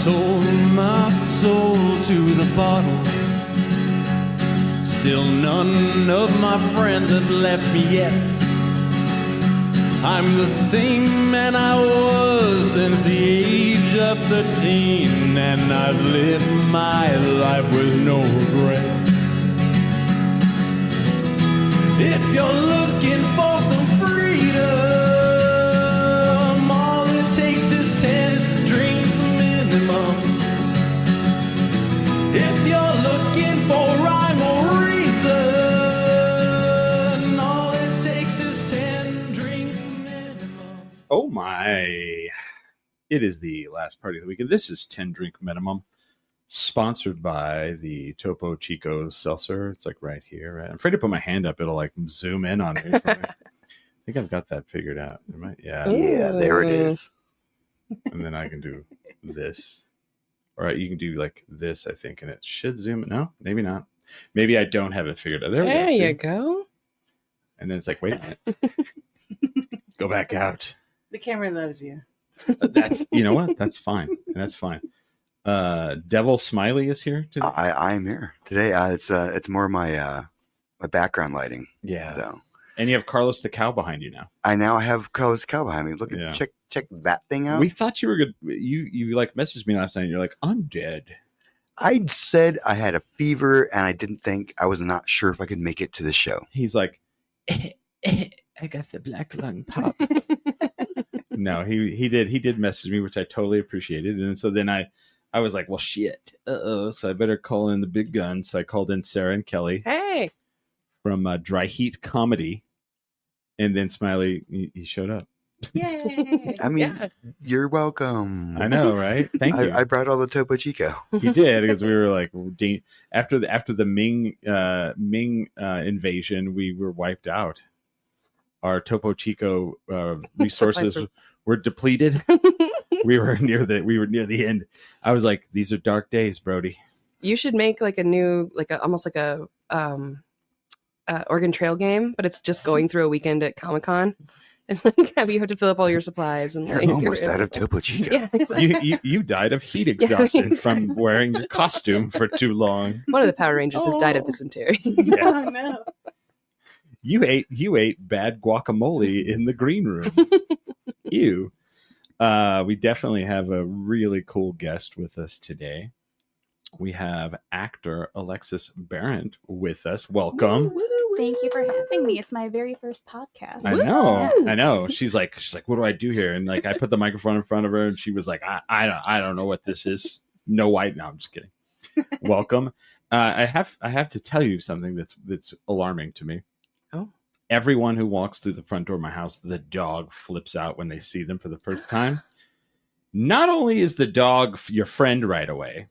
sold my soul to the bottle. Still none of my friends have left me yet. I'm the same man I was since the age of 13, and I've lived my life with no regrets. If you're looking for some freedom, all it takes is 10 drinks minimum. If you're looking for rhyme or reason, all it takes is 10 drinks minimum. Oh my. It is the last party of the weekend. This is 10 Drink Minimum, sponsored by the Topo Chico seltzer. It's like right here. Right? I'm afraid to put my hand up. It'll like zoom in on me. I think I've got that figured out. Yeah. Yeah, there it is. And then I can do this. All right, you can do like this, I think, and it should zoom in. No, maybe not. Maybe I don't have it figured out. There you go. And then it's like, wait a minute. Go back out. The camera loves you. That's, you know what? That's fine. That's fine. Devil Smiley is here today. I'm here today. It's more my my background lighting. Yeah. Though. And you have Carlos the cow behind you now. I now have Carlos the cow behind me. Look at check that thing out. We thought you were good. You like messaged me last night. And you're like, I'm dead. I said I had a fever and I was not sure if I could make it to the show. He's like, I got the black lung pop. No, he did message me, which I totally appreciated. And so then I was like, well, shit. So I better call in the big guns. So I called in Sarah and Kelly. Hey. From Dry Heat Comedy. And then Smiley, he showed up. Yay. I mean, You're welcome. I know, right? Thank you. I brought all the Topo Chico. You did, because we were like, after the Ming invasion, we were wiped out. Our Topo Chico resources were depleted. we were near the end. I was like, these are dark days, Brody. You should make like a new, almost like a Oregon Trail game, but it's just going through a weekend at Comic-Con, and like you have to fill up all your supplies. And You're like, almost out of Topo Chico. Yeah, exactly. You died of heat exhaustion from wearing your costume for too long. One of the Power Rangers has died of dysentery. Yeah. Oh no. You ate bad guacamole in the green room. Ew. We definitely have a really cool guest with us today. We have actor Alexis Berent with us. Welcome. Thank you for having me. It's my very first podcast. I know. She's like, what do I do here? And like, I put the microphone in front of her, and she was like, I don't know what this is. No white. No, I'm just kidding. Welcome. I have to tell you something that's alarming to me. Oh. Everyone who walks through the front door of my house, the dog flips out when they see them for the first time. Not only is the dog your friend right away,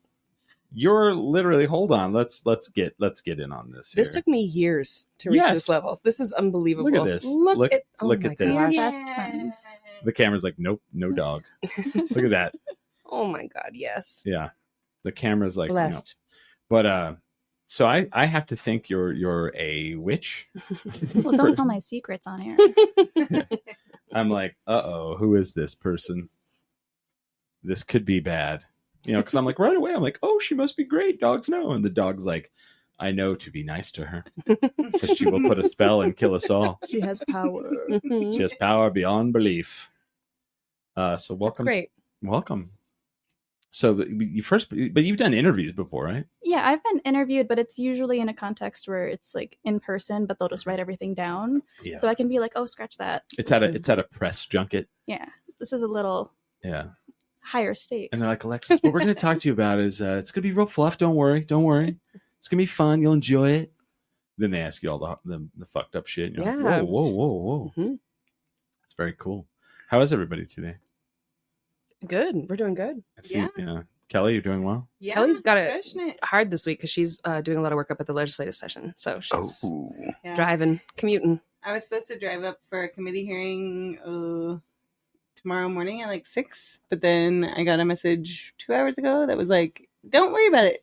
you're literally, hold on, let's get in on this here. This took me years to reach this level. This is unbelievable. Look at this. Look at this. Gosh, that's friends. The camera's like, nope, no dog. Look at that. Oh my God, yes. Yeah. The camera's like, blessed. No. But so I have to think you're a witch. Well, don't tell my secrets on air. I'm like, who is this person? This could be bad. Because I'm like, right away, I'm like, oh, she must be great. Dogs know. And the dog's like, I know to be nice to her, because she will put a spell and kill us all. She has power. She has power beyond belief. So welcome. That's great. Welcome. So you've done interviews before, right? Yeah, I've been interviewed, but it's usually in a context where it's like in person, but they'll just write everything down. Yeah. So I can be like, oh, scratch that. It's at a press junket. Yeah. This is a little higher stakes. And they're like, Alexis, what we're going to talk to you about is it's going to be real fluff. Don't worry. It's going to be fun. You'll enjoy it. Then they ask you all the fucked up shit. And you're like, whoa. Mm-hmm. That's very cool. How is everybody today? Good. We're doing good. Yeah. Kelly, you're doing well? Yeah, Kelly's got it hard this week because she's doing a lot of work up at the legislative session. So she's driving, commuting. I was supposed to drive up for a committee hearing tomorrow morning at like 6, but then I got a message 2 hours ago that was like, don't worry about it.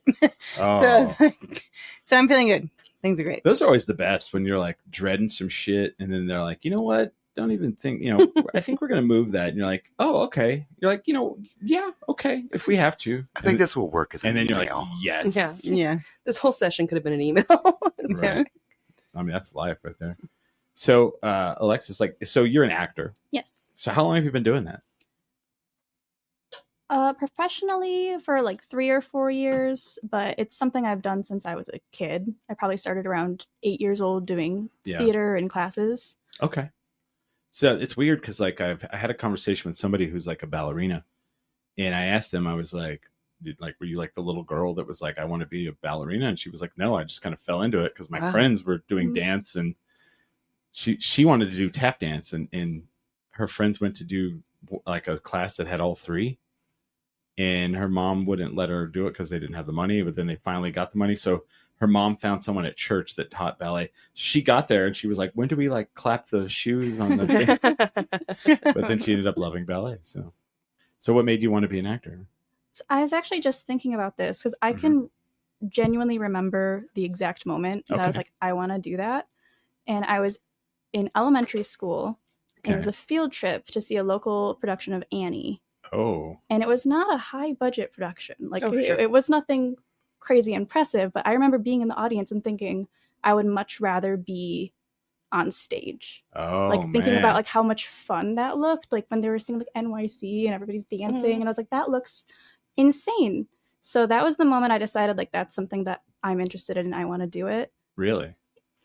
So I'm feeling good. Things are great. Those are always the best, when you're like dreading some shit and then they're like, you know what? don't even think, I think we're going to move that. And you're like, oh, okay. You're like, yeah, okay, if we have to. I think this will work as an And then you're email. like, yes. Yeah. Yeah. This whole session could have been an email. Right. I mean, that's life right there. So, Alexis, so you're an actor. Yes. So how long have you been doing that? Professionally for like 3 or 4 years, but it's something I've done since I was a kid. I probably started around 8 years old doing theater and classes. Okay. So it's weird because I had a conversation with somebody who's like a ballerina, and I asked them, I was like, were you like the little girl that was like, I want to be a ballerina? And she was like, no, I just kind of fell into it because my friends were doing dance, and she wanted to do tap dance, and her friends went to do like a class that had all three. And her mom wouldn't let her do it because they didn't have the money, but then they finally got the money. So her mom found someone at church that taught ballet. She got there and she was like, when do we like clap the shoes on the thing? But then she ended up loving ballet. So what made you want to be an actor? So I was actually just thinking about this because I can genuinely remember the exact moment that I was like, I want to do that. And I was in elementary school, and it was a field trip to see a local production of Annie. Oh. And it was not a high budget production. Like it was nothing crazy impressive, but I remember being in the audience and thinking I would much rather be on stage. Oh, like thinking about like how much fun that looked, like when they were singing like NYC and everybody's dancing, and I was like, that looks insane. So that was the moment I decided like that's something that I'm interested in and I want to do it. Really?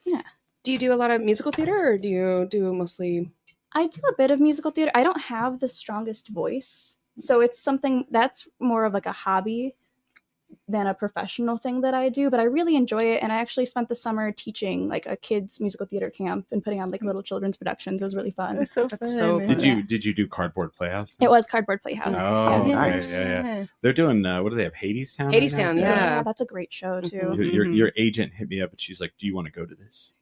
Yeah. Do you do a lot of musical theater, or do you do mostly? I do a bit of musical theater. I don't have the strongest voice, so it's something that's more of like a hobby than a professional thing that I do, but I really enjoy it. And I actually spent the summer teaching like a kids musical theater camp and putting on like little children's productions. It was really fun. That's so fun. so Did you do Cardboard Playhouse? It was Cardboard Playhouse. Oh, Yeah. nice. Yeah. They're doing what do they have? Hadestown. Hadestown, right now? yeah. That's a great show too. Your agent hit me up and she's like, "Do you want to go to this?"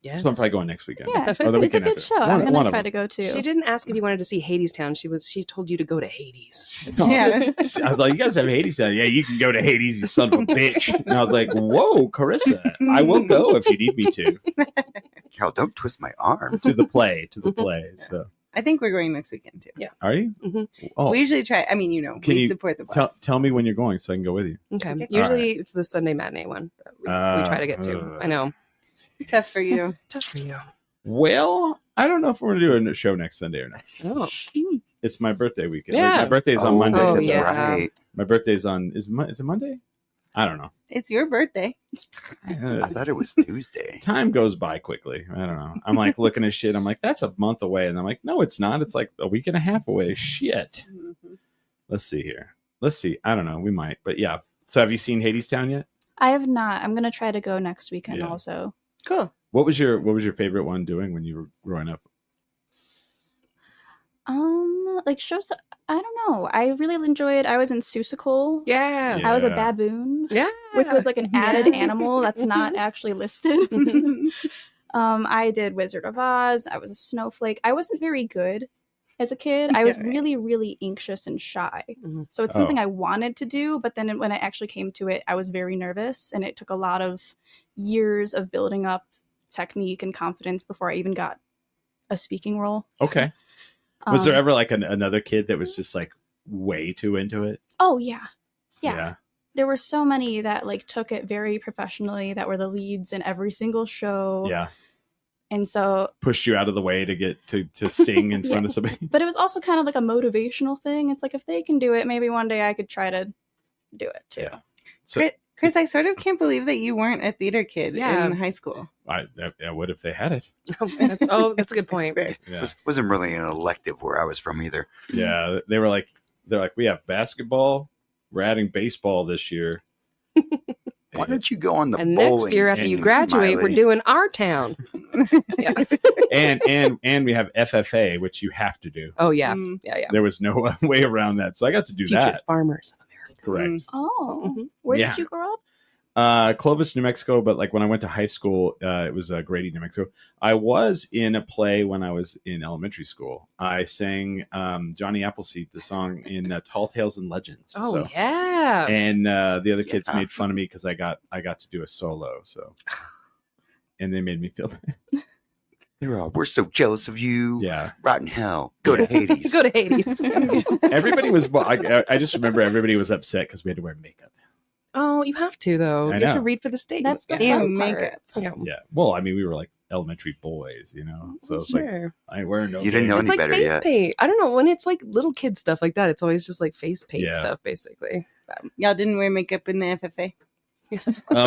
Yes. So I'm probably going next weekend. Yeah, Or the it's a weekend good after. show. I'm One gonna of try them. to go too. She didn't ask if you wanted to see Hadestown. She told you to go to Hades. Yeah. I was like, "You guys have Hadestown? Yeah, you can go to Hades, you son of a bitch." And I was like, "Whoa, Carissa, I will go if you need me to." Hell, don't twist my arm. To the play. So, I think we're going next weekend too. Yeah. are you? Mm-hmm. Oh, We usually try. I mean, Can we you support the boss. tell me when you're going so I can go with you. Okay. Okay. Usually it's the Sunday matinee one that we try to get to. I know. Tough for you. Tough for you. Well, I don't know if we're going to do a show next Sunday or not. Oh. It's my birthday weekend. Yeah. My birthday's on Monday. Oh, that's yeah. right. My birthday's on is it Monday? I don't know. It's your birthday. I thought it was Tuesday. Time goes by quickly. I don't know. I'm like looking at shit. I'm like, that's a month away. And I'm like, no, it's not. It's like a week and a half away. Shit. Let's see here. Let's see. I don't know. We might. But yeah. So have you seen Hadestown yet? I have not. I'm gonna try to go next weekend Yeah. also. Cool. What was your favorite one doing when you were growing up? Like shows that I don't know. I really enjoyed. I was in Seussical. Yeah. I was a Yeah. baboon. Yeah. With like an added animal that's not actually listed. I did Wizard of Oz. I was a snowflake. I wasn't very good as a kid. I was Yeah. really, really anxious and shy. Mhm. So it's something I wanted to do, but then when I actually came to it, I was very nervous, and it took a lot of years of building up technique and confidence before I even got a speaking role. Okay. Was there Um, ever like another kid that was just like way too into it? Oh yeah. There were so many that like took it very professionally, that were the leads in every single show. Yeah. And so, Pushed you out of the way to get to sing in front of somebody. but it was also kind of like a motivational thing. It's like, if they can do it, maybe one day I could try to do it too. Yeah. So Chris, I sort of can't believe that you weren't a theater kid Yeah. in high school. I would if they had it. That's a good point. Yeah. Wasn't really an elective where I was from either. Yeah. They're like, we have basketball. We're adding baseball this year. Why don't you go on the And bowling next year after you team, graduate, we're Smiley? doing our town. Yeah. and we have FFA, which you have to do. Oh yeah. Mm. Yeah. There was no way around that, so I got to do Future that. farmers of America. Correct. Oh, Mhm. where Yeah. did you grow up? Clovis, New Mexico, but like when I went to high school, it was Grady, New Mexico. I was in a play when I was in elementary school. I sang Johnny Appleseed, the song in Tall Tales and Legends. Oh So- yeah. And the other kids Yeah. made fun of me because I got to do a solo. So, and they made me feel bad. They're all, we're so jealous of you. Yeah. Rot in hell. Go to Hades. Go to Hades. Everybody was. I just remember everybody was upset because we had to wear makeup. Oh, you have to though. I You have to know. read for the state. That's the Ew, fun makeup. part. Yeah. Yeah. Well, I mean, we were like elementary boys, so it's like Sure. I ain't wearing no. You didn't know makeup. It's any like better face yet. paint. I don't know, when it's like little kid stuff like that, it's always just like face paint Yeah. stuff, basically. Y'all didn't wear makeup in the FFA.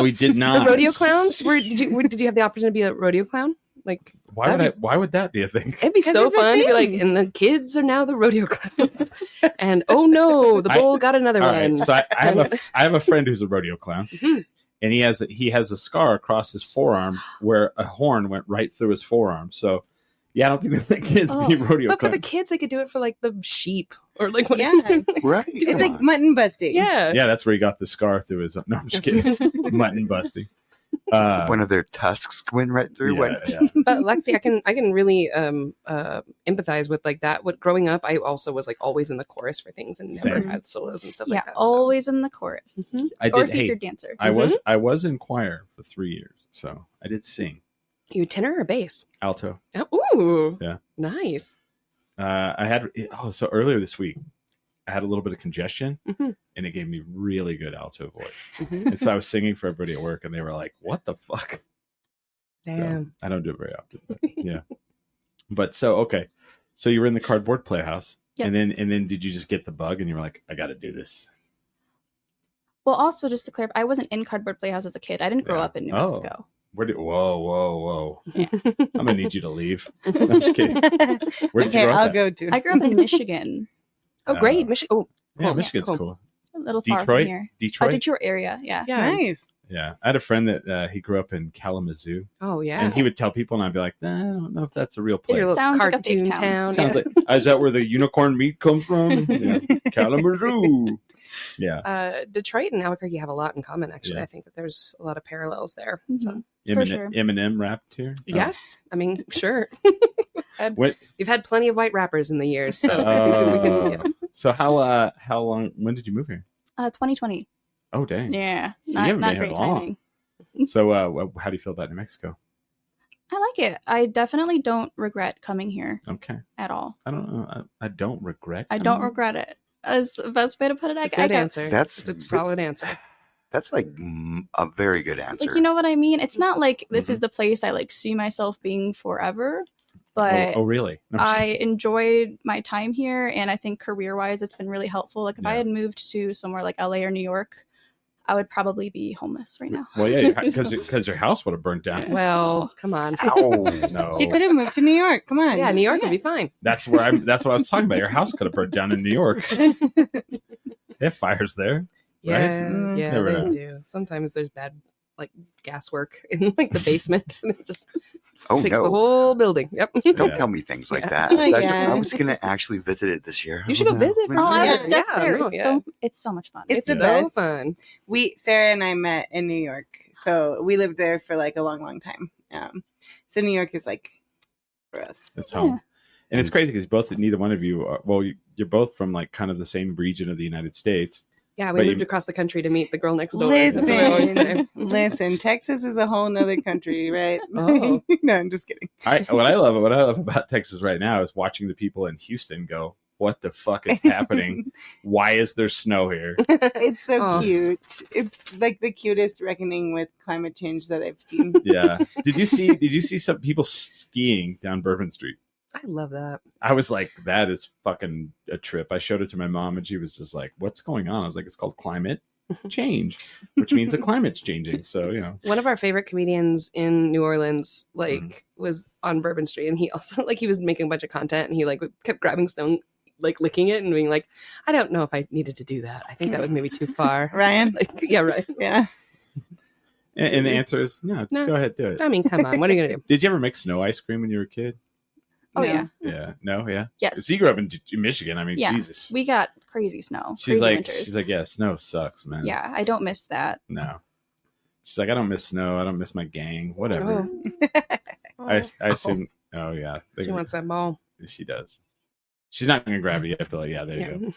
We did not. The rodeo clowns? Did you have the opportunity to be a rodeo clown? Like, Why would that be a thing? it'd be so it's a fun to be like, thing. and the kids are now the rodeo clowns. And oh no, the bull got another All one. right, so I have a friend who's a rodeo clown, Mhm. and he has a scar across his forearm where a horn went right through his forearm. So, yeah, I don't think the kids be rodeo But for the clowns. kids, they could do it for like the sheep or like what? Yeah. Right. It's Come like on. mutton busting. Yeah. Yeah, that's where he got the scar through his. No, I'm just kidding. Mutton busting. One of their tusks went right through. Yeah. But Lexi, I can really empathize with like that. What growing up, I also was like always in the chorus for things and never Same. had solos and stuff Yeah, like that. always in the chorus. Mhm. I Or did. Hey, featured dancer. I was in choir for 3 years, so I did sing You tenor or bass? alto. Oh, ooh, Yeah. nice. I had so earlier this week, I had a little bit of congestion, Mhm. and it gave me really good alto voice. Mhm. And so I was singing for everybody at work, and they were like, "What the fuck?" Damn. So, I don't do it very often, but yeah. But so okay, so you were in the cardboard playhouse, Yes. and then did you just get the bug, and you were like, "I got to do this"? Well, also, just to clarify, I wasn't in Cardboard Playhouse as a kid. I didn't grow Yeah. up in New Oh. Mexico. Whoa! Yeah. I'm gonna need you to leave. I'm just kidding. Where'd you Okay, grow up I'll at? go to. I grew up in Michigan, Oh, great, Michigan. Oh, Yeah, cool. Michigan's Cool. cool. a little far Detroit, from here. Detroit. Detroit area, yeah. Yeah. Nice. Yeah, I had a friend that he grew up in Kalamazoo, Oh, yeah. and he would tell people, and I'd be like, I don't know if that's a real place. Your little Sounds like a cartoon big town. town. Sounds yeah. like, is that where the unicorn meat comes from? Yeah. Kalamazoo. Yeah. Detroit and Albuquerque have a lot in common, actually. Yeah. I think that there's a lot of parallels there. So, Mhm. Eminem, sure. Eminem rapped here. Oh. yes. I mean, sure. What? We've had plenty of white rappers in the years. So we can, yeah. So how long? When did you move here? 2020. Oh dang. Yeah, So you not, haven't not been here great long. timing. So how do you feel about New Mexico? I like it. I definitely don't regret coming here Okay. at all. I don't know. I don't regret. I coming don't here. regret it. That's the best way to put it. It's a I good got- answer. That's It's a solid answer. That's like a very good answer. Like, you know what I mean? It's not like this Mhm. is the place I like see myself being forever, but Oh really? No, I'm just I enjoyed my time here, and I think career-wise, it's been really helpful. Like if I Yeah. had moved to somewhere like LA or New York, I would probably be homeless right now. Well, yeah, because your house would have burnt down. Well, come on. Ow. No, You could have moved to New York. Come on. Yeah, New York Yeah. would be fine. that's what I was talking about. Your house could have burnt down in New York. They have fires there. Yeah, Mm. yeah, Never they know. do. Sometimes there's bad like gas work in like the basement, and it just Oh takes the no. whole building. Yep. Don't Yeah. tell me things like Yeah. that. Oh, yeah. I was gonna actually visit it this year. You should go visit for Oh, I Yeah. was just there. no, It's, yeah. it's so much fun. It's It's the so best. fun. Sarah and I met in New York, so we lived there for like a long time. So New York is like for us. It's home. And it's crazy because neither one of you, you're both from like kind of the same region of the United States. Yeah, we But moved you- across the country to meet the girl next door. That's what I always say. Listen, Texas is a whole nother country, right? Oh. No, I'm just kidding. What I love about Texas right now is watching the people in Houston go, "What the fuck is happening? Why is there snow here?" It's so Oh. cute. It's like the cutest reckoning with climate change that I've seen. Yeah. Did you see some people skiing down Bourbon Street? I love that. I was like, that is fucking a trip. I showed it to my mom and she was just like, what's going on? I was like, it's called climate change, which means the climate's changing. So, One of our favorite comedians in New Orleans, Mm. was on Bourbon Street, and he also he was making a bunch of content, and he kept grabbing stone, licking it, and being like, I don't know if I needed to do that. I think that was maybe too far. Ryan? Yeah, right. Yeah. and the answer is no, No. go ahead, do it. I mean, come on, what are you gonna do? Did you ever make snow ice cream when you were a kid? Oh, No. yeah. Yeah. No, yeah. Yes. So you grew up in Michigan. I mean, Yeah. Jesus. We got crazy snow. She's crazy like, winters. yeah, snow sucks, man. Yeah, I don't miss that. No. She's like, I don't miss snow. I don't miss my gang. Whatever. Oh. I assume. Oh yeah. She wants that ball. She does. She's not going to grab it. You have to like, yeah, there you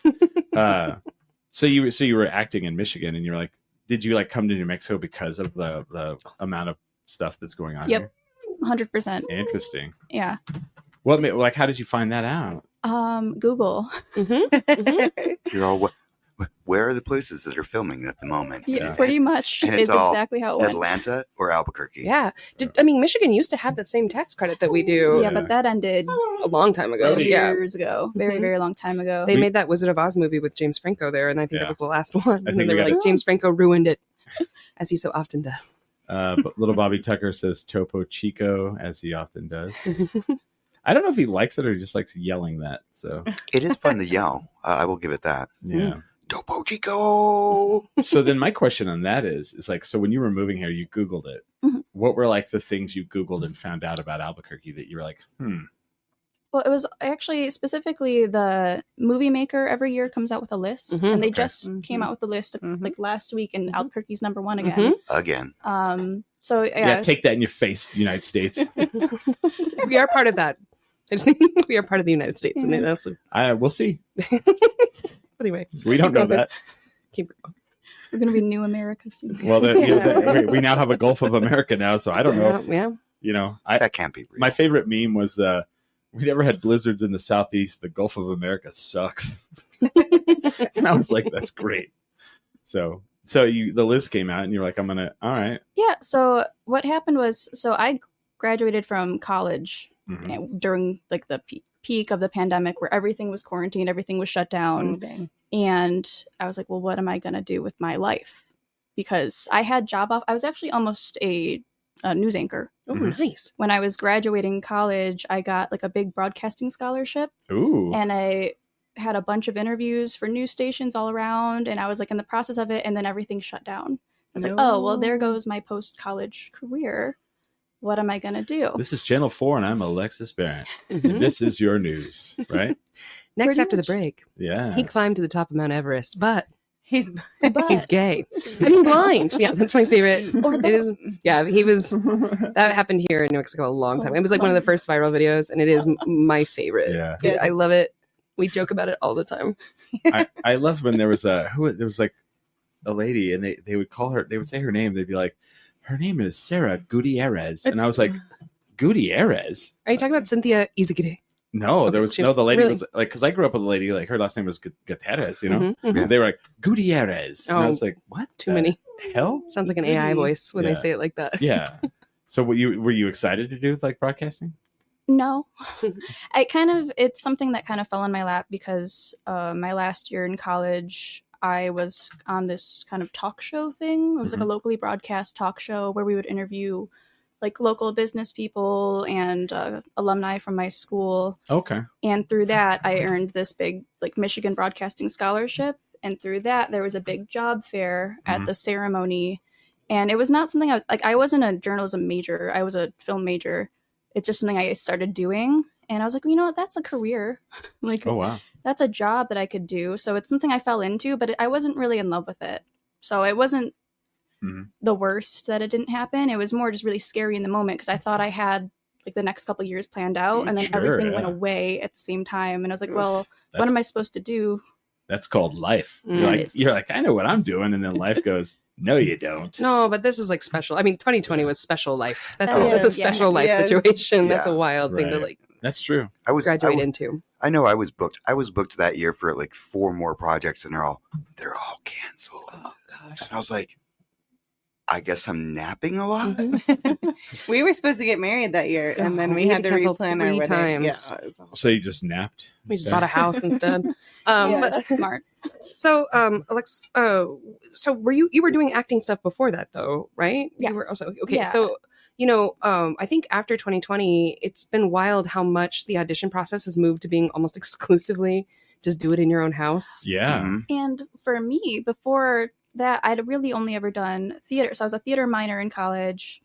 Yeah. go. So you were acting in Michigan, and you're like, did you like come to New Mexico because of the amount of stuff that's going on Yep. here? 100%. Interesting. Yeah. Well, like, how did you find that out? Google. You're all, where are the places that are filming at the moment? Yeah, pretty much And it's is all exactly how it went. Atlanta or Albuquerque? Yeah. Michigan used to have the same tax credit that we do Yeah, but that ended a long time ago. Yeah. years ago. Very, very long time ago. They made that Wizard of Oz movie with James Franco there, and I think Yeah. that was the last one. And think then they we were got like, James Franco ruined it, as he so often does. But little Bobby Tucker says Topo Chico, as he often does. I don't know if he likes it or he just likes yelling that. So It is fun to yell. I will give it that. yeah. Topo Chico! So then my question on that is like, so when you were moving here, you Googled it. Mhm. What were like the things you Googled and found out about Albuquerque that you were like, Well, it was actually specifically the Movie Maker every year comes out with a list, Mhm. and they Okay. just came out with the list Mhm. like last week, and Albuquerque's #1 again. Again. So yeah, take that in your face, United States. We are part of that. We are part of the United States. And that's, We'll see. anyway, We don't know that. keep going. we're gonna be New America soon. Well, we now have a Gulf of America now, so I don't know. Yeah. You know, That can't be real. my favorite meme was we never had blizzards in the Southeast. The Gulf of America sucks. And I was like, that's great. So the list came out and you're like, all right. Yeah. So what happened was, I graduated from college Mhm. during like the peak of the pandemic, where everything was quarantined, everything was shut down. Dang. And I was like, well, what am I going to do with my life? Because I had job off. I was actually almost a news anchor. Oh, Mhm. nice. When I was graduating college, I got like a big broadcasting scholarship, Ooh. and I had a bunch of interviews for news stations all around, and I was like in the process of it, and then everything shut down. I was like, oh, well, there goes my post-college career. What am I going to do? This is Channel 4 and I'm Alexis Berent. Mhm. And this is your news, right? Next Pretty after much. the break, Yeah. he climbed to the top of Mount Everest, but He's But he's gay. I mean, blind. Yeah, that's my favorite. Or It is. Yeah, he was. That happened here in New Mexico a long time. It was like one of the first viral videos, and it is my favorite. Yeah. Yeah. I love it. We joke about it all the time. I love when there was there was like a lady and they would call her, they would say her name. They'd be like, her name is Sarah Gutierrez. And I was like, Gutierrez? Are you talking about Cynthia Izagirre? No, Okay, there was she no, was- the lady really? was like, because I grew up with a lady, like her last name was Gutierrez, you know? Mhm, mhm. And they were like, Gutierrez. And I Oh, was like, what? Too the many. hell? Sounds like an AI voice when Yeah. they say it like that. Yeah. So were you excited to do like broadcasting? no, it's something that kind of fell in my lap because my last year in college, I was on this kind of talk show thing. It was like a locally broadcast talk show where we would interview like local business people and alumni from my school. Okay. And through that, I earned this big like Michigan Broadcasting Scholarship. And through that, there was a big job fair at the ceremony. And it was not something I wasn't a journalism major. I was a film major. It's just something I started doing. And I was like, you know what? That's a career. Like, Oh, wow. that's a job that I could do. So it's something I fell into, but I wasn't really in love with it. So it wasn't the worst that it didn't happen. It was more just really scary in the moment because I thought I had like the next couple of years planned out, and then Sure, everything went yeah. away at the same time. And I was like, well, what That's- am I supposed to do? That's called life. It You're like, I know what I'm doing. And then life goes, no, you don't. No, but this is like special. I mean, 2020 was special life. That's Oh, a yeah. special life Yeah. situation. That's a Yeah. wild thing to Right. like That's true. I was graduate into. I know I was booked. I was booked that year for like 4 more projects, and they're all canceled. Oh gosh. And I was like, I guess I'm napping a lot. We were supposed to get married that year, and then Oh, we we had had to to cancel replan our 3 wedding. times. Yeah, it was awful. So you just napped? We just So- bought a house instead. Yeah. But That's smart. so, Alexis, so were you were doing acting stuff before that though, right? Yes. You were also okay. Yeah. So, I think after 2020, it's been wild how much the audition process has moved to being almost exclusively just do it in your own house. Yeah. Mhm. And for me, before that, I'd really only ever done theater. So I was a theater minor in college,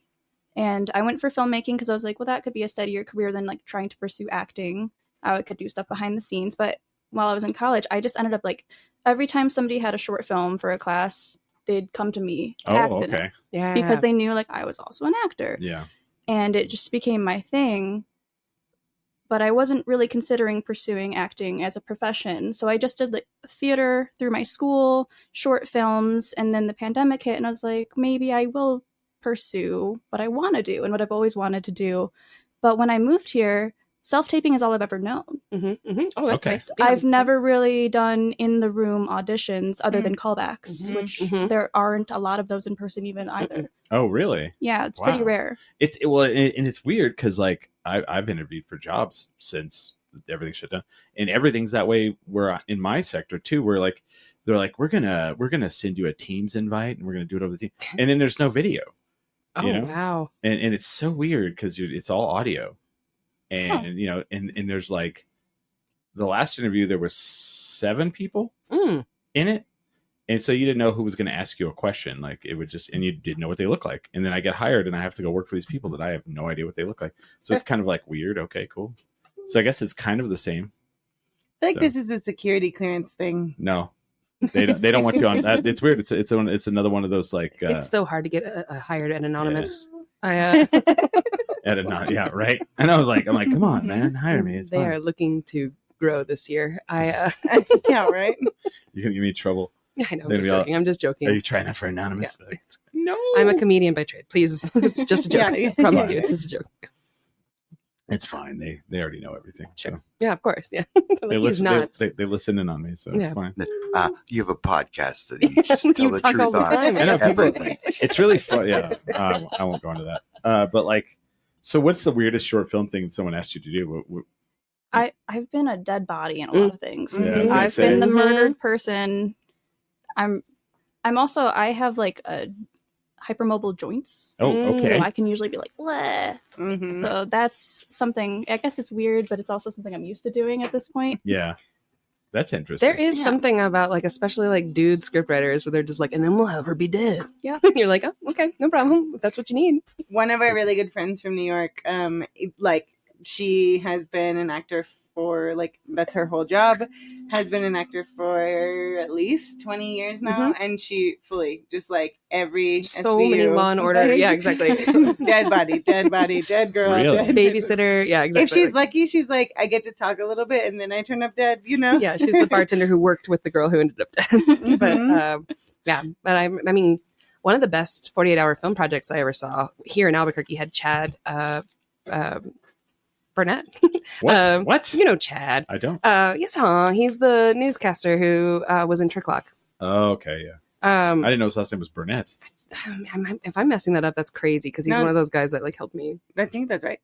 and I went for filmmaking because I was like, well, that could be a steadier career than like trying to pursue acting. I could do stuff behind the scenes. But while I was in college, I just ended up like every time somebody had a short film for a class, they'd come to me to act Oh, in it okay. Yeah. because they knew like I was also an actor. Yeah. And it just became my thing. But I wasn't really considering pursuing acting as a profession. So I just did like theater through my school, short films, and then the pandemic hit, and I was like, maybe I will pursue what I want to do and what I've always wanted to do. But when I moved here, self-taping is all I've ever known. Oh, that's Okay. nice. Yeah. I've never really done in-the-room auditions other than callbacks, which there aren't a lot of those in person even either. Oh, really? Yeah, it's pretty Wow. rare. And it's weird because like I've interviewed for jobs since everything shut down, and everything's that way. Where in my sector too, where like they're like we're gonna send you a Teams invite and we're gonna do it over the team, and then there's no video. Oh, you know? wow. And it's so weird because it's all audio, and you know, and there's like the last interview there was 7 people in it. And so you didn't know who was going to ask you a question. Like it would just, and you didn't know what they look like. And then I get hired and I have to go work for these people that I have no idea what they look like. So it's kind of like weird. Okay, cool. So I guess it's kind of the same. I feel like So- this is a security clearance thing. No, they don't want you on that. It's weird. It's another one of those like, It's so hard to get hired at Anonymous. yeah, right. And I'm like, come on, man, hire me. It's They fine. are looking to grow this year. Yeah, right. You're going to give me trouble. I know. They'd be all- I'm just joking. Are you trying out for Anonymous? Yeah. Like, no. I'm a comedian by trade. Please, it's just a joke. Yeah. I promise you, it's just a joke. It's fine. They already know everything. So Yeah, of course. Yeah, they like, he's listen. not. They listen in on me, so it's Yeah. fine. You have a podcast that you just tell You the talk all truth the on. time. I know people. Everything. It's really fun. Yeah, I won't go into that. But like, so what's the weirdest short film thing someone asked you to do? I've been a dead body in a lot of things. Yeah, I was gonna I've say. been the Mhm. murdered person. I'm also, I have like a hypermobile joints. Oh, okay. So I can usually be like, bleh. Mhm. So that's something, I guess it's weird, but it's also something I'm used to doing at this point. Yeah, that's interesting. There is Yeah. something about like, especially like dude scriptwriters, where they're just like, and then we'll have her be dead. Yeah. You're like, oh, okay, no problem. If that's what you need. One of our really good friends from New York, like she has been an actor for like that's her whole job, has been an actor for at least 20 years now, and she fully just like every So SVU, many Law and Order. like, Yeah, exactly. dead body, dead girl, Really? dead Babysitter. Yeah, exactly. If she's lucky, she's like, I get to talk a little bit, and then I turn up dead. You know? Yeah, she's the bartender who worked with the girl who ended up dead. But I mean, one of the best 48-hour film projects I ever saw here in Albuquerque had Chad Burnett. What? You know Chad. I don't. Yes, he's the newscaster who was in Trick Lock. Oh, okay, yeah. I didn't know his last name was Burnett. If I'm messing that up, that's crazy because he's No. one of those guys that like helped me. I think that's right.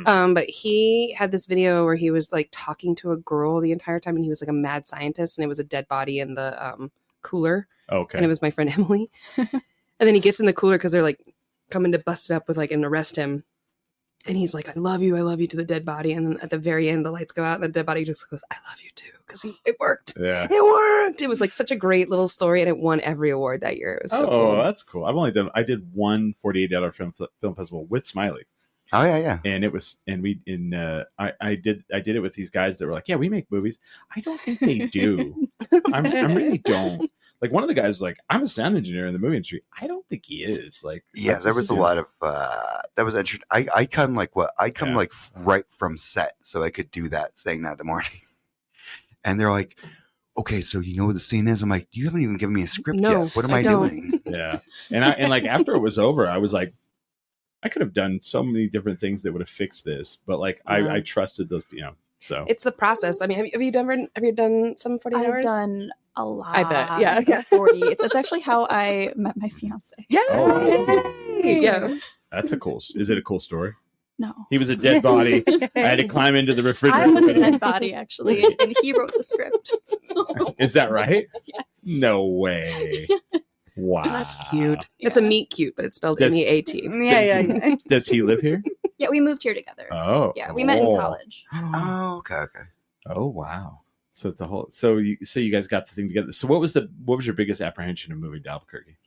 But he had this video where he was like talking to a girl the entire time, and he was like a mad scientist, and it was a dead body in the cooler, Okay. and it was my friend Emily. And then he gets in the cooler because they're like coming to bust it up with like and arrest him. And he's like, I love you to the dead body. And then at the very end, the lights go out and the dead body just goes, I love you too. Because it worked. Yeah. It worked. It was like such a great little story, and it won every award that year. It was so cool. That's cool. I did one 48-hour film festival with Smiley. Oh yeah. And it was, and I did it with these guys that were like, yeah, we make movies. I don't think they do. I really don't. Like one of the guys was like, I'm a sound engineer in the movie industry. I don't think he is. Like, Yeah, there was a lot of that was interesting. I come like right from set, so I could do that, saying that in the morning. And they're like, okay, so you know what the scene is? I'm like, you haven't even given me a script No, yet. What am I I don't. doing? Yeah. And like after it was over, I was like, I could have done so many different things that would have fixed this, but like I trusted those, so It's the process. I mean, have you done some 48 hours? I've done a lot. I bet. Yeah. Of 40. It's actually how I met my fiance. Yeah. Oh. Yeah. That's is it a cool story? No. He was a dead body. I had to climb into the I refrigerator. was a dead body, actually, and he wrote the script. Is that right? Yes. No way. Wow. That's cute. It's a meet cute, but it's spelled Does- MEAT. Yeah. Does he live here? Yeah, we moved here together. Oh. Yeah, we met in college. Oh, okay. Oh wow. So it's the whole. So you guys got the thing together. So what was your biggest apprehension of moving to Albuquerque?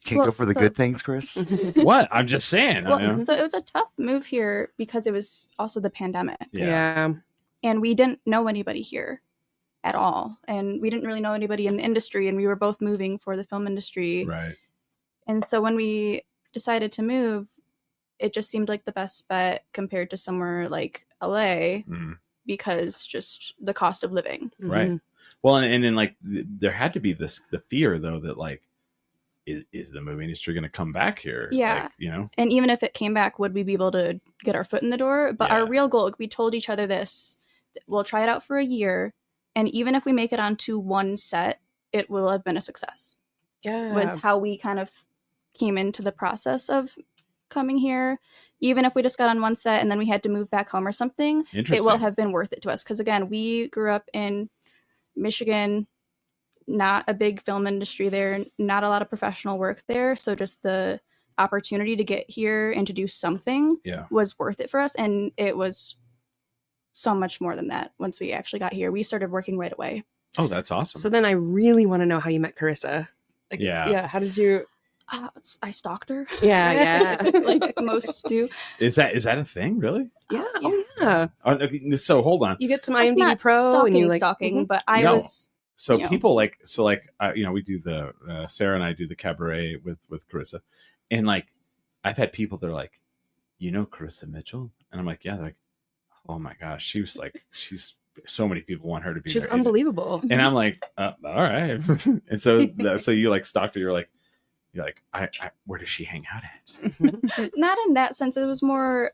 Can't Well, go for the so- good things, Chris. What? I'm just saying. Well, so it was a tough move here because it was also the pandemic. Yeah. And we didn't know anybody here at all. And we didn't really know anybody in the industry. And we were both moving for the film industry. Right. And so when we decided to move, it just seemed like the best bet compared to somewhere like LA because just the cost of living. Right. Well, and then like there had to be the fear though that like is the movie industry going to come back here? Yeah. Like, you know? And even if it came back, would we be able to get our foot in the door? But Yeah. our real goal, we told each other this, we'll try it out for a year. And even if we make it onto one set, it will have been a success. Yeah. Was how we kind of came into the process of coming here. Even if we just got on one set and then we had to move back home or something, it will have been worth it to us. Because again, we grew up in Michigan, not a big film industry there, not a lot of professional work there. So just the opportunity to get here and to do something was worth it for us. And it was so much more than that. Once we actually got here, we started working right away. Oh, that's awesome. So then I really want to know how you met Carissa. Like, Yeah. Yeah. How did you? I stalked her. Yeah. Like most do. Is that a thing? Really? Yeah. Oh, yeah. Okay, so hold on. You get some Like, IMDb not Pro and you like stalking, Mhm. but I No. was. So you know. people we do the Sarah and I do the cabaret with Carissa, and like I've had people that are like, you know Carissa Mitchell, and I'm like, yeah. They're like, oh my gosh, she's so many people want her to be. She's their agent. unbelievable. And I'm like, all right. And so you like stalked her. You're like, I where does she hang out at? Not in that sense. It was more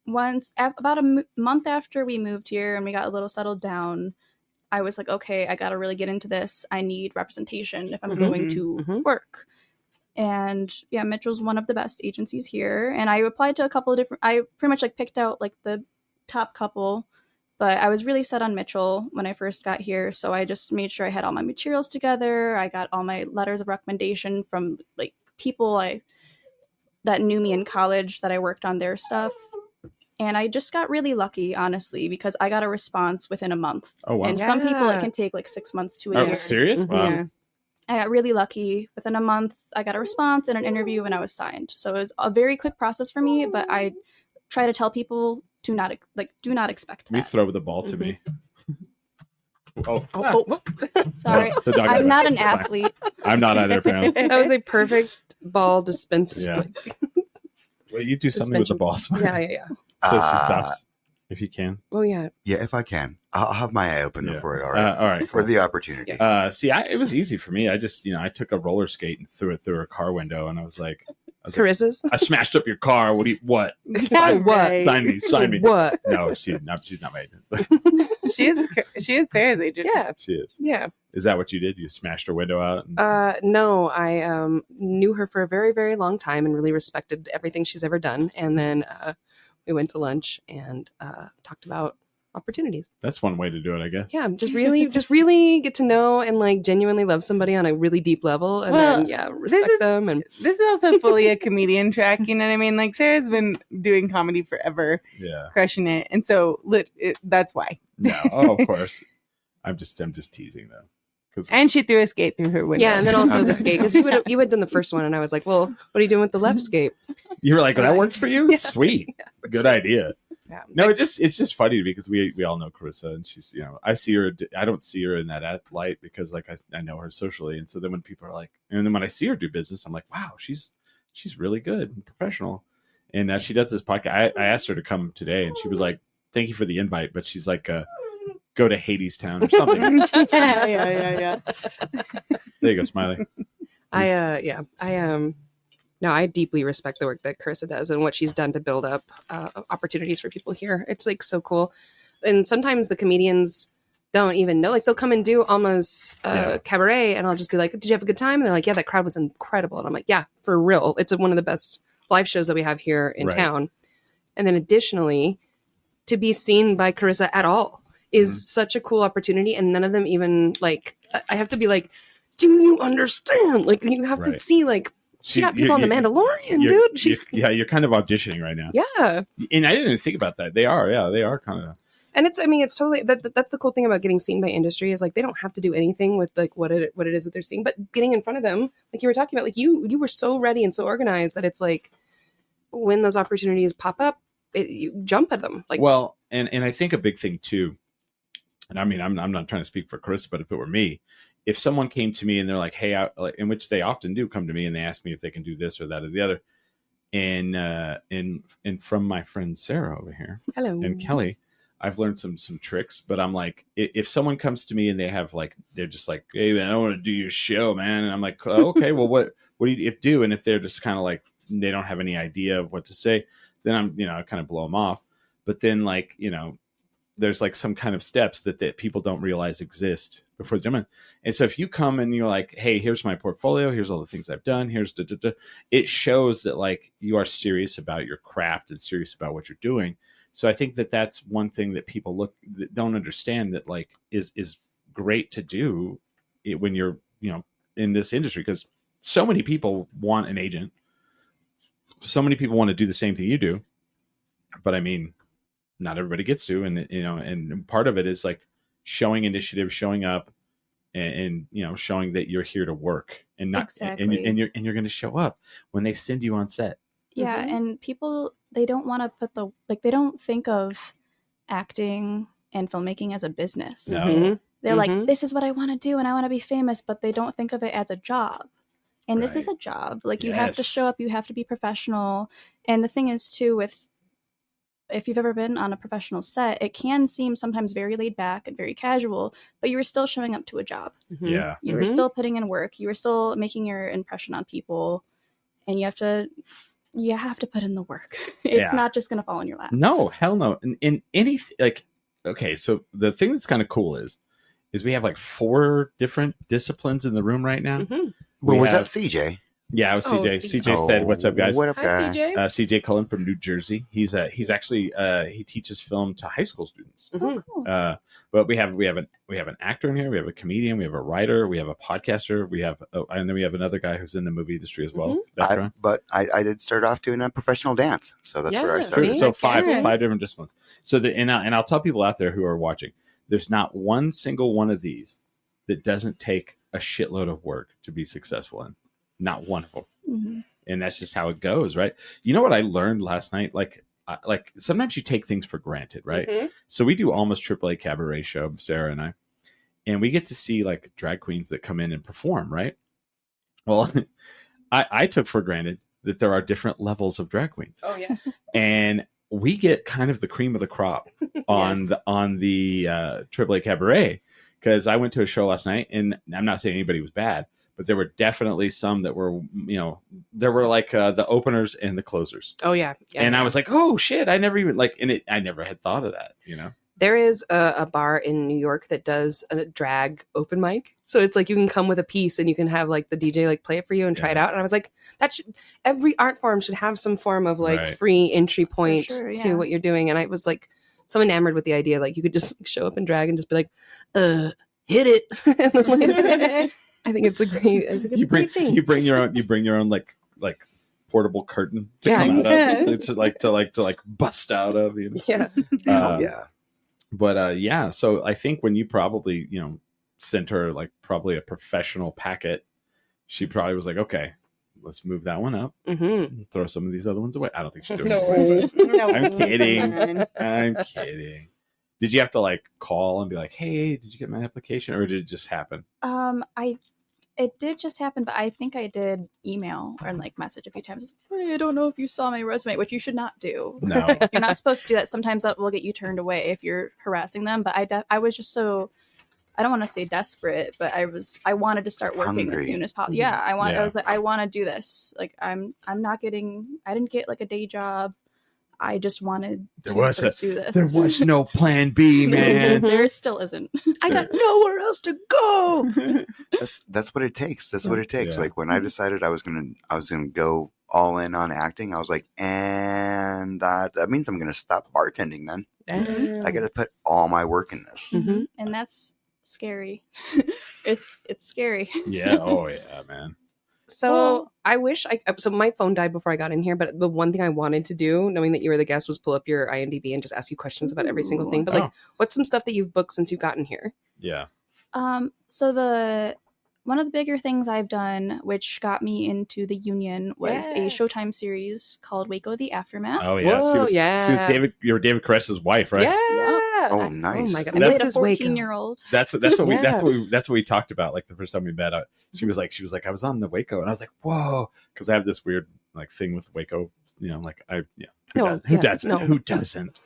about a month after we moved here and we got a little settled down. I was like, okay, I got to really get into this. I need representation if I'm going to work. And yeah, Mitchell's one of the best agencies here. And I applied to a couple of I pretty much like picked out like the top couple, but I was really set on Mitchell when I first got here. So I just made sure I had all my materials together. I got all my letters of recommendation from like people that knew me in college that I worked on their stuff. And I just got really lucky, honestly, because I got a response within a month. Oh, wow. And some people, it can take like 6 months to a Oh, year. serious? Wow. Yeah. I got really lucky. Within a month, I got a response and an interview and I was signed. So it was a very quick process for me, but I try to tell people do not expect We that. throw the ball to me. Sorry. The dog I'm is not fine. an athlete. I'm not either, apparently. That was a perfect ball dispense. Yeah. Well, you do something with the ball. Yeah. So she stops if you can. Oh, yeah. Yeah, if I can, I'll have my eye open Yeah. for it. All right, All right. for the opportunity. See, it was easy for me. I just, I took a roller skate and threw it through her car window, and I was like, Carissa's? I smashed up your car. What? So what? Sign me. What? No, she's not my agent. She is Sarah's agent. Yeah. She is. Yeah. Is that what you did? You smashed her window out? And... No, I knew her for a very, very long time and really respected everything she's ever done. And then we went to lunch and talked about opportunities. That's one way to do it, I guess. Yeah, just really get to know and like genuinely love somebody on a really deep level, and then respect them. And this is also fully a comedian track. You know what I mean? Like Sarah's been doing comedy forever, Yeah. crushing it, and so that's why. No, of course. I'm just teasing though. And she threw a skate through her window. yeah, and then also the skate, because you had done the first one, and I was like, well, what are you doing with the left skate? You were like, that worked for you? Yeah. Sweet. Good idea. Yeah. No, it's just funny because we all know Carissa, and she's, I see her. I don't see her in that light because like I know her socially, and so then when people are like, and then when I see her do business, I'm like, wow, she's really good and professional, and she does this podcast. I asked her to come today, and she was like, thank you for the invite, but she's like, go to Hades Town or something. yeah. There you go, Smiley. I deeply respect the work that Carissa does and what she's done to build up opportunities for people here. It's like so cool. And sometimes the comedians don't even know, like they'll come and do Alma's cabaret, and I'll just be like, did you have a good time? And they're like, yeah, that crowd was incredible. And I'm like, yeah, for real. It's one of the best live shows that we have here in town. And then additionally, to be seen by Carissa at all is such a cool opportunity. And none of them even like, I have to be like, do you understand? Like you have to see like, she got people on The Mandalorian, dude. You're kind of auditioning right now. Yeah. And I didn't even think about that. They are kind of. And it's totally, that's the cool thing about getting seen by industry is like, they don't have to do anything with like what it is that they're seeing, but getting in front of them, like you were talking about, like you were so ready and so organized that it's like, when those opportunities pop up, you jump at them. Like, well, and I think a big thing too, and I mean, I'm not trying to speak for Carissa, but if it were me, if someone came to me and they're like, hey, in which they often do come to me and they ask me if they can do this or that or the other. And from my friend Sarah over here hello. and Kelli, I've learned some tricks, but I'm like, if someone comes to me and they have like, they're just like, hey man, I want to do your show, man. And I'm like, oh, okay, well, what do you do? And if they're just kind of like, they don't have any idea of what to say, then I'm, I kind of blow them off. But then like, there's like some kind of steps that people don't realize exist before the jump in. And so if you come and you're like, hey, here's my portfolio, here's all the things I've done, here's it shows that like you are serious about your craft and serious about what you're doing. So I think that that's one thing that people that don't understand, that like is great to do when you're, in this industry, because so many people want an agent. So many people want to do the same thing you do, but I mean, not everybody gets to, and and part of it is like showing initiative, showing up, and showing that you're here to work, and not Exactly. and you're going to show up when they send you on set. Yeah, and people, they don't want to put they don't think of acting and filmmaking as a business. No. They're like, this is what I want to do and I want to be famous, but they don't think of it as a job. And this is a job. Like, you have to show up, you have to be professional. And the thing is, too, if you've ever been on a professional set, it can seem sometimes very laid back and very casual, but you were still showing up to a job. Yeah. You were still putting in work. You were still making your impression on people. And you have to put in the work. It's not just going to fall in your lap. No, hell no. In anything, like, okay, so the thing that's kind of cool is we have like 4 different disciplines in the room right now. Well, was that CJ? Yeah, it was CJ. CJ. CJ said, "What's up, guys?" What up, Hi, guy? CJ. CJ Cullen from New Jersey. He's actually he teaches film to high school students. Oh, cool. But we have an actor in here. We have a comedian. We have a writer. We have a podcaster. And then we have another guy who's in the movie industry as well. I did start off doing a professional dance, so that's where I Yeah. started. So five Yeah. different disciplines. So and I'll tell people out there who are watching, there's not one single one of these that doesn't take a shitload of work to be successful in. Not one of them. And that's just how it goes, right? You know what I learned last night? Like sometimes you take things for granted, right? So we do almost AAA cabaret show, Sarah and I, and we get to see like drag queens that come in and perform, right? Well, I took for granted that there are different levels of drag queens. Oh, yes. And we get kind of the cream of the crop on the AAA cabaret, because I went to a show last night, and I'm not saying anybody was bad, but there were definitely some that were, there were like the openers and the closers. Oh, yeah. And I was like, oh shit, I never even I never had thought of that, There is a bar in New York that does a drag open mic. So it's like you can come with a piece and you can have like the DJ like play it for you and try it out. And I was like, every art form should have some form of like free entry point to what you're doing. And I was like so enamored with the idea, like you could just show up in drag and just be like, hit it. I think it's a great thing. You bring your own like portable curtain to come out of, to like bust out of, Yeah. Yeah. But so I think when you probably sent her like probably a professional packet, she probably was like, okay, let's move that one up, throw some of these other ones away. I don't think she's doing it. No, I'm kidding. I'm kidding. Did you have to like call and be like, hey, did you get my application, or did it just happen? It did just happen, but I think I did email or like message a few times. Hey, I don't know if you saw my resume, which you should not do. No. You're not supposed to do that. Sometimes that will get you turned away if you're harassing them. But I was just so, I don't want to say desperate, but I wanted to start working as soon as possible. Yeah, I was like, I want to do this. Like I didn't get like a day job. I just wanted to pursue this. There was no plan B, man. There still isn't. I got nowhere else to go. That's what it takes. That's what it takes. Yeah. Like when I decided I was gonna go all in on acting, I was like, and that means I'm gonna stop bartending. Then I got to put all my work in this. And that's scary. It's scary. Yeah. Oh yeah, man. So I wish so my phone died before I got in here, but the one thing I wanted to do, knowing that you were the guest, was pull up your IMDb and just ask you questions about every single thing. But like, what's some stuff that you've booked since you've gotten here? Yeah. So one of the bigger things I've done, which got me into the union, was a Showtime series called Waco: The Aftermath. Oh yeah. Whoa, She was you were David Koresh' wife, right? Yeah. Oh, nice. Oh my god. I played a Mrs. Waco. 14-year-old. That's what we talked about. Like the first time we met, she was like, I was on the Waco, and I was like, whoa, because I have this weird like thing with Waco. Who doesn't?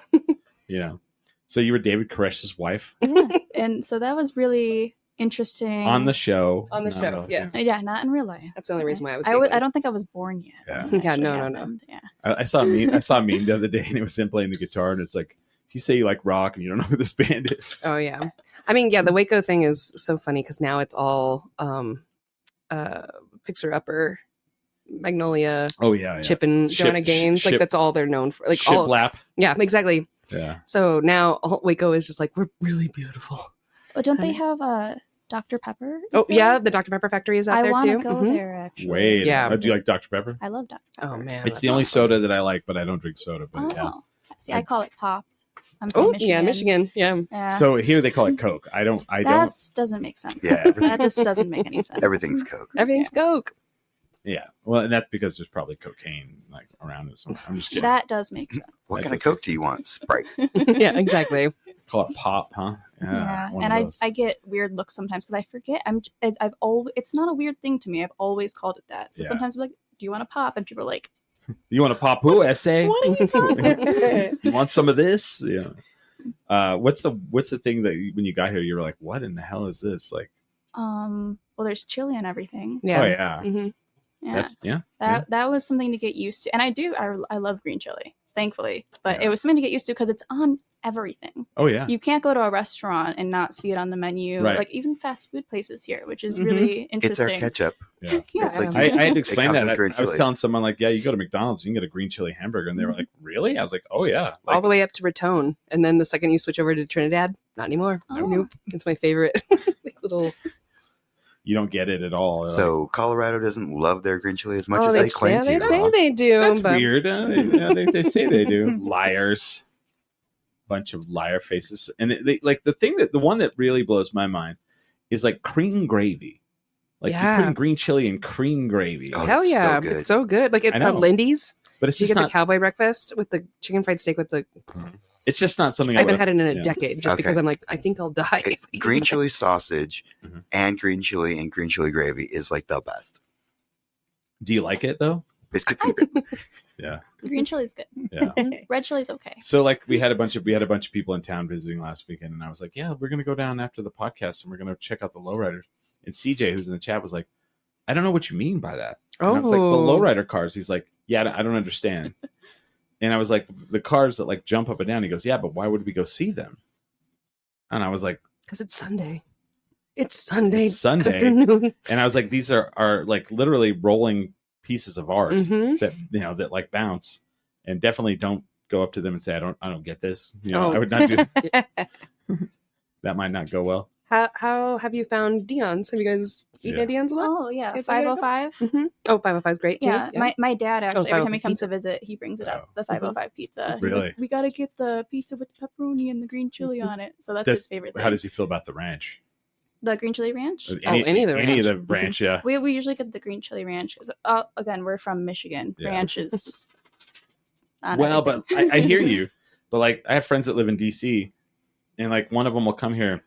So you were David Koresh's wife Yeah. And so that was really interesting. on the show. On the Not show, really. yes. Yeah, not in real life. That's the only reason why I was. I don't think I was born yet. Yeah. when it Yeah, actually no. happened. Yeah. I saw a meme. I saw a meme the other day, and it was him playing the guitar, and it's like, if you say you like rock and you don't know who this band is, Oh yeah, I mean, yeah, the Waco thing is so funny because now it's all Fixer Upper, Magnolia, oh yeah, Chip and Ship- Joanna Gaines. Like Ship- that's all they're known for. Like all, Shiplap. yeah, exactly. Yeah, So now all Waco is just like we're really beautiful. Oh, don't they Honey. have Dr. Pepper? Oh there? yeah, the Dr Pepper factory is out I there want too. to go Mhm. there actually. wait. Yeah. Do you like Dr Pepper? I love Dr. Pepper. Oh man, It's that's the only awesome. soda that I like, but I don't drink soda. But Oh, yeah. see, I call it pop. I'm from Oh Michigan. yeah, Michigan. Yeah. Yeah. So here they call it Coke. I don't. That doesn't make sense. Yeah, That just doesn't make any sense. everything's Coke. Everything's Coke. Yeah. Well, and that's because there's probably cocaine like around it. So I'm just kidding. That does make sense. What That kind of does Coke make do you want? Sprite. Yeah, exactly. Call it pop, huh? Yeah, one and of I those. get weird looks sometimes because I forget. I've always it's not a weird thing to me. I've always called it that. So Yeah. sometimes I'm like, "Do you want to pop?" And people are like, You want to pop who? Essay? "What are you talking?" You want some of this? Yeah. What's the thing that when you got here you were like, what in the hell is this? Like, Well, there's chili and everything. Yeah. oh yeah, Mhm. Yeah, that's yeah. that was something to get used to, and I love green chili, thankfully, but Yeah. it was something to get used to because it's on everything. Oh yeah. You can't go to a restaurant and not see it on the menu, Right. like even fast food places here, which is Mhm. really It's our interesting. ketchup. Yeah. Yeah. It's like I had to explain comes that. with green I was chili. telling someone like, yeah, you go to McDonald's, you can get a green chili hamburger, and they were like, really? I was like, oh yeah. Like, All the way up to Raton, and then the second you switch over to Trinidad, not anymore. Oh. Nope, it's my favorite. Like little. you don't get it at all. So Colorado doesn't love their green chili as much as they, they claim yeah, they to. say they do, that's but weird. They say they do. Liars. Bunch of liar faces. And they like the one that really blows my mind is like cream gravy. Like you Yeah. put green chili in cream gravy. Oh, hell it's so yeah, good. it's so good. Like I at know. Lindy's, But it's you just get not the cowboy breakfast with the chicken fried steak with the. it's just not something I haven't would've- had it in a yeah. decade, just Okay. because I'm like, I think I'll die. Okay, if I eat green it. chili sausage Mhm. and green chili gravy is like the best. Do you like it though? It's good secret. Yeah. Green chili's good. Yeah. Red chili's okay. So like we had a bunch of people in town visiting last weekend, and I was like, yeah, we're gonna go down after the podcast and we're gonna check out the lowriders. And CJ, who's in the chat, was like, I don't know what you mean by that. And I was like, the Oh. lowrider cars. He's like, yeah, I don't understand. And I was like, the cars that like jump up and down. He goes, yeah, but why would we go see them? And I was like, Because it's Sunday. It's Sunday. It's Sunday. Afternoon. and I was like, these are like literally rolling pieces of art Mhm. that that like bounce, and definitely don't go up to them and say, I don't get this. Oh. I would not do that. Might not go well. How have you found Dion's? Have you guys eaten Yeah. at Dion's a lot? Oh yeah, It's like 505. Mm-hmm. Oh, 505 is great too. Yeah, my dad actually every time he 505 comes pizza. to visit, he brings it up. The 505 pizza. He's Really? like, we gotta get the pizza with the pepperoni and the green chili on it. So that's his favorite thing. How does he feel about the ranch? The green chili ranch? Any of the Any of the ranch. ranch, yeah. We usually get the green chili ranch. 'Cause, again, we're from Michigan. Yeah. Ranch is not Well, everything. but I hear you. But like, I have friends that live in DC, and like one of them will come here,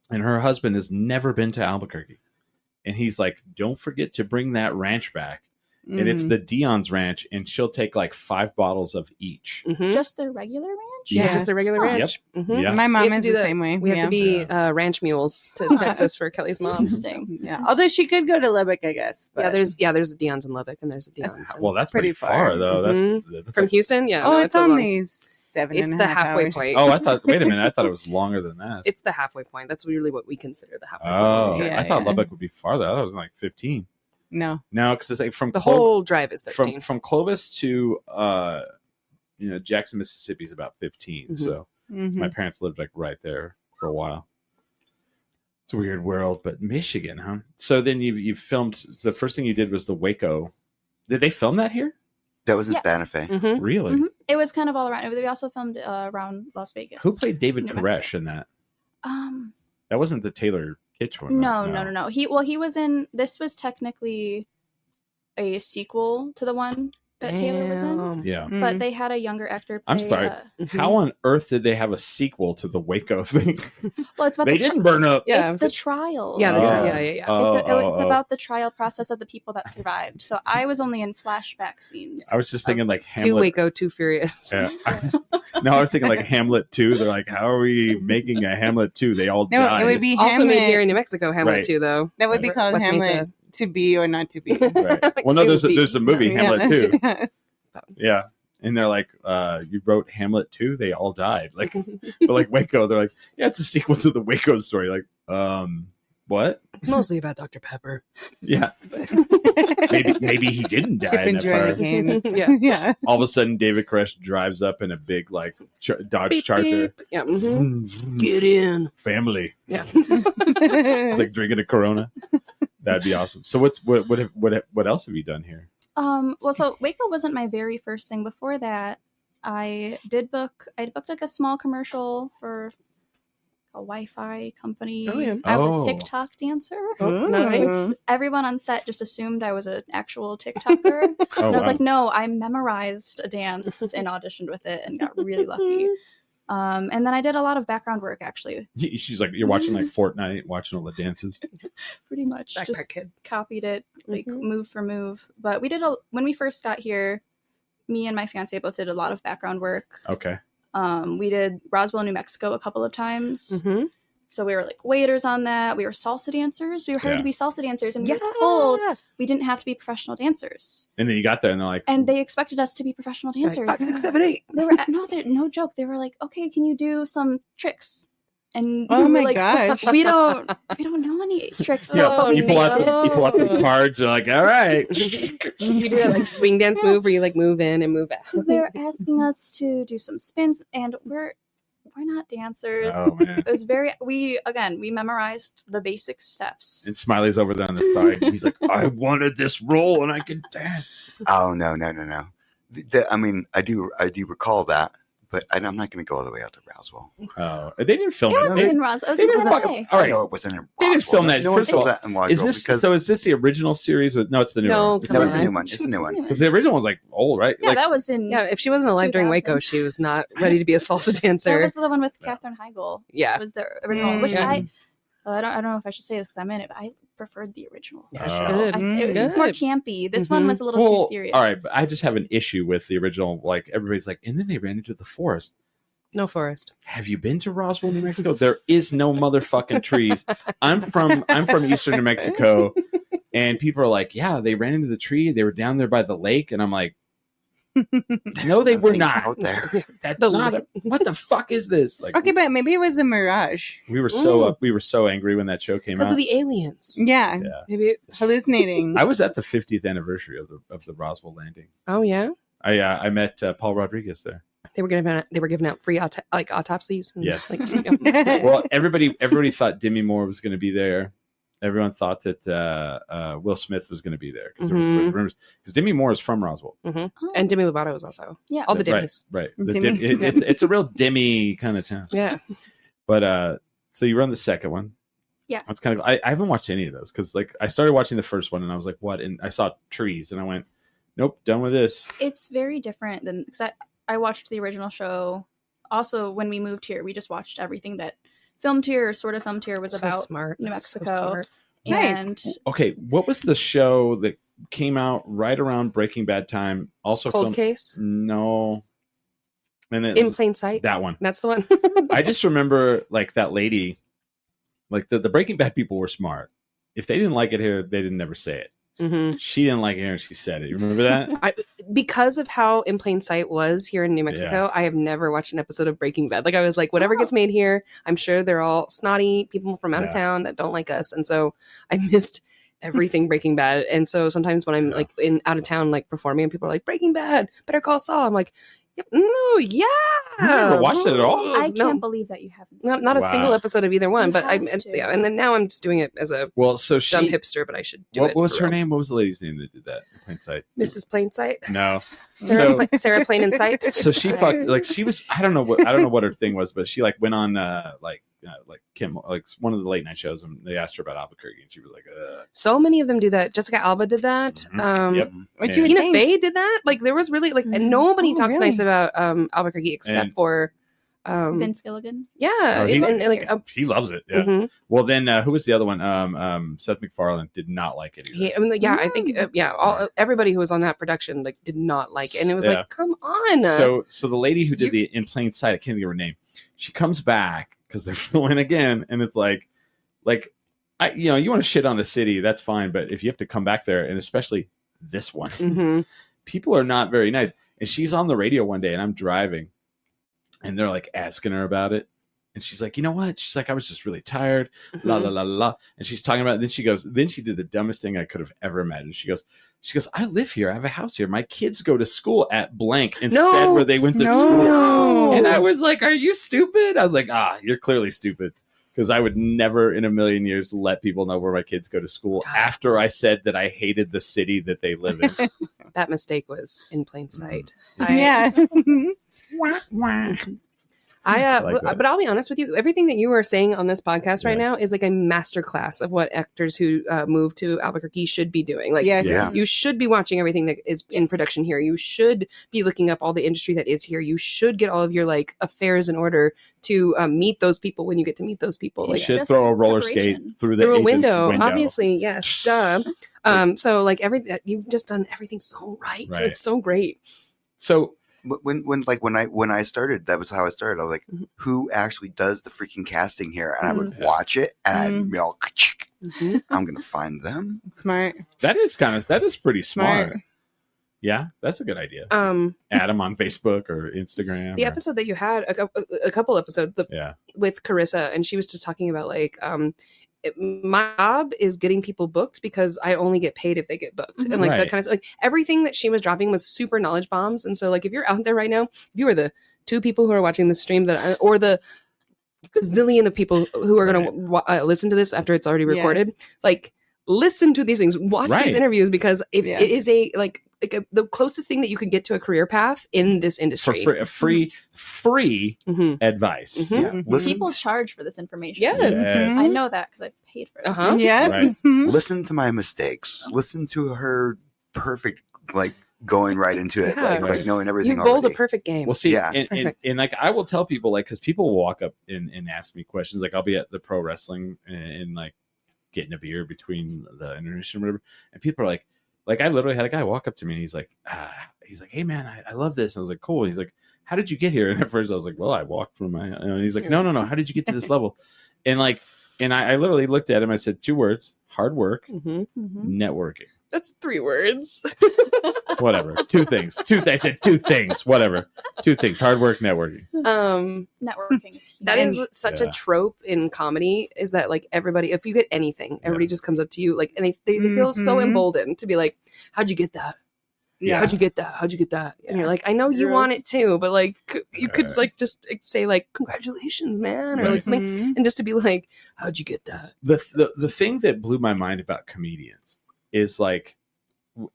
and her husband has never been to Albuquerque, and he's like, "Don't forget to bring that ranch back." And it's the Dion's ranch, and she'll take like 5 bottles of each. Mhm. Just the regular ranch? Yeah, Yeah. just a regular Oh. ranch. Mhm. Yeah. My We mom have to is do the that. same way. We have yeah. to be ranch mules to Texas for Kelly's mom. Interesting. Yeah. Although she could go to Lubbock, I guess. But... There's a Dion's in Lubbock and there's a Dion's in- Well, that's Pretty pretty far, far. though. That's from like- Houston. Yeah, oh, no, it's a long- only 7 It's and the a half halfway hours. point. Oh, I thought. Wait a minute. I thought it was longer than that. It's the halfway point. That's really what we consider the halfway Oh, point. Yeah, I thought yeah. Lubbock would be farther. I thought it was like 15. No. No, because it's like from The whole drive is 13. from Clovis to Jackson, Mississippi is about 15. Mhm. So Mhm. my parents lived like right there for a while. It's a weird world, but Michigan, huh? So then you filmed. The first thing you did was the Waco. Did they film that here? That was in Yeah. Santa Fe. Mhm. Really? Mhm. It was kind of all around. We also filmed around Las Vegas. Who played David New Koresh Mexico. in that? Um, That wasn't the Taylor Kitsch one. no, right? no. He was in. This was technically a sequel to the one that Taylor was in. Yeah. But they had a younger actor play. I'm sorry. How on earth did they have a sequel to the Waco thing? Well, it's about They didn't burn up. Yeah, it's the trial. yeah. It's about the trial process of the people that survived. So I was only in flashback scenes. I was just thinking like Too Hamlet. Waco, too furious. Yeah. No, I was thinking like Hamlet 2. They're like, how are we making a Hamlet 2? They all No, died. it would be Also Hamlet. made here in New Mexico, Hamlet Right. too, though. That would be called West Hamlet Mesa. to be or not to be. Right. Well, no, there's a movie Hamlet 2. Yeah. Yeah. And they're like, you wrote Hamlet 2? They all died. Like, but like Waco, they're like, yeah, it's a sequel to the Waco story. Like, what? It's mostly about Dr. Pepper. Yeah. maybe he didn't die Chip in and that fire. Joanna Kane. Yeah. Yeah. All of a sudden, David Koresh drives up in a big like Dodge Beep, Charger. beep. Yeah. Get in. Family, Yeah. like drinking a Corona. That'd be awesome. So what else have you done here? Well, so Waco wasn't my very first thing. Before that, I booked like a small commercial for a Wi-Fi company. Oh, yeah. I was Oh. a TikTok dancer. Oh, nice. Everyone on set just assumed I was an actual TikToker. Oh, And I was wow. like, no, I memorized a dance and auditioned with it and got really lucky. And then I did a lot of background work, actually. She's like, you're watching like Fortnite, watching all the dances. Pretty much. Backpack Just kid. copied it, like Mhm. move for move. But we did when we first got here, me and my fiance both did a lot of background work. Okay. We did Roswell, New Mexico a couple of times. Mhm. So we were like waiters on that. We were salsa dancers. We were hired Yeah. to be salsa dancers, and we were told we didn't have to be professional dancers. And then you got there, and they're like, And they expected us to be professional dancers. 5, 6, 7, 8. They were no joke. They were like, "Okay, can you do some tricks?" And Oh we were my like, gosh. we don't know any tricks. yeah, but we you pull out made it. you pull out the cards. They're like, all right. You do that like swing dance move where you like move in and move out. They're asking us to do some spins, and we're not dancers. Oh man. It was we memorized the basic steps. And Smiley's over there on the side. He's like, I wanted this role, and I can dance. Oh no. I mean, I do recall that, but I'm not going to go all the way out to Roswell. Oh, they didn't film It it. wasn't in Roswell. It was They in didn't LA. fucking- All I right. know it wasn't in They didn't Roswell. film that. No one First of all, filmed that in Roswell Is this because so? Is this the original series? No, it's the new No, one. come that was the on. new one. It's the new one. Because the original one's like old, right? Yeah, Like, that was in. Yeah, if she wasn't alive during 2000. Waco, she was not ready to be a salsa that dancer. was the one with Yeah. Katherine Heigl. Yeah. Was the original, which Yeah. I don't know if I should say this because I'm in it, but I preferred the original. Yeah, Oh. good. It's more campy. This one was a little well, too serious. all right, but I just have an issue with the original. Like everybody's like, and then they ran into the forest. No forest. Have you been to Roswell, New Mexico? There is no motherfucking trees. I'm from Eastern New Mexico, and people are like, yeah, they ran into the tree. They were down there by the lake, and I'm like, no, they were Nothing not. out there. That's not what the fuck is this? Like, Okay, but maybe it was a mirage. we were so angry when that show came Because out. of the aliens. Yeah. Yeah. Maybe. Hallucinating. I was at the 50th anniversary of the Roswell landing. Oh yeah. I met Paul Rodriguez there. They were giving out free autopsies. And, Yes. Like, yeah. Well, everybody thought Demi Moore was going to be there. Everyone thought that Will Smith was going to be there because there was like, rumors. Because Demi Moore is from Roswell. Oh, And Demi Lovato was also. yeah. All the Demis. Right. The Demi. It's a real Demi kind of town. Yeah. But so you run the second one. Yes. That's kind of I haven't watched any of those because like I started watching the first one and I was like, what? And I saw trees and I went, nope, done with this. It's very different than because I watched the original show. Also, when we moved here, we just watched everything that filmed here or sort of filmed here was So about smart. New That's so Mexico. smart. And Okay, what was the show that came out right around Breaking Bad time? Also Cold filmed. Case. No. And it In was Plain Sight. that one. That's the one. I just remember like that lady, like the Breaking Bad people were smart. If they didn't like it here, they didn't never say it. Mhm. She didn't like it here and she said it. You remember that? Because of how In Plain Sight was here in New Mexico, I have never watched an episode of Breaking Bad. Like I was like, whatever gets made here, I'm sure they're all snotty people from out of Yeah. town that don't like us, and so I missed everything Breaking Bad. And so sometimes when I'm Yeah. like in out of town, like performing, and people are like, Breaking Bad, Better Call Saul. I'm like, yep, no, yeah. You never watched it at all? I No. can't believe that you haven't. Not a Wow. single episode of either one, You but I have to. yeah, and then now I'm just doing it as a Well, so dumb she. hipster, but I should do What it. was for her real. name? What was the lady's name that did that? In Plain Sight. Mrs. Plain Sight. No. Sarah Plain and Sight. So she fucked like she was. I don't know what her thing was, but she like went on like Kim, like one of the late night shows, and they asked her about Albuquerque, and she was like, So many of them do that. Jessica Alba did that. Yep. What And- you would Tina think. Fey did that. Like there was really like, and nobody Oh, talks really? nice about Albuquerque except And- for Vince Gilligan. yeah, Oh, he- and like he loves it. Yeah. mhm. Well, then who was the other one? Seth MacFarlane did not like it either. I mean, yeah, I think everybody who was on that production like did not like it, and it was Yeah. like, come on. So the lady who did the In Plain Sight, I can't think of her name. She comes back because they're filming again, and it's like you want to shit on the city, that's fine, but if you have to come back there, and especially this one, Mhm. people are not very nice. And she's on the radio one day, and I'm driving, and they're like asking her about it, and she's like, you know what? She's like, I was just really tired, la la la la. And she's talking about it. Then she did the dumbest thing I could have ever imagined. She goes, I live here. I have a house here. My kids go to school at blank instead where they went to school. No. And I was like, are you stupid? I was like, you're clearly stupid. Because I would never in a million years let people know where my kids go to school after I said that I hated the city that they live in. That mistake was in plain sight. Yeah. I like that. but I'll be honest with you, everything that you are saying on this podcast right Yeah. now is like a masterclass of what actors who move to Albuquerque should be doing. Like, Yes. Yeah. you should be watching everything that is in production here. You should be looking up all the industry that is here. You should get all of your like affairs in order to meet those people when you get to meet those people. You Like should Just throw a roller skate preparation. through the through a agent's window, obviously, yes, duh. So like you've just done everything so right. Right. It's so great. So When I started, that was how I started. I was like, Mhm. who actually does the freaking casting here? And I would Mhm. watch it, and I'd be all, Mhm. I'm gonna find them. Smart. that is pretty smart. Smart. Yeah, that's a good idea. Um, Add them on Facebook or Instagram. the or- episode that you had a couple episodes Yeah. with Carissa, and she was just talking about like my job is getting people booked because I only get paid if they get booked, and like Right. that kind of like everything that she was dropping was super knowledge bombs. And so like if you're out there right now, if you are the 2 people who are watching the stream or the zillion of people who are going to listen to this after it's already recorded, like listen to these things, watch Right. these interviews, because if Yes. it is the closest thing that you can get to a career path in this For industry. free Mhm. advice. Mhm. Yeah, Mhm. listen. People charge for this information. Yes. Yes. I know that because I've paid for it. Uh-huh. Yeah. Right. Mhm. Listen to my mistakes. Listen to her perfect, like going right into it, Yeah. like knowing everything. You rolled already. a perfect game. Well, see, Yeah. and Perfect. like I will tell people, like, because people will walk up and ask me questions. Like, I'll be at the pro wrestling and like getting a beer between the intermission or whatever, and people are like I literally had a guy walk up to me and he's like, hey man, I love this. And I was like, cool. He's like, how did you get here? And at first I was like, well, I walked from my. And he's like, no. How did you get to this level? And like, and I literally looked at him. I said 2 words: hard work, Mhm. networking. That's 3 words. Whatever. 2 things. I said 2 things. Whatever. 2 things: hard work, networking. Networking is huge. That is such Yeah. a trope in comedy, is that like everybody, if you get anything, everybody just comes up to you like, and they feel so Mhm. emboldened to be like, how'd you get that? Yeah. How'd you get that? How'd you get that? And you're Yeah. like, I know you Gross. want it too, but like, you could Right. like just say like, congratulations, man, or Right. like something, Mhm. and just to be like, how'd you get that? The thing that blew my mind about comedians is like,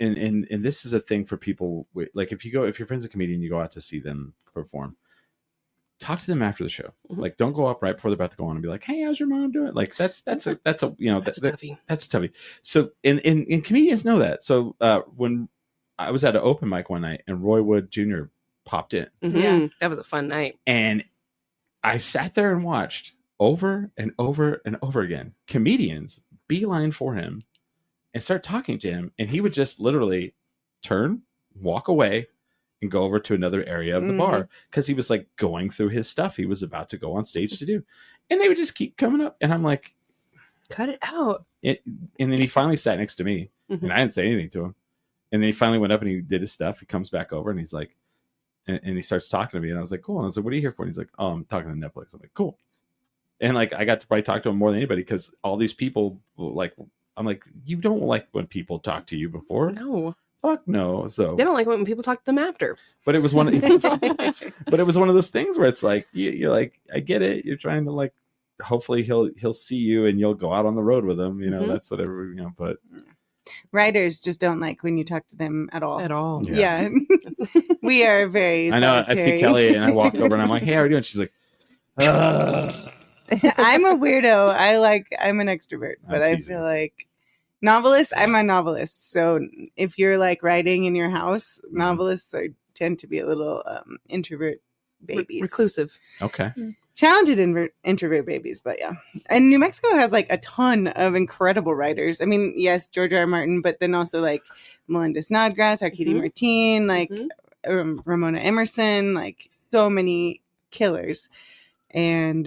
and this is a thing for people like if your friend's a comedian, you go out to see them perform, talk to them after the show. Mhm. Like, don't go up right before they're about to go on and be like, hey, how's your mom doing? Like that's a That's a toughie. that's a toughie. So and comedians know that. So when I was at an open mic one night and Roy Wood Jr. popped in, Mhm. That was a fun night. and I sat there and watched over and over and over again comedians beeline for him and start talking to him, and he would just literally turn, walk away, and go over to another area of the bar because he was like going through his stuff he was about to go on stage to do, and they would just keep coming up, and I'm like, Cut it out. and then he finally sat next to me, and I didn't say anything to him, and then he finally went up and he did his stuff. He comes back over and he's like, and he starts talking to me, and I was like, cool. And I was like, what are you here for? And he's like, oh, I'm talking to Netflix. I'm like, cool. And like, I got to probably talk to him more than anybody because all these people, like, I'm like, you don't like when people talk to you before? No, Fuck no. So, they don't like when people talk to them after. but it was one of, but it was one of those things where it's like, you're like, I get it. You're trying to like, hopefully he'll see you and you'll go out on the road with him. You know, Mhm. that's whatever, but Writers just don't like when you talk to them at all. At all. Yeah. Yeah. We are very I know I see solitary. Kelly and I walk over and I'm like, hey, how are you doing? She's like, "Ugh." I'm a weirdo. I'm an extrovert, but I teasing. feel like novelist. I'm a novelist. So if you're like writing in your house, novelists tend to be a little introvert babies, Reclusive. Okay. talented introvert babies. But yeah, and New Mexico has like a ton of incredible writers. I mean, yes, George R. R. Martin, but then also like Melinda Snodgrass, Arkady Martine, like Ramona Emerson, like so many killers. And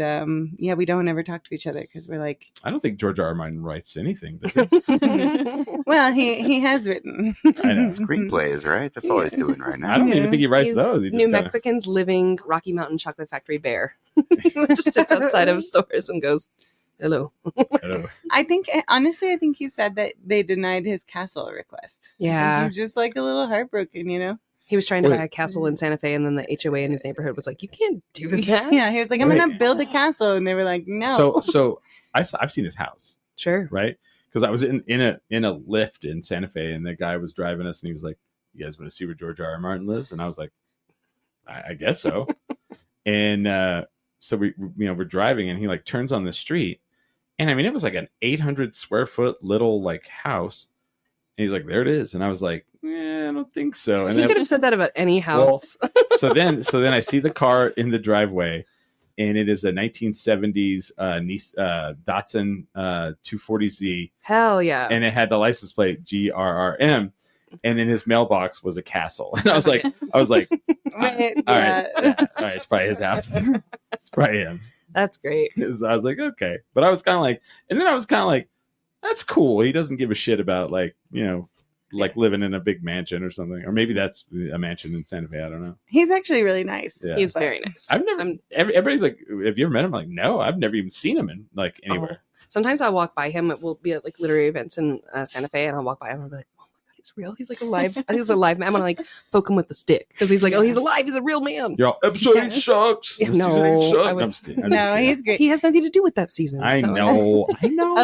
yeah, we don't ever talk to each other because we're like, I don't think George R. R. Martin writes anything, does he? well, he has written. I know. Screenplays, right? That's all he's doing right I now. don't even think he writes He's those. He just New kinda- Mexicans living Rocky Mountain Chocolate Factory bear. Just sits outside of stores and goes, hello. I don't know. I think honestly, I think he said that they denied his castle request. I Yeah. think he's just like a little heartbroken, you know. He was trying to Wait. buy a castle in Santa Fe, and then the HOA in his neighborhood was like, you can't do that. Yeah, he was like, I'm Wait. gonna build a castle, and they were like, no. So I've seen his house, Sure. right? Because I was in a lift in Santa Fe, and the guy was driving us, and he was like, "You guys want to see where George R. R. Martin lives?" And I was like, "I guess so." And so we're driving, and he like turns on the street, and I mean it was like an 800 square foot little like house. And he's like, "There it is," and I was like, I don't think so. And You then, could have said that about any house. so then I see the car in the driveway, and it is a 1970s Datsun 240Z, Hell yeah. and it had the license plate GRRM, and in his mailbox was a castle. And I was like, Wait, all right, yeah. yeah, all right, it's probably his house. It's probably him. That's great. So I was like, okay, but I was kind of like, and then I was kind of like, that's cool. He doesn't give a shit about like like living in a big mansion or something, or maybe that's a mansion in Santa Fe. I don't know. He's actually really nice. Yeah. He's very nice. I've never. Everybody's like, "Have you ever met him?" I'm like, no, I've never even seen him in like anywhere. Sometimes I'll walk by him. It will be at like literary events in Santa Fe, and I'll walk by him and I'll be like, "Oh my god, he's real! He's like alive! I think he's alive man." I'm gonna like poke him with the stick because he's like, "Oh, he's alive! He's a real man." You're all, episode 8 sucks. Yeah, no, Season 8 sucks." I would- I'm just kidding. I'm No, just kidding. he's great. He has nothing to do with that season. I so- know. I know.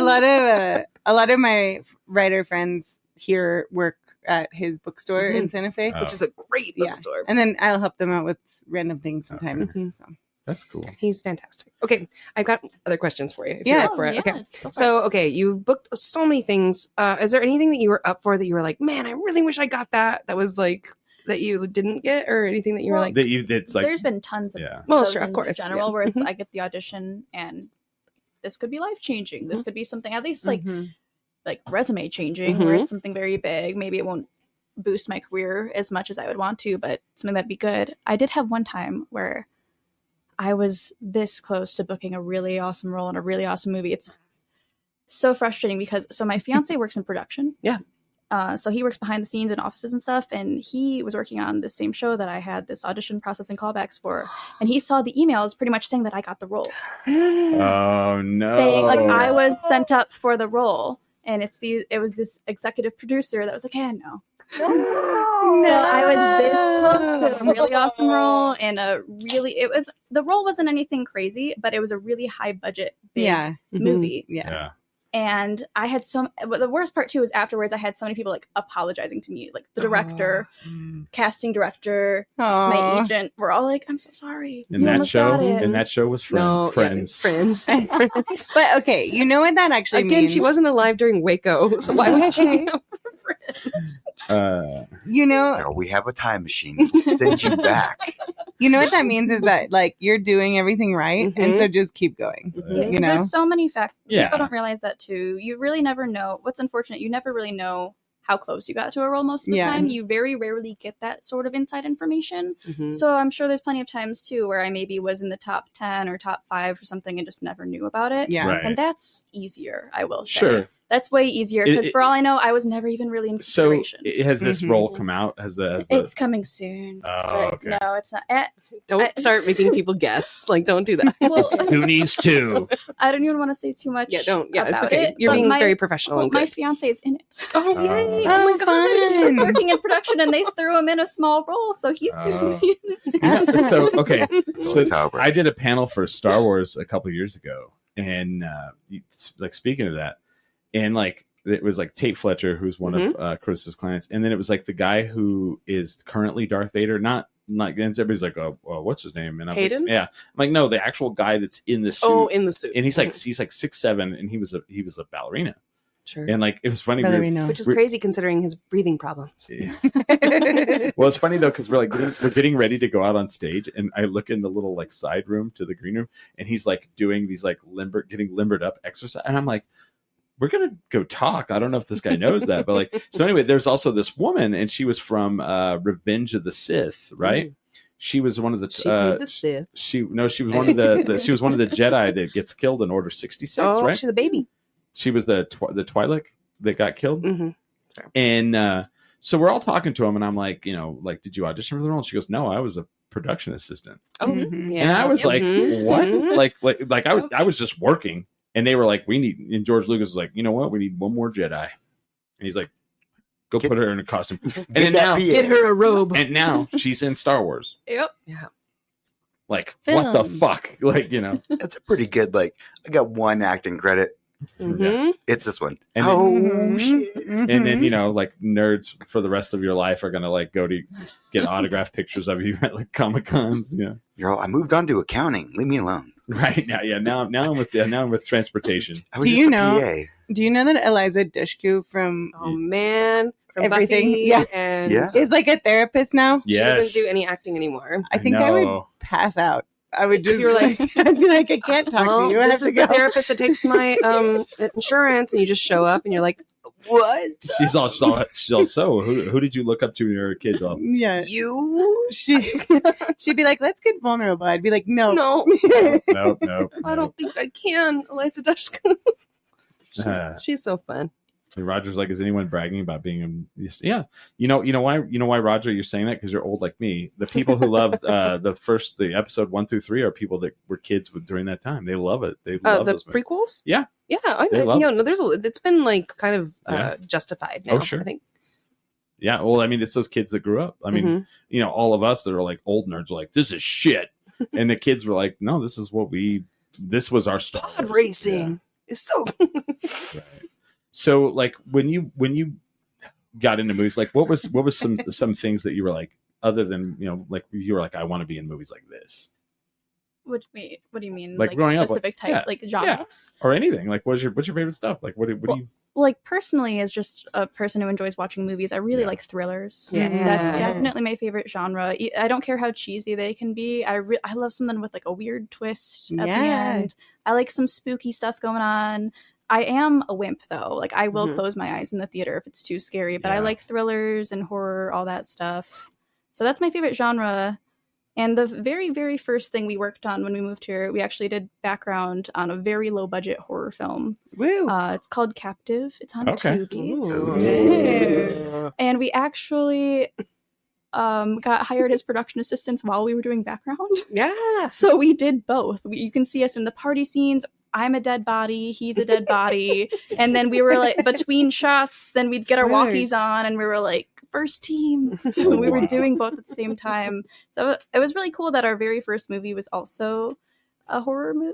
A lot of my writer friends here work at his bookstore in Santa Fe, Oh. which is a great Yeah. bookstore. and then I'll help them out with random things sometimes. Okay. So. That's cool. He's fantastic. Okay, I've got other questions for you. If Yeah. you're up for it. Okay. go for it. So, okay, you've booked so many things. Is there anything that you were up for that you were like, man, I really wish I got that? That was like that you didn't get, or anything that you were Well, like, It's like there's been tons of yeah. well, those sure, of in course, general yeah. where it's Mhm. I get the audition and this could be life changing. This Mhm. could be something at least like Mhm. resume changing, where Mhm. it's something very big. Maybe it won't boost my career as much as I would want to, but something that'd be good. I did have one time where I was this close to booking a really awesome role in a really awesome movie. It's so frustrating because my fiance works in production. Yeah. So he works behind the scenes in offices and stuff, and he was working on the same show that I had this audition process and callbacks for, and he saw the emails pretty much saying that I got the role, Oh no. saying like I was sent up for the role, and it was this executive producer that was like, "Hey, no." So I was this close to a really awesome role, and the role wasn't anything crazy, but it was a really high budget big Yeah. movie. Yeah. Yeah. And I had but the worst part too is afterwards I had so many people like apologizing to me, like the director, casting director, my Aw. agent were all like, "I'm so sorry." And You that almost show, got it." and that show was No, Friends. Friends. Friends. But okay, you know what that actually Again, means? she wasn't alive during Waco, so why would she be up for Friends? You know, No, we have a time machine. We'll send you back. you know what that means is that like you're doing everything right, and so just keep going. Yeah, 'cause You know? there's so many factors. Yeah. People don't realize that too. You really never know. What's unfortunate, you never really know how close you got to a role most of the Yeah. time. You very rarely get that sort of inside information. Mhm. So I'm sure there's plenty of times too where I maybe was in the top 10 or top 5 or something and just never knew about it. Yeah. Right. And that's easier, I will say. Sure. That's way easier because It- for all I know, I was never even really in So consideration. has this Mhm. role come out? Has the It's coming soon. Oh, but okay. No, it's not. Don't start making people guess. Like, don't do that. Well, who needs to? I don't even want to say too much. Yeah, don't. Yeah, it's about okay. it, You're but being my- very professional and My good. fiance is in it. Oh, yay. Oh, He's fun! working in production, and they threw him in a small role, so he's Oh. gonna be in it. Yeah, so okay, That's so always how it works. I did a panel for Star Wars a couple years ago, and like speaking of that, and like it was like Tate Fletcher, who's one of Chris's clients, and then it was like the guy who is currently Darth Vader, not like, and everybody's like, oh, well, what's his name? And I was Hayden? like, yeah. I'm like, no, the actual guy that's in the suit. Oh, in the suit. And he's like 6'7", and he was a ballerina. Sure. And like, it was funny. Which is crazy considering his breathing problems. Yeah. Well, it's funny though, because we're getting ready to go out on stage, and I look in the little like side room to the green room, and he's like doing these like getting limbered up exercise, and I'm like, we're gonna go talk. I don't know if this guy knows that, but like, so anyway, there's also this woman, and she was from Revenge of the Sith, right? She was one of the She played the Sith. she was one of the she was one of the Jedi that gets killed in Order 66, right? She's a baby. She was the Twi'lek that got killed. Mm-hmm. And so we're all talking to him, and I'm like, like, did you audition for the role? And she goes, no, I was a production assistant. Oh, yeah. And I was like, what? Mhm. Like I was just working, and they were like, and George Lucas was like, you know what? We need one more Jedi. And he's like, go put her in a costume. And then now, get her a robe. and now she's in Star Wars. Yep. Yeah. Like, what the fuck? Like, That's a pretty good, like, I got one acting credit. Mm-hmm. It's this one. And then, shit. And then, like, nerds for the rest of your life are going to, like, go to get autographed pictures of you at, like, Comic-Cons. Yeah. You're all, I moved on to accounting. Leave me alone. Right now. Yeah. Now I'm with transportation. I was Do just you a know? PA. Do you know that Eliza Dushku from Oh, man. From Everything, Buffy yeah. And Yeah. is like a therapist now? she Yes. doesn't do any acting anymore. I think I would know. pass out. I would just You're like, I'd be like, I can't talk well, to you. I this have to is go. the therapist that takes my insurance, and you just show up, and you're like, what? She's also who did you look up to when you were a kid? Though? Yeah. You? She'd be like, let's get vulnerable. I'd be like, no. No, Nope. I don't think I can. Eliza Dushku. She's so fun. Roger's like, is anyone bragging about being yeah? You know why, Roger, you're saying that? Because you're old like me. The people who loved the episode 1 through 3 are people that were kids during that time. They love it. They love The those movies. prequels? Yeah. Yeah, They love no, there's it's been like kind of Yeah. justified now. Oh, sure. I think. Yeah, well, I mean, it's those kids that grew up. I mean, all of us that are like old nerds are like, this is shit. And the kids were like, no, this was our Star Pod Wars. racing is so. Yeah. Right. So, like, when you got into movies, like, what was some things that you were like, other than, like, you were like, I want to be in movies like this? What do you mean? Like growing up, specific type, like genres? Or anything. Like, what's your favorite stuff? Like, what do you... Like, personally, as just a person who enjoys watching movies, I really like thrillers. Yeah. That's definitely my favorite genre. I don't care how cheesy they can be. I love something with like a weird twist at the end. I like some spooky stuff going on. I am a wimp, though. Like, I will close my eyes in the theater if it's too scary, but I like thrillers and horror, all that stuff. So that's my favorite genre. And the very, very first thing we worked on when we moved here, we actually did background on a very low-budget horror film. Woo. It's called Captive. It's on Okay. Tubi. Ooh. And we actually got hired as production assistants while we were doing background. Yeah. So we did both. You can see us in the party scenes. I'm a dead body. He's a dead body. And then we were like, between shots, then we'd get our walkies on and we were like, first team. So we were doing both at the same time. So it was really cool that our very first movie was also a horror movie.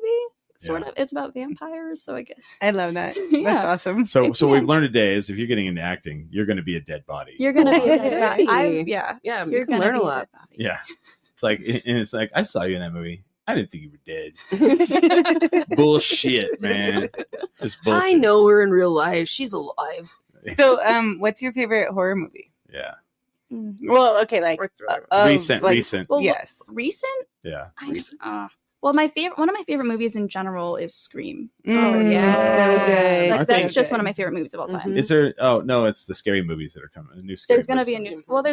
Sort of. It's about vampires. So I guess. I love that. Yeah. That's awesome. So what we've learned today is if you're getting into acting, you're going to be a dead body. You're going to be a dead body. Hey. Yeah. Yeah, You're you can gonna learn be a a lot. dead body. Yeah. It's like, and it's like, I saw you in that movie. I didn't think you were dead. Bullshit, man. It's bullshit. I know her in real life. She's alive. So, what's your favorite horror movie? Yeah. Well, okay, like Or thriller. Recent. Well, yes. Recent? Yeah. Well, one of my favorite movies in general is Scream. Oh, yeah. So good. Aren't That's they- just one of my favorite movies of all time. Mhm. Is there? Oh no, it's the scary movies that are coming. The new scary. There's going to be a movies. new. Well,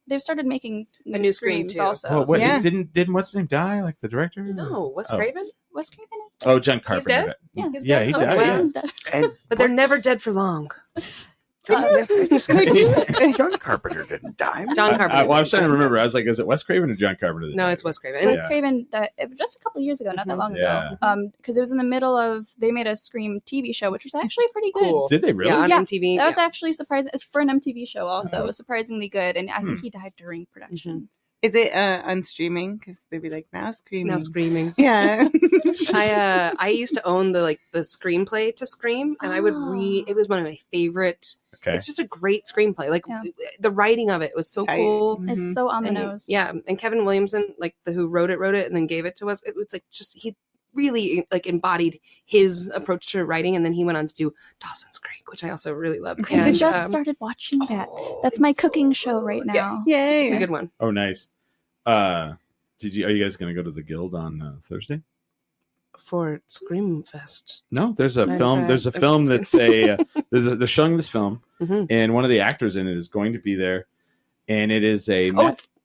they've started making A new Scream, Screams too. also. Oh, what? Yeah. Didn't what's his name die? Like the director? No, Wes Oh. Craven? Wes Craven is Oh, John Carpenter. dead? Yeah. He's Yeah, dead? he Oh, died. wow. Yeah. He's dead. And But they're never dead for long. John Carpenter didn't die. John Carpenter. Well, I was trying to remember. I was like, is it Wes Craven or John Carpenter? that No, died? it's Wes Craven. Wes Yeah. Craven died just a couple years ago, not that long Yeah. ago. Because it was in the middle of they made a Scream TV show, which was actually pretty good. Cool. Did they really? Yeah, on Yeah, MTV. That was actually surprising. It's for an MTV show also. Oh. It was surprisingly good, and I think Hmm. he died during production. Is it on streaming? Because they'd be like, now screaming. Now screaming. Yeah. I used to own the screenplay to Scream, and I would read. It was one of my favorite Okay. It's just a great screenplay. Like Yeah. the writing of it was so Tight. cool. Mhm. It's so on the And, nose. yeah, and Kevin Williamson, like who wrote it, and then gave it to us. It was like just he really like embodied his approach to writing, and then he went on to do Dawson's Creek, which I also really loved. I And just started watching that. That's it's my so cooking show right good. now. Yay. It's a good one. Oh, nice. Are you guys going to go to the Guild on Thursday? For Screamfest. No, there's a Right. film. There's a Okay. film that's they're showing this film, Mhm. and one of the actors in it is going to be there, and it is a.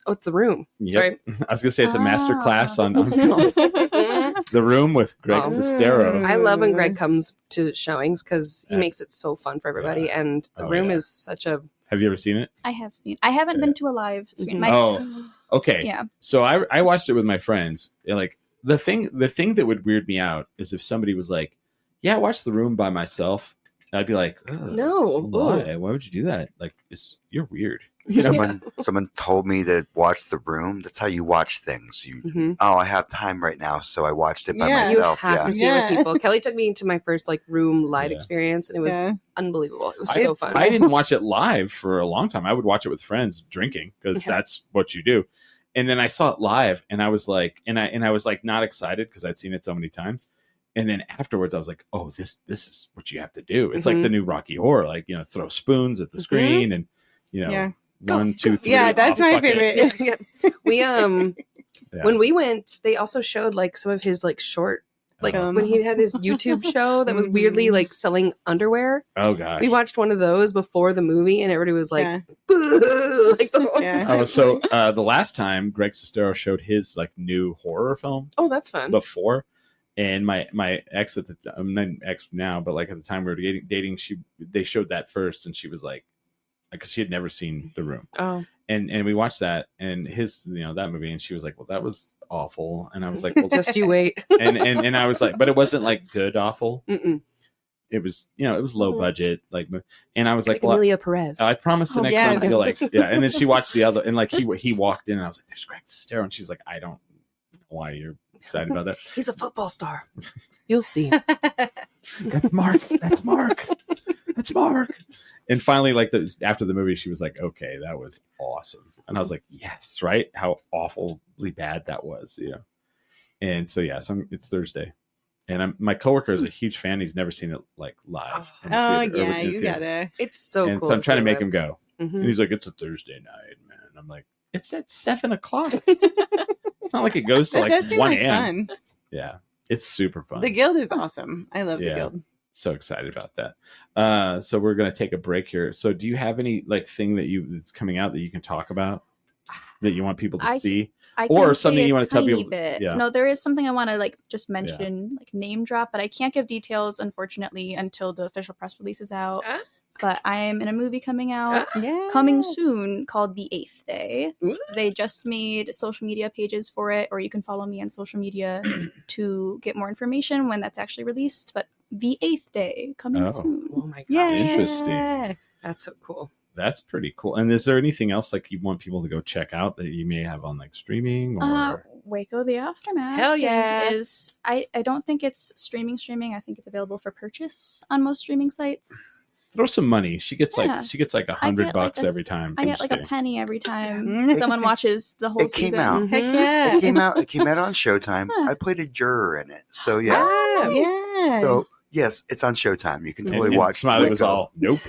It's The Room. Yep. Sorry. I was gonna say it's a master class on I The Room with Greg Oh. Sestero. love when Greg comes to showings because he Yeah. makes it so fun for everybody. Yeah. And The Oh, Room yeah. is such a. Have you ever seen it? I have seen. I haven't been to a live screen. Mhm. My, Oh, okay. Yeah. So I watched it with my friends. And, like the thing that would weird me out is if somebody was like, "Yeah, I watched The Room by myself." I'd be like, "Ugh, No. why? Why would you do that? Like, you're weird." You know? Someone told me to watch The Room. That's how you watch things. You Mhm. I have time right now, so I watched it by Yeah. You myself. have Yeah. to see it Yeah. with people. Kelly took me to my first like Room live Yeah. experience, and it was Yeah. unbelievable. It was I- so fun. I didn't watch it live for a long time. I would watch it with friends drinking because Yeah. that's what you do. And then I saw it live, and I was like, and I was like not excited because I'd seen it so many times. And then afterwards, I was like, oh, this is what you have to do. It's like Mhm. the new Rocky Horror, like throw spoons at the screen, and Yeah. 1, 2, 3. Yeah, that's my fuck it. favorite. Yeah. We Yeah. when we went, they also showed like some of his like short like Oh. when he had his YouTube show that was weirdly like selling underwear. Oh gosh. We watched one of those before the movie, and everybody was like, Yeah. "Boo!" Like the whole Yeah. time. Oh, so the last time Greg Sestero showed his like new horror film Oh, that's fun. before, and my ex at the I'm not ex now, but like at the time we were dating, they showed that first, and she was like, because she had never seen The Room, Oh, and we watched that and his that movie, and she was like, well, that was awful, and I was like, well, just you wait. and I was like, but it wasn't like good awful. Mm-mm. It was it was low budget, like, and I was like, well, Amelia Perez. I promise the Oh, next yes. one to go like, yeah. And then she watched the other, and like he walked in, and I was like, "There's Greg Sestero," and she's like, "I don't know why you're excited about that." He's a football star. You'll see. That's Mark. That's Mark. That's Mark. And finally, like after the movie, she was like, "Okay, that was awesome," and I was like, "Yes, right? How awfully bad that was, And so so it's Thursday, and my coworker is a huge fan. He's never seen it like live. in the Oh theater, or yeah, in the you theater. gotta. It's so And cool. so I'm trying to see make live. him go. Mhm. And he's like, it's a Thursday night, man. I'm like, it's at 7:00. It's not like it goes to That like does seem 1 like a.m. fun. Yeah, it's super fun. The Guild is awesome. I love Yeah. the Guild. So excited about that. So we're gonna take a break here. So do you have any like thing that's coming out that you can talk about that you want people to see? I Or can something say you a wanna tell tiny people- bit. yeah. No, there is something I want to like just mention, like name drop, but I can't give details unfortunately until the official press release is out. Ah. But I am in a movie coming out Yeah. coming soon called The Eighth Day. Ooh. They just made social media pages for it, or you can follow me on social media to get more information when that's actually released. But The Eighth Day coming Oh. soon. Oh my god. Yeah. Interesting. That's so cool. That's pretty cool. And is there anything else like you want people to go check out that you may have on like streaming or? Waco the Aftermath. Hell yeah. Is I don't think it's streaming. I think it's available for purchase on most streaming sites. Throw some money. She gets Yeah. like $100 like every time. I get each like day. a penny every time Yeah. someone watches the whole It came season. out. Heck Mhm. yeah. It came out on Showtime. Huh. I played a juror in it. So yeah. Wow, yeah. So yes, it's on Showtime. You can And- totally and watch. Smiley was Waco. all, nope.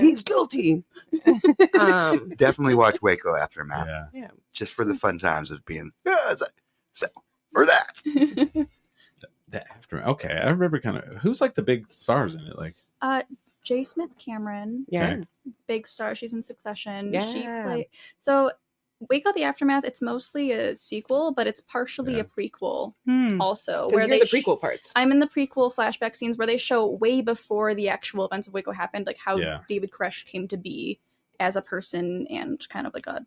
He's guilty. Definitely watch Waco Aftermath. Yeah. Just for the fun times of being so or that. The after. Okay, I remember kind of who's like the big stars in it. Like, J. Smith Cameron, Yeah. Okay. big star. She's in Succession. She Yeah. played. So Waco the Aftermath. It's mostly a sequel, but it's partially Yeah. a prequel Hmm. also. Where they the prequel parts. I'm in the prequel flashback scenes where they show way before the actual events of Waco happened, like how Yeah. David Koresh came to be as a person and kind of like a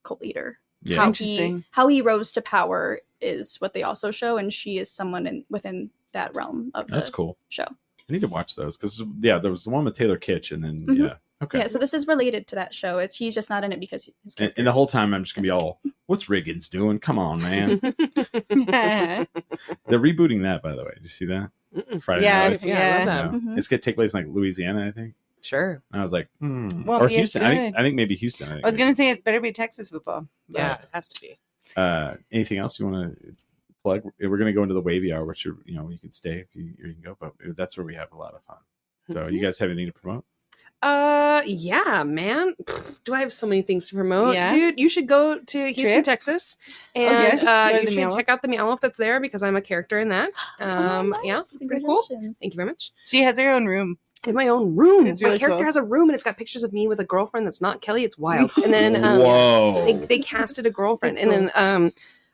cult leader. yeah, Interesting. How he rose to power is what they also show, and she is someone within that realm of that's the cool. show. I need to watch those because there was the one with Taylor Kitsch, and then Mhm. okay. Yeah, so this is related to that show. He's just not in it because his And the whole time I'm just gonna be all, "What's Riggins doing? Come on, man!" Yeah. They're rebooting that, by the way. Did you see that? Mm-mm. Friday Yeah, Night Lights. Yeah, I love Yeah. that. Mhm. It's gonna take place in like Louisiana, I think. Sure. And I was like, Won't or be as Houston. good. I think maybe Houston. I was gonna say it better be Texas football. Yeah, it has to be. Anything else you want to plug? We're going to go into the wavy hour, which you can stay if you can go, but that's where we have a lot of fun. So you guys have anything to promote? Yeah, man. Do I have so many things to promote? Yeah. Dude, you should go to Houston, Trip? Texas, yeah? and Go to you the should Meow Wolf? check out the Meow Wolf that's there because I'm a character in that. Oh, Yeah, nice. pretty cool. Congratulations. Thank you very much. She has her own room. In my own room. It's My really character cool. has a room and it's got pictures of me with a girlfriend that's not Kelly. It's wild. And then Whoa. they casted a girlfriend. That's And then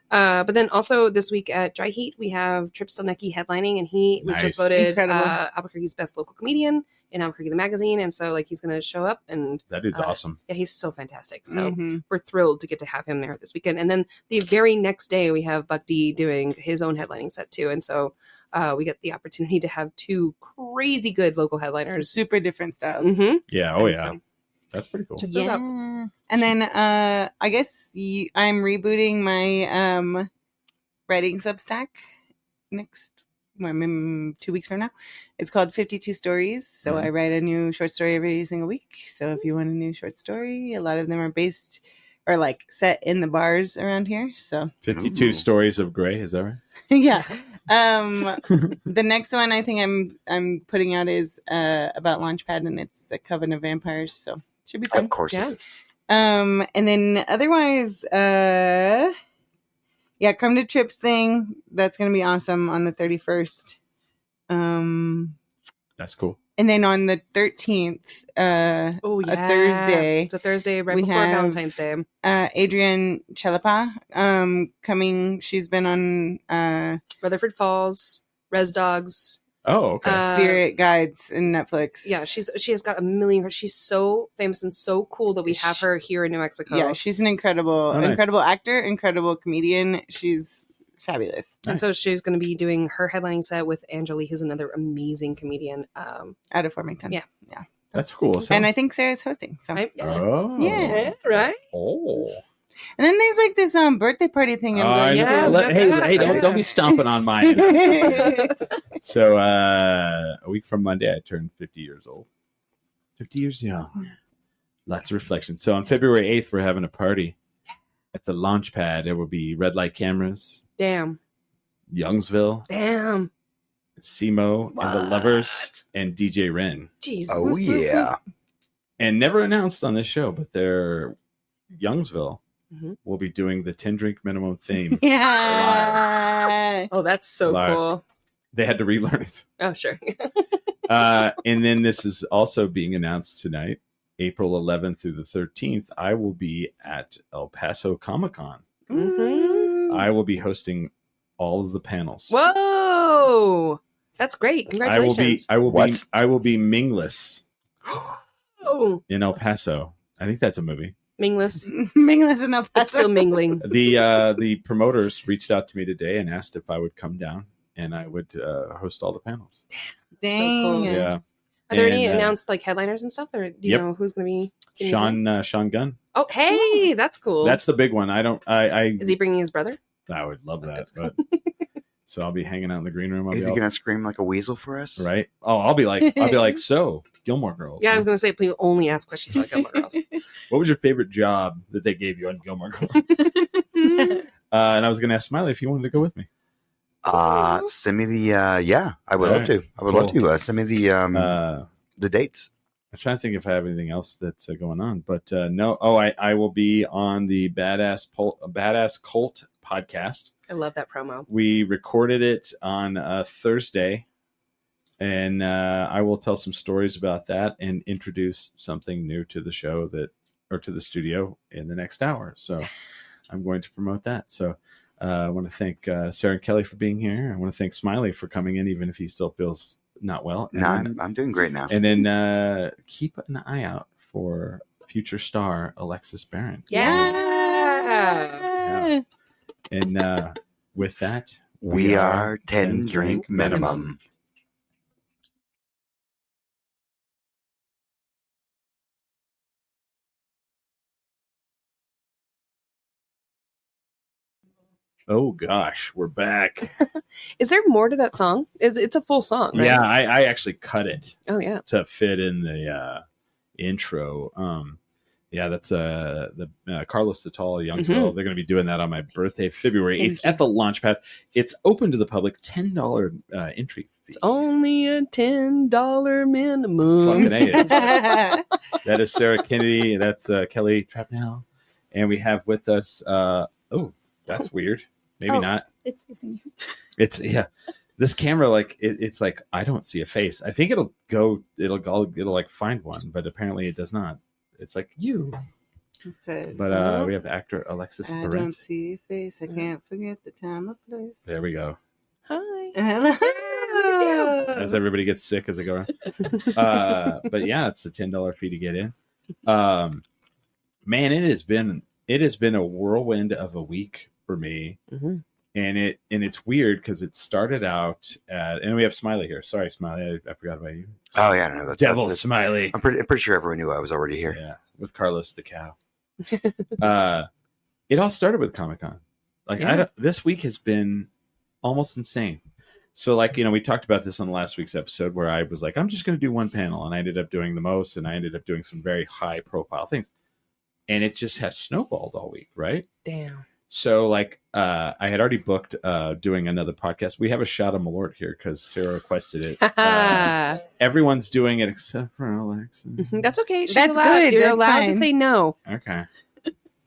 but then also this week at Dry Heat we have Trip Stelnecki headlining, and he was just Nice. voted Incredible. Albuquerque's best local comedian in Albuquerque the magazine, and so like he's gonna show up, and That dude's awesome. yeah, he's so fantastic. So Mhm. we're thrilled to get to have him there this weekend. And then the very next day we have Buck D doing his own headlining set too, and so we get the opportunity to have two crazy good local headliners. Super different styles. Mm-hmm. Yeah. Oh, And yeah. so- That's pretty cool. Check those out. And then I guess I'm rebooting my writing Substack next 2 weeks from now. It's called 52 Stories. So I write a new short story every single week. So if you want a new short story, a lot of them are based or like set in the bars around here. So 52 Stories of Grey. Is that right? yeah. The next one I think I'm putting out is about Launchpad, and it's the Coven of Vampires. So it should be fun. Of course Yeah. it is. And then otherwise, yeah, come to Trip's thing. That's gonna be awesome on the 31st. That's cool. And then on the 13th, Oh yeah, a Thursday, It's a Thursday right we before have- Valentine's Day. Adrienne Chelapa, coming. She's been on Rutherford Falls, Res Dogs. Oh, okay. Spirit Guides in Netflix. Yeah, she has got a million. She's so famous and so cool that we have her here in New Mexico. Yeah, she's an incredible, Oh, nice. incredible actor, incredible comedian. She's fabulous. And so she's going to be doing her headlining set with Angeli, who's another amazing comedian. Out of Farmington. Yeah. That's cool. as hell. And I think Sarah's hosting. So. Right? Oh. Yeah. Right? Oh. And then there's like this birthday party thing I'm I going know. Yeah. Hey, don't be stomping on mine. to. So a week from Monday, I turned 50 years old. 50 years young. Lots of reflection. So on February 8th, we're having a party at the Launchpad. There will be red light cameras, Damn. Youngsville, Damn. Simo, and the Lovers, and DJ Ren. Jeez. Oh yeah. And never announced on this show, but they're Youngsville Mhm. will be doing the 10 drink minimum theme. Yeah. Oh, that's so Live. cool. They had to relearn it. Oh, sure. And then this is also being announced tonight, April 11th through the 13th. I will be at El Paso Comic-Con. Mhm. I will be hosting all of the panels. Whoa. That's great. Congratulations. I will be What? I will be Mingless Oh, in El Paso. I think that's a movie. mingless. Mingles enough. It's still mingling. The promoters reached out to me today and asked if I would come down and I would host all the panels. Dang. cool. Yeah. Are there any And, announced like headliners and stuff? Or do you Yep. know who's going to be? giving you Sean Gunn. Oh, hey, that's cool. That's the big one. Is he bringing his brother? I would love that. That's But so I'll be hanging out in the green room. I'll Is be he gonna scream like a weasel for us? right. Oh, I'll be like, so Gilmore Girls. Yeah, I was going to say, please only ask questions about Gilmore Girls. What was your favorite job that they gave you on Gilmore Girls? And I was going to ask Smiley if you wanted to go with me. Send me the yeah, I would All love right. to. I would love Cool. to. Send me the dates. I'm trying to think if I have anything else that's going on, but no. Oh, I will be on the Badass Cult podcast. I love that promo. We recorded it on Thursday, and I will tell some stories about that and introduce something new to the show or to the studio in the next hour. So I'm going to promote that. So I want to thank Sarah and Kelli for being here. I want to thank Smiley for coming in, even if he still feels not well. No, And I'm doing great now. And then keep an eye out for future star Alexis Berent. Yeah. And with that, We are 10 drink minimum. Oh gosh, we're back. Is there more to that song? It's a full song, right? Yeah, I actually cut it Oh yeah. to fit in the intro. Yeah, that's the Carlos Tatal Youngsville. They're going to be doing that on my birthday, February 8th at the Launchpad. It's open to the public, $10 entry fee. It's only a $10 minimum. Fucking A. That is Sarah Kennedy. That's Kelli Trapnell. And we have with us, that's weird. Maybe not. It's facing you. It's, yeah. This camera, like, it's like, I don't see a face. I think it'll like find one, but apparently it does not. It's like you. It says, But we have actor Alexis I Berent. don't see your face. I can't forget the time or place. There we go. Hi. Hello. As everybody gets sick as they go around. But yeah, it's a $10 fee to get in. Man, it has been a whirlwind of a week for me. Mm-hmm. And it's weird because it started out and we have Smiley here. Sorry, Smiley, I forgot about you. Oh yeah, no, that's Devil Smiley. I'm pretty sure everyone knew I was already here. Yeah, with Carlos the cow. It all started with Comic-Con. Like this week has been almost insane. So like, we talked about this on last week's episode where I was like, I'm just going to do one panel, and I ended up doing the most, and I ended up doing some very high profile things, and it just has snowballed all week, right? Damn. So like, I had already booked doing another podcast. We have a shot of Malort here because Sarah requested it. Everyone's doing it except for Alexis. That's okay. She's That's allowed. good. You're That's allowed fine. to say no. Okay.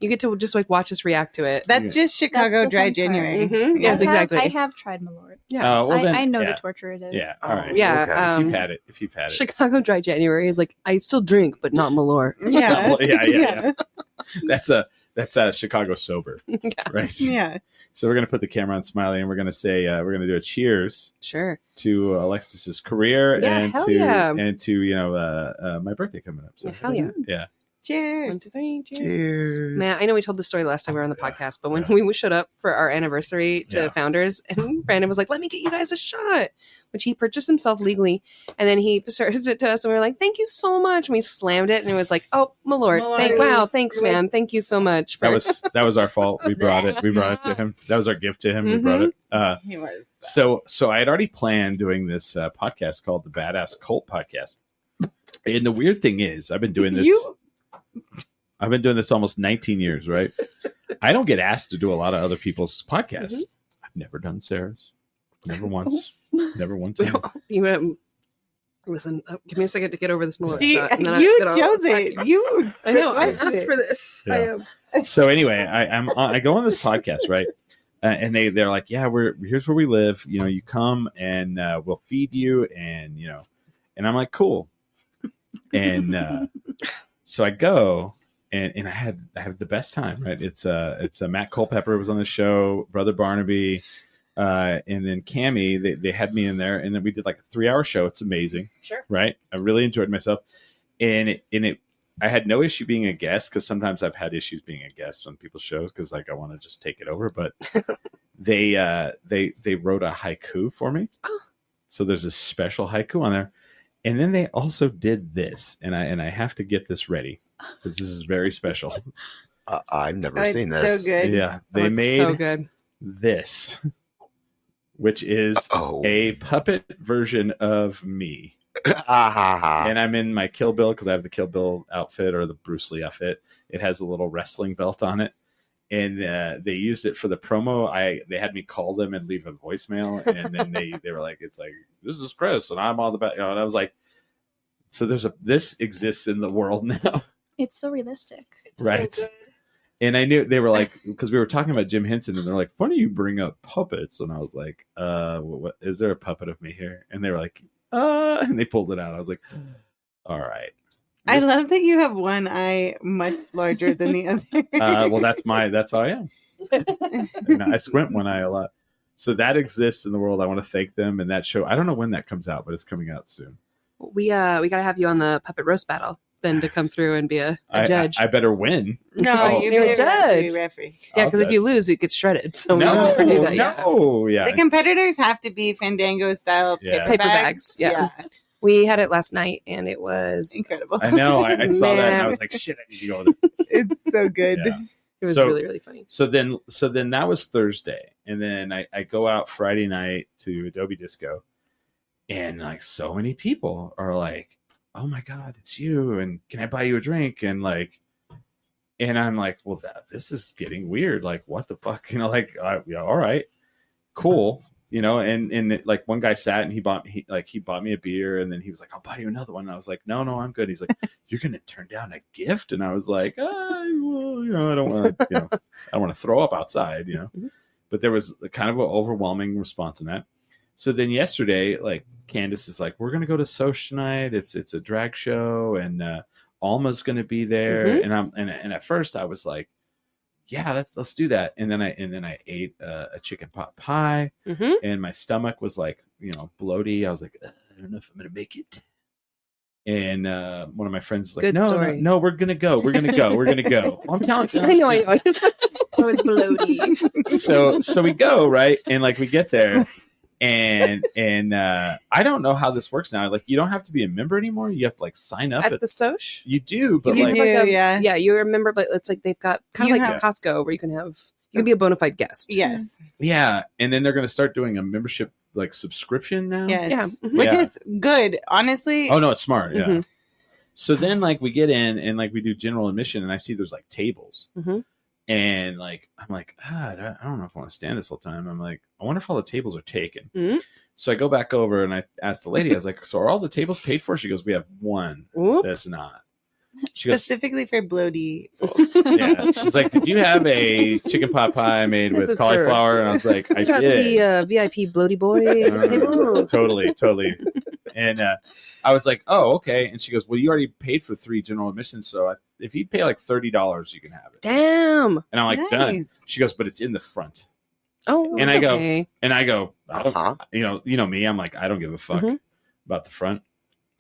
You get to just like watch us react to it. That's just Chicago That's the Dry fun part. January. Mhm. Yes, exactly. I have tried Malort. Yeah. Well, then, I know yeah. the torture it is. Yeah. All right. Yeah. Okay. If you've had it. Chicago Dry January is like, I still drink, but not Malort. Yeah. Yeah. That's a Chicago sober, right? Yeah. So we're gonna put the camera on Smiley, and we're gonna say we're gonna do a cheers Sure. to Alexis's career Yeah, and hell to yeah. and to my birthday coming up. So Yeah, hell yeah. yeah. Cheers. 1, 2, 3, cheers. Cheers. Man, I know we told the story last time we were on the Yeah. podcast, but when Yeah. we showed up for our anniversary to Yeah. Founders, and Brandon was like, let me get you guys a shot, which he purchased himself legally. And then he served it to us, and we were like, thank you so much. And we slammed it, and it was like, oh, Malort. Malort. Wow, thanks, man. Thank you so much. That was our fault. We brought it. We brought it to him. That was our gift to him. We brought it. He was. So I had already planned doing this podcast called the Badass Cult Podcast. And the weird thing is, I've been doing this almost 19 years, right? I don't get asked to do a lot of other people's podcasts. I've never done Sarah's. Never once. Never one time. Listen, give me a second to get over this Malort You shot. And then chose it. You. I know. I requested asked it. for this. Yeah. I am. So anyway, I go on this podcast, right? And they're like, yeah, here's where we live. You come and we'll feed you, and and I'm like, cool. And so I go, and I had the best time, right? It's Matt Culpepper was on the show, Brother Barnaby, and then Cammie. They had me in there, and then we did like a 3-hour show. It's amazing, Sure. right? I really enjoyed myself, and I had no issue being a guest because sometimes I've had issues being a guest on people's shows because like I want to just take it over. But they wrote a haiku for me, so there's a special haiku on there, and then they also did this, and I have to get this ready because this is very special. I've never It's seen this. so good. Yeah, Oh, they it's made so good. this, which is Oh. a puppet version of me. Ah. And I'm in my Kill Bill because I have the Kill Bill outfit or the Bruce Lee outfit. It has a little wrestling belt on it, and they used it for the promo. They had me call them and leave a voicemail, and then they were like, "It's like this is Chris, and I'm on the back." And I was like, "So this exists in the world now." It's so realistic. It's Right. so good. And I knew they were like, because we were talking about Jim Henson, and they're like, "Funny you bring up puppets," and I was like, what is there a puppet of me here?" And they were like, and they pulled it out. I was like, all right. I love that you have one eye much larger than the other. Well, that's how I am. And I squint one eye a lot. So that exists in the world. I want to thank them. And that show, I don't know when that comes out, but it's coming out soon. We got to have you on the puppet roast battle then to come through and be a judge. I better win. No, Oh. you're You're a a judge. referee. Yeah, I'll because if judge. you lose, it gets shredded. So we No, never do that yet. yeah. The competitors have to be Fandango style Yeah. paper Paper bags. bags, yeah. We had it last night, and it was Incredible. I know. I saw that, and I Man. was like, shit, I need to go with it. It's so good. Yeah. It was So- really, really funny. So then that was Thursday. And then I go out Friday night to Adobe Disco. And like so many people are like, oh my God, it's you. And can I buy you a drink? And I'm like, well, this is getting weird. Like, what the fuck? You know, like, yeah, all right, cool. You know, and like one guy sat and he bought me a beer, and then he was like, I'll buy you another one. And I was like, no, I'm good. He's like, you're gonna turn down a gift? And I was like, well, you know, I don't want to, you know, I don't want to throw up outside, you know. Mhm. But there was kind of an overwhelming response in that. So then yesterday, like Candace is like, we're gonna go to Soch tonight. It's a drag show, and Alma's gonna be there. Mhm. And at first I was like, yeah, let's do that. And then I ate a chicken pot pie, Mm-hmm. and my stomach was like, you know, bloaty. I was like, I don't know if I'm gonna make it. And one of my friends is like, Good story. no, we're gonna go. We're gonna go. Well, I'm telling you. I know. I was I was bloaty. So we go, right, and like we get there, and I don't know how this works now. Like, you don't have to be a member anymore. You have to like sign up at the Soch. You do, but You like, do. Yeah. Yeah, you remember, but it's like they've got kind of You like have- Costco where you can be a bona fide guest. Yes. yeah, and then they're gonna start doing a membership like subscription now. Yes. Yeah. Mhm. Which Yeah. is good, honestly. Oh no, it's smart. Yeah. Mhm. So then like we get in and like we do general admission, and I see there's like tables. Mhm. And like, I'm like, I don't know if I want to stand this whole time. I'm like, I wonder if all the tables are taken. Mhm. So I go back over and I asked the lady, I was like, so are all the tables paid for? She goes, we have one Oop. that's not. She goes, Specifically for bloaty. yeah. She's like, did you have a chicken pot pie made This with is cauliflower? And I was like, I You got did. the VIP bloaty boy table. Totally. And I was like, oh, okay. And she goes, well, you already paid for 3 general admissions. So if you pay like $30, you can have it. Damn. And I'm like, Nice. done. She goes, but it's in the front. Oh, And that's I go, okay. I don't, Uh-huh. you know me, I'm like, I don't give a fuck Mhm. about the front.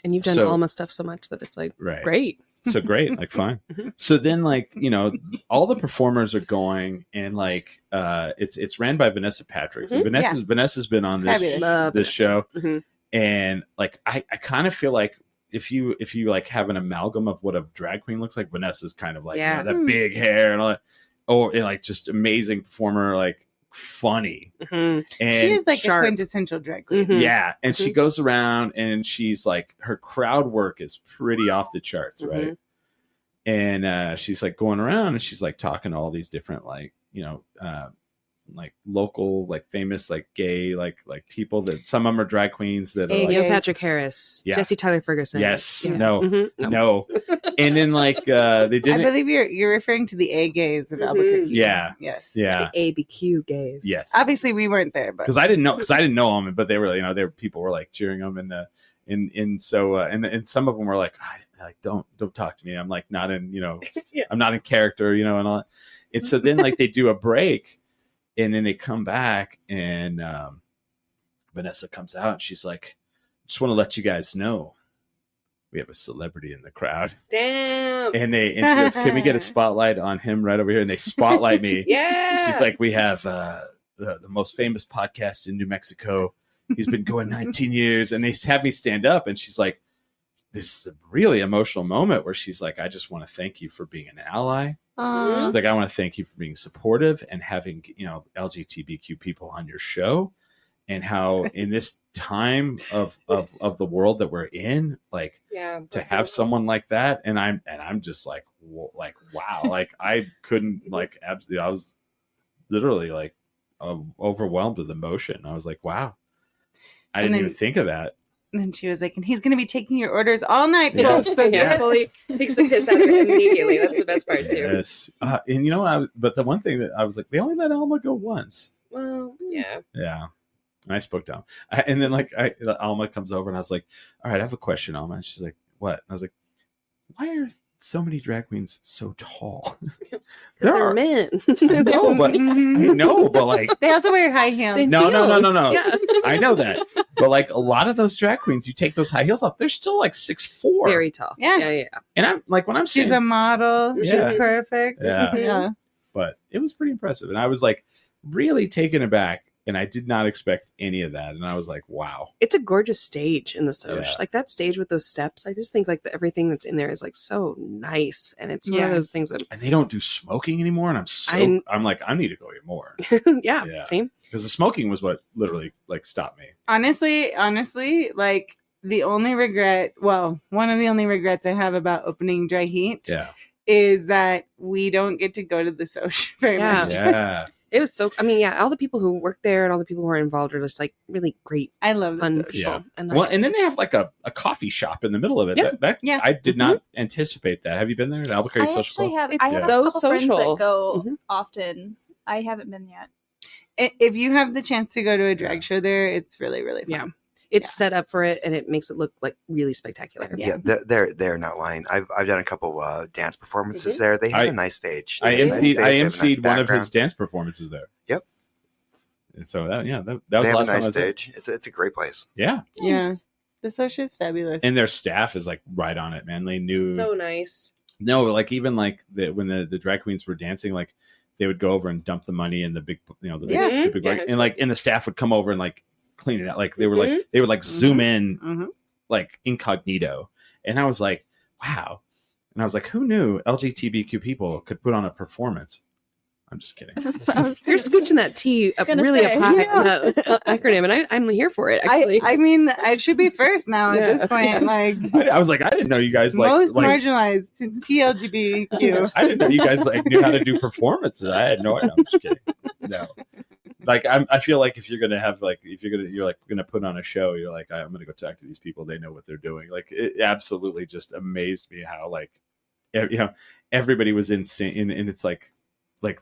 And you've done So- Alma stuff so much that it's like Right. great. So great. Like, fine. Mhm. So then like, you know, all the performers are going, and like, it's ran by Vanessa Patrick. So Mhm. Vanessa's been on this, Fabulous. Love this it. show. Mhm. And like, I kind of feel like if you like have an amalgam of what a drag queen looks like, Vanessa's kind of like, Yeah. you know, that big hair and all that, and like just amazing performer, like funny. Mhm. And She is like Sharp. a quintessential drag queen. Mhm. yeah, and she Mhm. goes around and she's like, her crowd work is pretty off the charts, right? Mhm. And she's like going around and she's like talking to all these different like, you know, like local, like famous, like gay, like people that some of them are drag queens that are Hey, like, Neil Yes. Patrick Harris, Yeah. Jesse Tyler Ferguson. yes, Yes. no, Mhm. no, and then like they I didn't, believe you're referring to the A gays of Mhm. Albuquerque. Yeah. Yes. yeah, The ABQ gays. yes, Obviously, we weren't there, but because I didn't know them, but they were, you know, people were like cheering them, and so and some of them were like, don't talk to me. I'm like not in, you know, Yeah. I'm not in character, you know, and all that. And so then like they do a break, and then they come back, and Vanessa comes out, and she's like, just want to let you guys know we have a celebrity in the crowd, Damn. and she goes, can we get a spotlight on him right over here? And they spotlight me. Yeah. She's like, we have the most famous podcast in New Mexico. He's been going 19 years. And they have me stand up. And she's like, this is a really emotional moment where she's like, I just want to thank you for being an ally. Aw. She's like, I want to thank you for being supportive and having, you know, LGBTQ people on your show, and how in this time of the world that we're in, like, yeah. to have someone like that. And I'm just like, wow, like I couldn't, like, absolutely, I was literally like overwhelmed with emotion. I was like, wow, I And didn't then- even think of that. And then she was like, and he's going to be taking your orders all night. Yeah. folks." Yeah. Fully takes the piss out of it immediately. That's the best part too. Yes. And you know, but the one thing that I was like, they only let Alma go once. Well, yeah. Yeah. I spoke down. And then like Alma comes over, and I was like, all right, I have a question, Alma. And she's like, what? And I was like, why are so many drag queens so tall? They're men. I know, but I know, but like, They also wear high heels. They no. Yeah. I know that, but like a lot of those drag queens, you take those high heels off, they're still like 6'4". Very tall. Yeah. Yeah. And I'm like, when I'm She's seeing, a model. Yeah. She's perfect. Yeah. Yeah. but it was pretty impressive, and I was like really taken aback. And I did not expect any of that. And I was like, wow. It's a gorgeous stage in the Soch. Yeah. Like that stage with those steps. I just think like everything that's in there is like so nice. And it's one of those things that And they don't do smoking anymore. And I'm like, I need to go get more. yeah, same. Because the smoking was what literally like stopped me. Honestly, like the only regret, well, one of the only regrets I have about opening Dry Heat is that we don't get to go to the Soch very much. Yeah. It was so, I mean, all the people who work there and all the people who are involved are just like really great, I love the fun Soch. people. Yeah. And Well, and then they have like a coffee shop in the middle of it. Yeah. I did not anticipate that. Have you been there at Albuquerque I Social actually Club? have. It's I have so a couple friends social. that go Mhm. often. I haven't been yet. If you have the chance to go to a drag show there, it's really, really fun. Yeah. It's set up for it and it makes it look like really spectacular. Yeah, they're not lying. I've done a couple dance performances there. They have a nice stage. I They have a nice stage, they have a nice emceed one of background. his dance performances there. Yep. And so that was They the have a last time I nice was there. stage. It's a great place. Yeah. Yeah. The Soch is fabulous. And their staff is like right on it, man. They knew So nice. No, like even like when the drag queens were dancing, like they would go over and dump the money in the big, the big Yeah. and like and the staff would come over and like clean it out. Like they were like they would like zoom in like incognito, and I was like, wow. And I was like, who knew LGBTQ people could put on a performance? I'm just kidding. You're scooching that T up really up high in that acronym, and I'm here for it. Actually, I mean, I should be first now at this point. Like, I was like, I didn't know you guys most marginalized to TLGBTQ. I didn't know you guys like knew how to do performances. I had no idea. I'm just kidding. No, like I feel like if you're gonna have like you're gonna put on a show, you're like I'm gonna go talk to these people. They know what they're doing. Like it absolutely just amazed me how like everybody was in sync, and it's like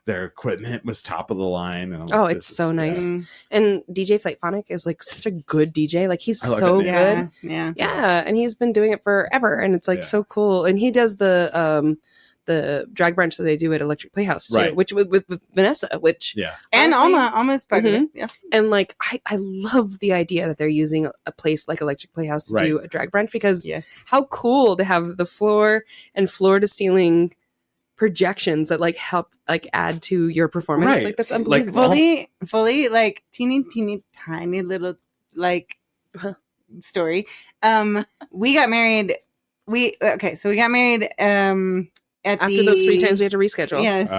their equipment was top of the line. And I'm like, it's so nice. And DJ Flightphonic is like such a good DJ. Like he's so good. Yeah. And he's been doing it forever. And it's like so cool. And he does the drag brunch that they do at Electric Playhouse too, which with Vanessa, which and Alma's part of it. Yeah. And like I love the idea that they're using a place like Electric Playhouse to do a drag brunch, because how cool to have the floor and floor to ceiling projections that like help like add to your performance. Like that's unbelievable. Like fully like teeny tiny little like story. We got married. So we got married after those 3 times we had to reschedule. Yes.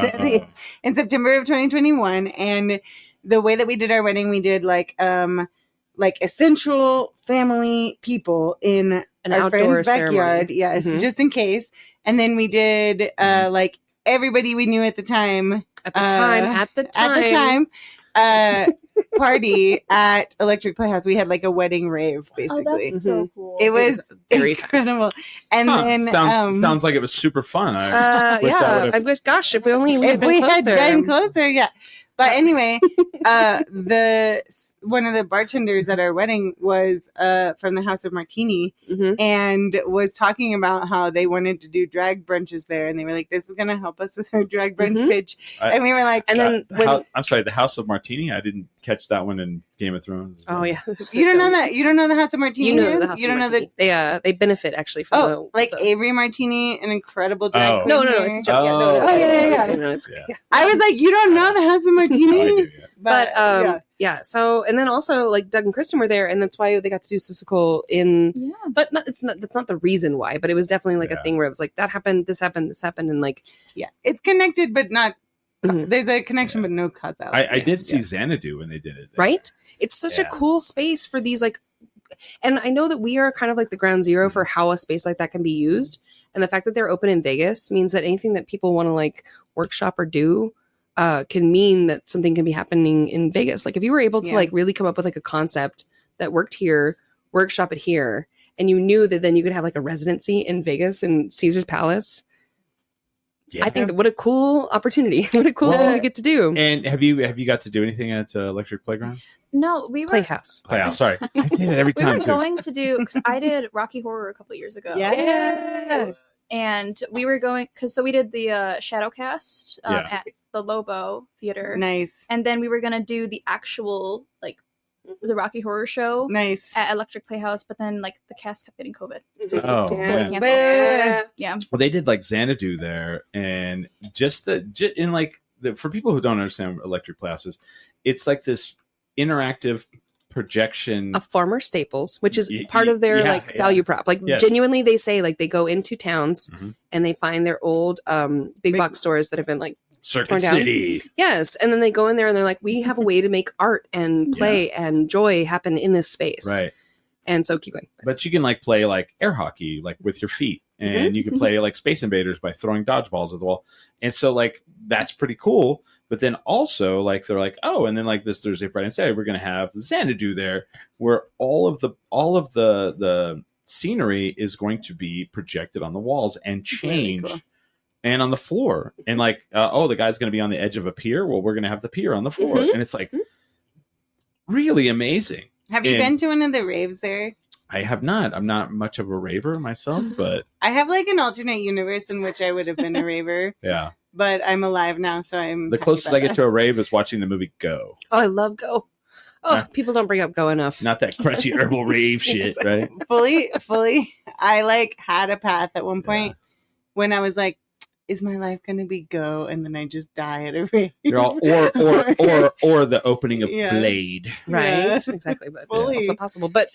In September of 2021. And the way that we did our wedding, we did like essential family people in an our outdoor friend's backyard. ceremony. Yes, just in case. And then we did like everybody we knew at the time. At the time, party at Electric Playhouse. We had like a wedding rave, basically. Oh, that's so cool. It was very incredible. And then sounds like it was super fun. I wish, gosh, if we had been closer, yeah. But anyway, one of the bartenders at our wedding was from the House of Martini, and was talking about how they wanted to do drag brunches there, and they were like, "This is going to help us with our drag brunch pitch." And we were like, and then I'm sorry, the House of Martini. I didn't catch that one in Game of Thrones. Oh yeah, you don't know that? You don't know the House of Martini? You know the House of Martini. They benefit actually from Avery Martini, an incredible drag queen. No, it's a joke. Yeah. I was like, you don't know the House of Martini? But so and then also like Doug and Kristen were there, and that's why they got to do Sisical in but that's not the reason why, but it was definitely like a thing where it was like that happened, this happened, and like it's connected but not there's a connection but no causality. I did see Xanadu when they did it there. Right? It's such a cool space for these like, and I know that we are kind of like the ground zero for how a space like that can be used, and the fact that they're open in Vegas means that anything that people want to like workshop or do can mean that something can be happening in Vegas. Like if you were able to like really come up with like a concept that worked here, workshop it here, and you knew that then you could have like a residency in Vegas in Caesar's Palace. Yeah. I think that what a cool opportunity. What a cool thing to get to do. And have you got to do anything at Electric Playground? No, we were Playhouse. Sorry, I did it every time. We were going to do because I did Rocky Horror a couple of years ago. Yeah. And we were going so we did the Shadowcast at the Lobo Theater. Nice. And then we were gonna do the actual like the Rocky Horror Show. Nice. At Electric Playhouse, but then like the cast kept getting COVID. So yeah. Well, they did like Xanadu there, and for people who don't understand Electric Playhouses, it's like this interactive projection. A former Staples, which is Y- part of their yeah, like yeah. value prop. Like Yes. genuinely, they say like they go into towns Mhm. and they find their old big box stores that have been like Circuit torn down. City. yes, and then they go in there and they're like, we have a way to make art and play and joy happen in this space. Right. And so keep going. But you can like play like air hockey, like with your feet. And you can play like Space Invaders by throwing dodgeballs at the wall. And so like that's pretty cool. But then also like they're like, oh, and then like this Thursday, Friday, and Saturday, we're gonna have Xanadu there, where all of the scenery is going to be projected on the walls and change. Really cool. And on the floor. And like, the guy's gonna be on the edge of a pier. Well, we're gonna have the pier on the floor. Mhm. And it's like really amazing. Have you And- been to one of the raves there? I have not. I'm not much of a raver myself, but I have like an alternate universe in which I would have been a raver, yeah. but I'm alive now, so I'm The happy closest about I get that. to a rave is watching the movie Go. Oh, I love Go. Oh, people don't bring up Go enough. Not that crunchy herbal rave shit, right? fully. I like had a path at one point when I was like, is my life going to be Go? And then I just die at a rave. You're all or the opening of Yeah. Blade. Right, Yeah. exactly, but Fully. also possible. But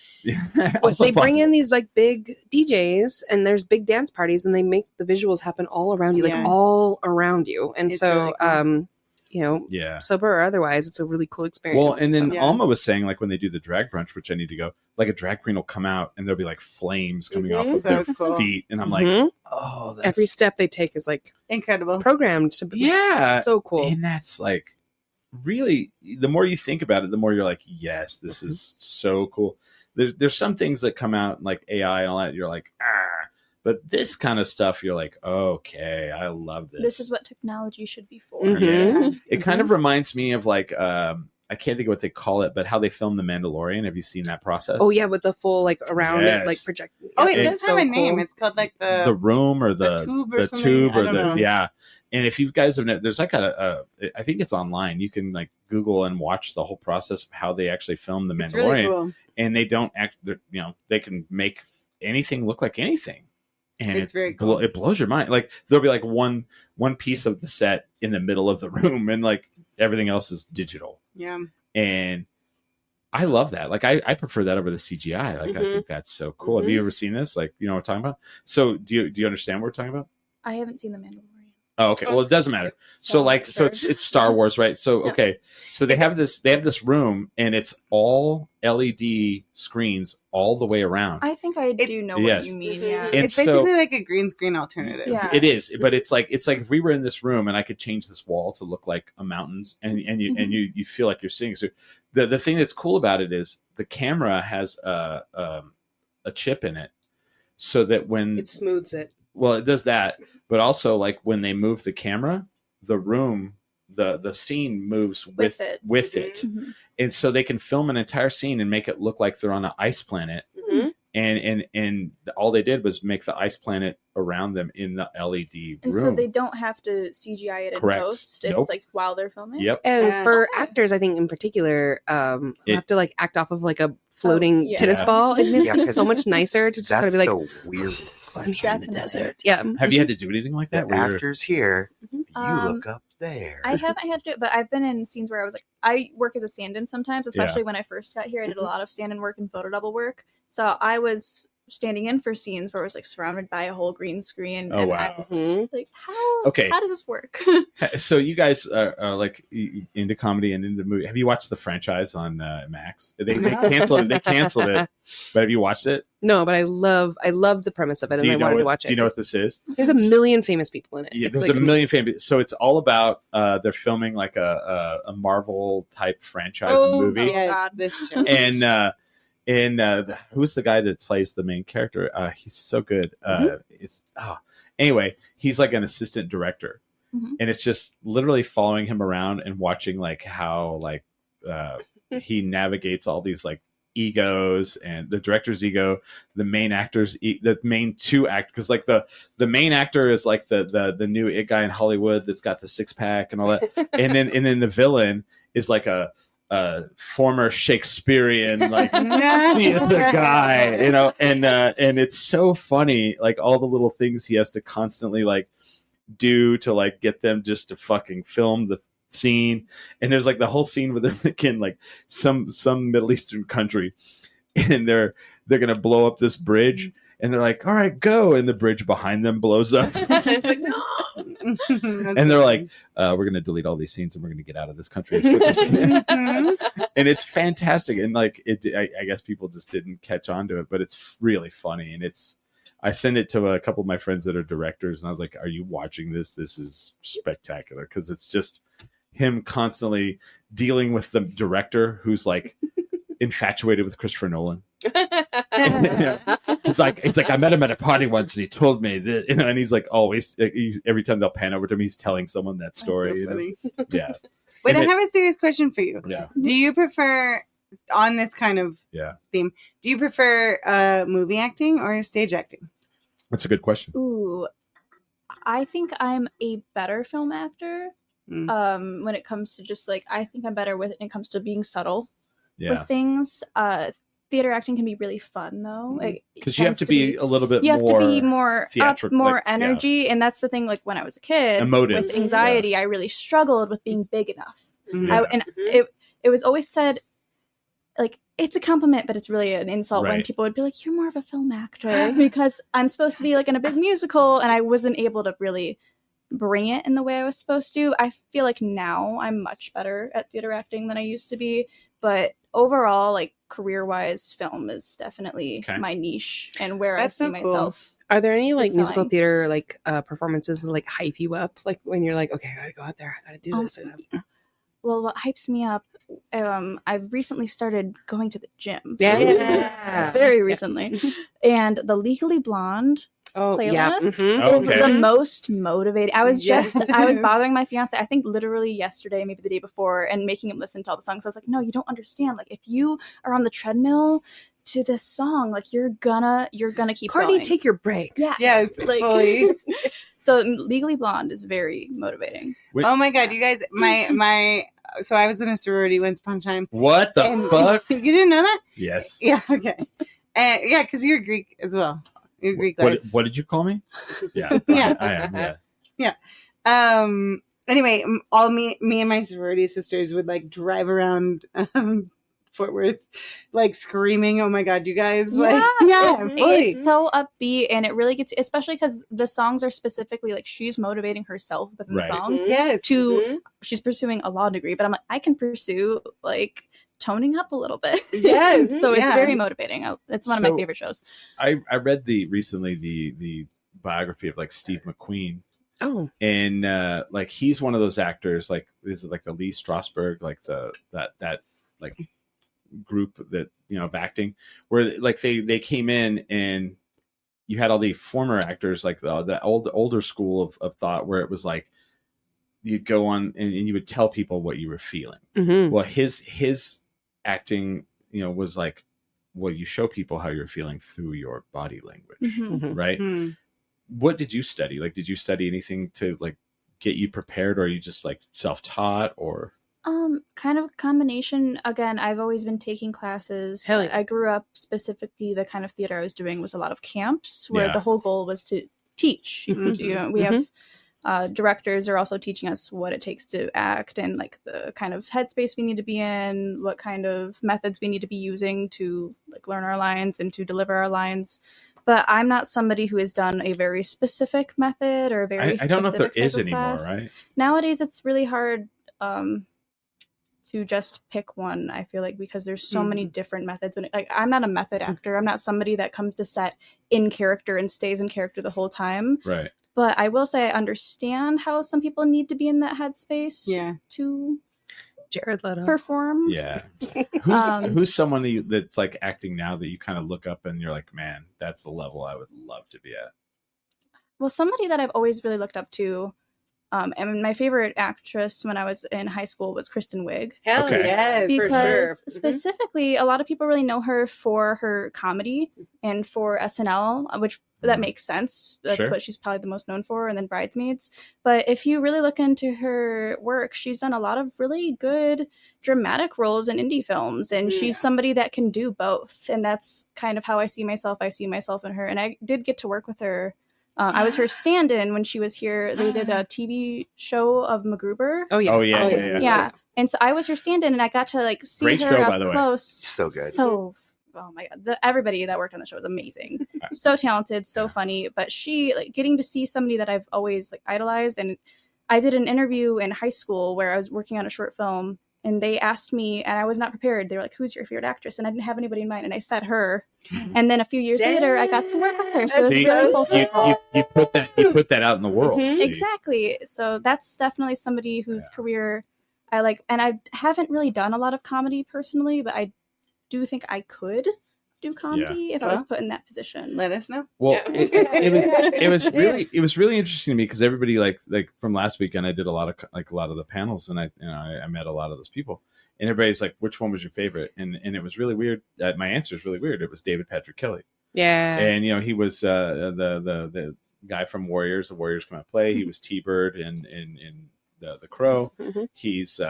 Also they bring in possible. these like big DJs and there's big dance parties and they make the visuals happen all around you, Yeah. like all around you. And It's so, really cool. you know, Yeah. sober or otherwise, it's a really cool experience. Well, and then Yeah. Alma was saying, like, when they do the drag brunch, which I need to go, like, a drag queen will come out and there'll be like flames coming off Mhm. of their So cool. feet. And I'm Mhm. like, oh, that's every step they take is like Incredible. programmed to be Yeah. so cool. And that's like really, the more you think about it, the more you're like, yes, this is so cool. There's some things that come out like AI and all that. You're like, but this kind of stuff, you're like, okay, I love this. This is what technology should be for. Mhm. Yeah. It kind of reminds me of like, I can't think of what they call it, but how they film The Mandalorian. Have you seen that process? Oh yeah, with the full like around Yes. it, like project. Oh, it It's does so have a name. cool. It's called like the room or the the tube or the something. tube I or don't the know. yeah. And if you guys have, there's like I think it's online. You can like Google and watch the whole process of how they actually film The It's Mandalorian. really cool. And they don't act, they can make anything look like anything. And It's very cool. It blows your mind. Like there'll be like one piece of the set in the middle of the room, and like everything else is digital. Yeah. And I love that. Like I prefer that over the CGI. Like I Mhm. think that's so cool. Have you ever seen this? Like, you know what I'm talking about? So do you understand what we're talking about? I haven't seen The Mandalorian. Oh, okay. Well, it doesn't matter. So like, so it's Star Wars, right? So, Yeah. okay. So they have this room and it's all LED screens all the way around. I think I do know Yes. what you mean. Mhm. Yeah. And It's so- basically like a green screen alternative. Yeah. It is, but it's like if we were in this room and I could change this wall to look like a mountains and you feel like you're seeing. So the thing that's cool about it is the camera has a chip in it so that when It smooths it. well, it does that, but also like when they move the camera, the room, the scene moves with it. Mhm. and so they can film an entire scene and make it look like they're on an ice planet. Mhm. And all they did was make the ice planet around them in the LED And room. so they don't have to CGI it in Correct. post. It's Nope. like while they're filming. Yep. And Yeah. for Okay. actors, I think in particular, who It- have to like act off of like a floating yeah. tennis Yeah. ball, it makes Yeah, it 'cause so much nicer to just kind of That's be like, the weirdest. I'm here in the Definitely. desert. Yeah. Have you had to do anything like that? The where you're- actors here, you Um, look up there. I haven't had to do it, but I've been in scenes where I was like, I work as a stand-in sometimes, especially when I first got here. I did a lot of stand-in work and photo double work. So I was standing in for scenes where I was like surrounded by a whole green screen. Oh, and wow. I was Mhm. like, how? Okay. How does this work? So you guys are like into comedy and into movie. Have you watched the franchise on Max? They canceled it. They canceled it. But have you watched it? No, but I love the premise of it, Do and you I know wanted what, to watch it. Do you know what this is? There's a million famous people in it. Yeah, It's there's like a million famous. So it's all about they're filming like a Marvel type franchise movie. Yes, God. this show. And who's the guy that plays the main character? He's so good. Anyway, he's like an assistant director, Mhm. and it's just literally following him around and watching like how like he navigates all these like egos and the director's ego, the main actor's the main two actors, because like the main actor is like the new it guy in Hollywood that's got the six pack and all that, and then the villain is like a former Shakespearean like the guy, you know, and it's so funny, like all the little things he has to constantly like do to like get them just to fucking film the scene, and there's like the whole scene where they're like in like some Middle Eastern country, and they're gonna blow up this bridge, and they're like, all right, go, and the bridge behind them blows up. It's like, no. And they're like, we're gonna delete all these scenes and we're gonna get out of this country as quick as we can. And it's fantastic, and like I guess people just didn't catch on to it, but it's really funny, and I sent it to a couple of my friends that are directors, and I was like, are you watching this? This is spectacular, because it's just him constantly dealing with the director who's like infatuated with Christopher Nolan. It's like I met him at a party once and he told me that, and he's like always, every time they'll pan over to him, he's telling someone that story. So Yeah. Wait, I have a serious question for you. Yeah. Do you prefer, on this kind of theme, do you prefer movie acting or stage acting? That's a good question. Ooh, I think I'm a better film actor. When it comes to just like, I think I'm better when it comes to being subtle with things. Theater acting can be really fun though, because you have to be a little bit. You have more to be more theatrical, more like, energy, and that's the thing. Like when I was a kid, emotive with anxiety, I really struggled with being big enough. Yeah. It was always said, like, it's a compliment, but it's really an insult when people would be like, "You're more of a film actor," because I'm supposed to be like in a big musical, and I wasn't able to really bring it in the way I was supposed to. I feel like now I'm much better at theater acting than I used to be, but overall, like career-wise, film is definitely my niche and where I see myself. Are there any like excelling. musical theater like performances that like hype you up? Like when you're like, okay, I gotta go out there, I gotta do this. Well, what hypes me up, I've recently started going to the gym. Yeah. Very recently. And the Legally Blonde playlist is the most motivating. I was bothering my fiance, I think literally yesterday, maybe the day before, and making him listen to all the songs. I was like, no, you don't understand. Like if you are on the treadmill to this song, like you're gonna keep Courtney, going. take your break. Yeah. Yes, like fully. So Legally Blonde is very motivating. Oh my god, you guys, my so I was in a sorority once upon a time. What the fuck? You didn't know that? Yes. Yeah, okay. Yeah, because you're Greek as well. You're Greek. What did you call me? Yeah. Yeah. I am, yeah. Anyway, me and my sorority sisters would like drive around Fort Worth, like screaming, "Oh my god, you guys!" Like, it's so upbeat, and it really gets, especially because the songs are specifically like she's motivating herself within the songs. Yes. She's pursuing a law degree, but I'm like, I can pursue like toning up a little bit. Yes. So it's very motivating. It's one of my favorite shows. I read recently the biography of like Steve McQueen. Oh. And like he's one of those actors, like is it like the Lee Strasberg, like that like group that, you know, of acting, where like they came in and you had all the former actors, like the older school of thought, where it was like you'd go on and you would tell people what you were feeling. Well, his acting, you know, was like, well, you show people how you're feeling through your body language, right? What did you study? Like, did you study anything to like get you prepared, or are you just like self-taught, or? Kind of a combination. Again, I've always been taking classes. Hell yeah. I grew up, specifically the kind of theater I was doing was a lot of camps where the whole goal was to teach. You know, we have directors are also teaching us what it takes to act, and like the kind of headspace we need to be in, what kind of methods we need to be using to like learn our lines and to deliver our lines. But I'm not somebody who has done a very specific method or a very I don't know if there is anymore, class. Right? Nowadays, it's really hard to just pick one, I feel like, because there's so many different methods. Like, I'm not a method actor. I'm not somebody that comes to set in character and stays in character the whole time. Right. But I will say I understand how some people need to be in that headspace to Jared Leto perform. Yeah. Who's someone that's like acting now that you kind of look up and you're like, man, that's the level I would love to be at? Well, somebody that I've always really looked up to, and my favorite actress when I was in high school was Kristen Wiig. Hell yes, because for sure. Specifically, a lot of people really know her for her comedy and for SNL, which that makes sense. That's what she's probably the most known for, and then Bridesmaids. But if you really look into her work, she's done a lot of really good dramatic roles in indie films, and she's somebody that can do both. And that's kind of how I see myself. I see myself in her, and I did get to work with her I was her stand-in when she was here. They did a TV show of MacGruber. Oh yeah. Oh, yeah. Yeah. And so I was her stand-in, and I got to like see Great her show, up by the way. close. So good. So, oh my god, everybody that worked on the show was amazing. So talented, so funny. But she, like, getting to see somebody that I've always like idolized, and I did an interview in high school where I was working on a short film, and they asked me, and I was not prepared. They were like, "Who's your favorite actress?" And I didn't have anybody in mind, and I said her. And then a few years later, I got to work with her. So See, it's really full circle. you put that out in the world. Mhm. See? Exactly. So that's definitely somebody whose career I like. And I haven't really done a lot of comedy personally, but I do think I could do comedy if I was put in that position. Let us know. Well, Yeah. it was really interesting to me because everybody like from last weekend I did a lot of the panels, and I met a lot of those people, and everybody's like, which one was your favorite? And it was really weird. My answer is really weird. It was David Patrick Kelly. Yeah. And he was the guy from Warriors. The Warriors come out play. He was T-Bird in the Crow. Mhm. He's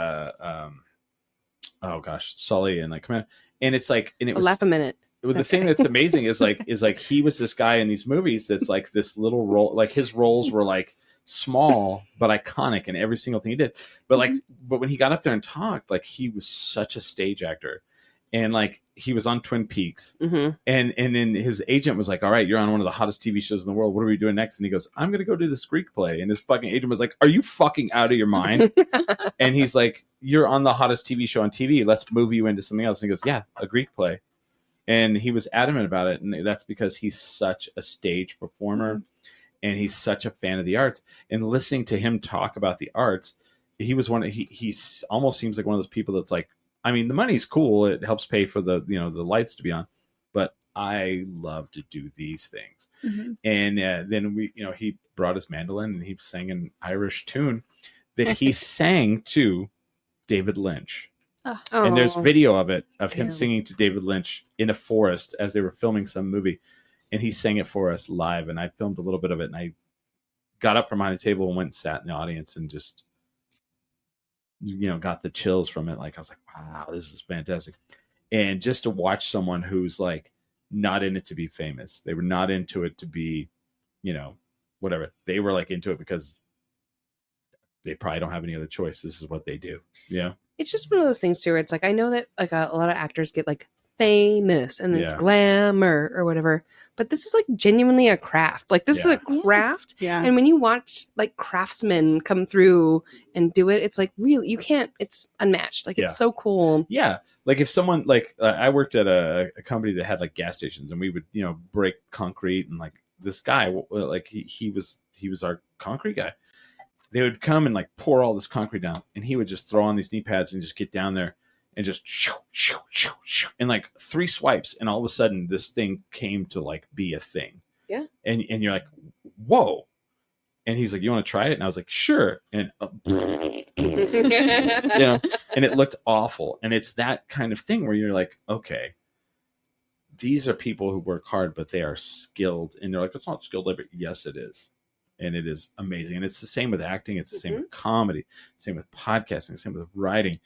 Sully and like Command. And it's like, and it was Laugh a minute. the thing that's amazing is like he was this guy in these movies that's like this little role. Like his roles were like small but iconic in every single thing he did. But like, but when he got up there and talked, like he was such a stage actor. And like he was on Twin Peaks, Mm-hmm. and then his agent was like, "All right, you're on one of the hottest TV shows in the world. What are we doing next?" And he goes, "I'm going to go do this Greek play." And his fucking agent was like, "Are you fucking out of your mind?" And he's like, "You're on the hottest TV show on TV. Let's move you into something else." And he goes, "Yeah, a Greek play." And he was adamant about it, and that's because he's such a stage performer, and he's such a fan of the arts. And listening to him talk about the arts, he was he almost seems like one of those people that's like, I mean, the money's cool. It helps pay for the lights to be on, but I love to do these things. Mhm. And then he brought his mandolin and he sang an Irish tune that he sang to David Lynch. And there's video of it, of him singing to David Lynch in a forest as they were filming some movie. And he sang it for us live. And I filmed a little bit of it. And I got up from behind the table and went and sat in the audience and just, got the chills from it. Like, I was like, wow, this is fantastic. And just to watch someone who's like not in it to be famous. They were not into it to be, whatever. They were like into it because they probably don't have any other choice. This is what they do. Yeah. It's just one of those things too, where it's like, I know that like a lot of actors get like famous and it's Yeah. glamour or whatever, but this is like genuinely a craft. Like this is a craft. Yeah. And when you watch like craftsmen come through and do it, it's like really, it's unmatched. Like it's so cool. Yeah. Like if someone like I worked at a company that had like gas stations, and we would, break concrete, and like this guy, like he was our concrete guy. They would come and like pour all this concrete down, and he would just throw on these knee pads and just get down there and just shoo, shoo, shoo, shoo, and like 3 swipes, and all of a sudden this thing came to like be a thing. Yeah. And you're like, whoa. And he's like, "You want to try it?" And I was like, "Sure." And and it looked awful. And it's that kind of thing where you're like, okay, these are people who work hard, but they are skilled. And they're like, "It's not skilled labor." Yes, it is. And it is amazing. And it's the same with acting. It's the same with comedy, same with podcasting, same with writing.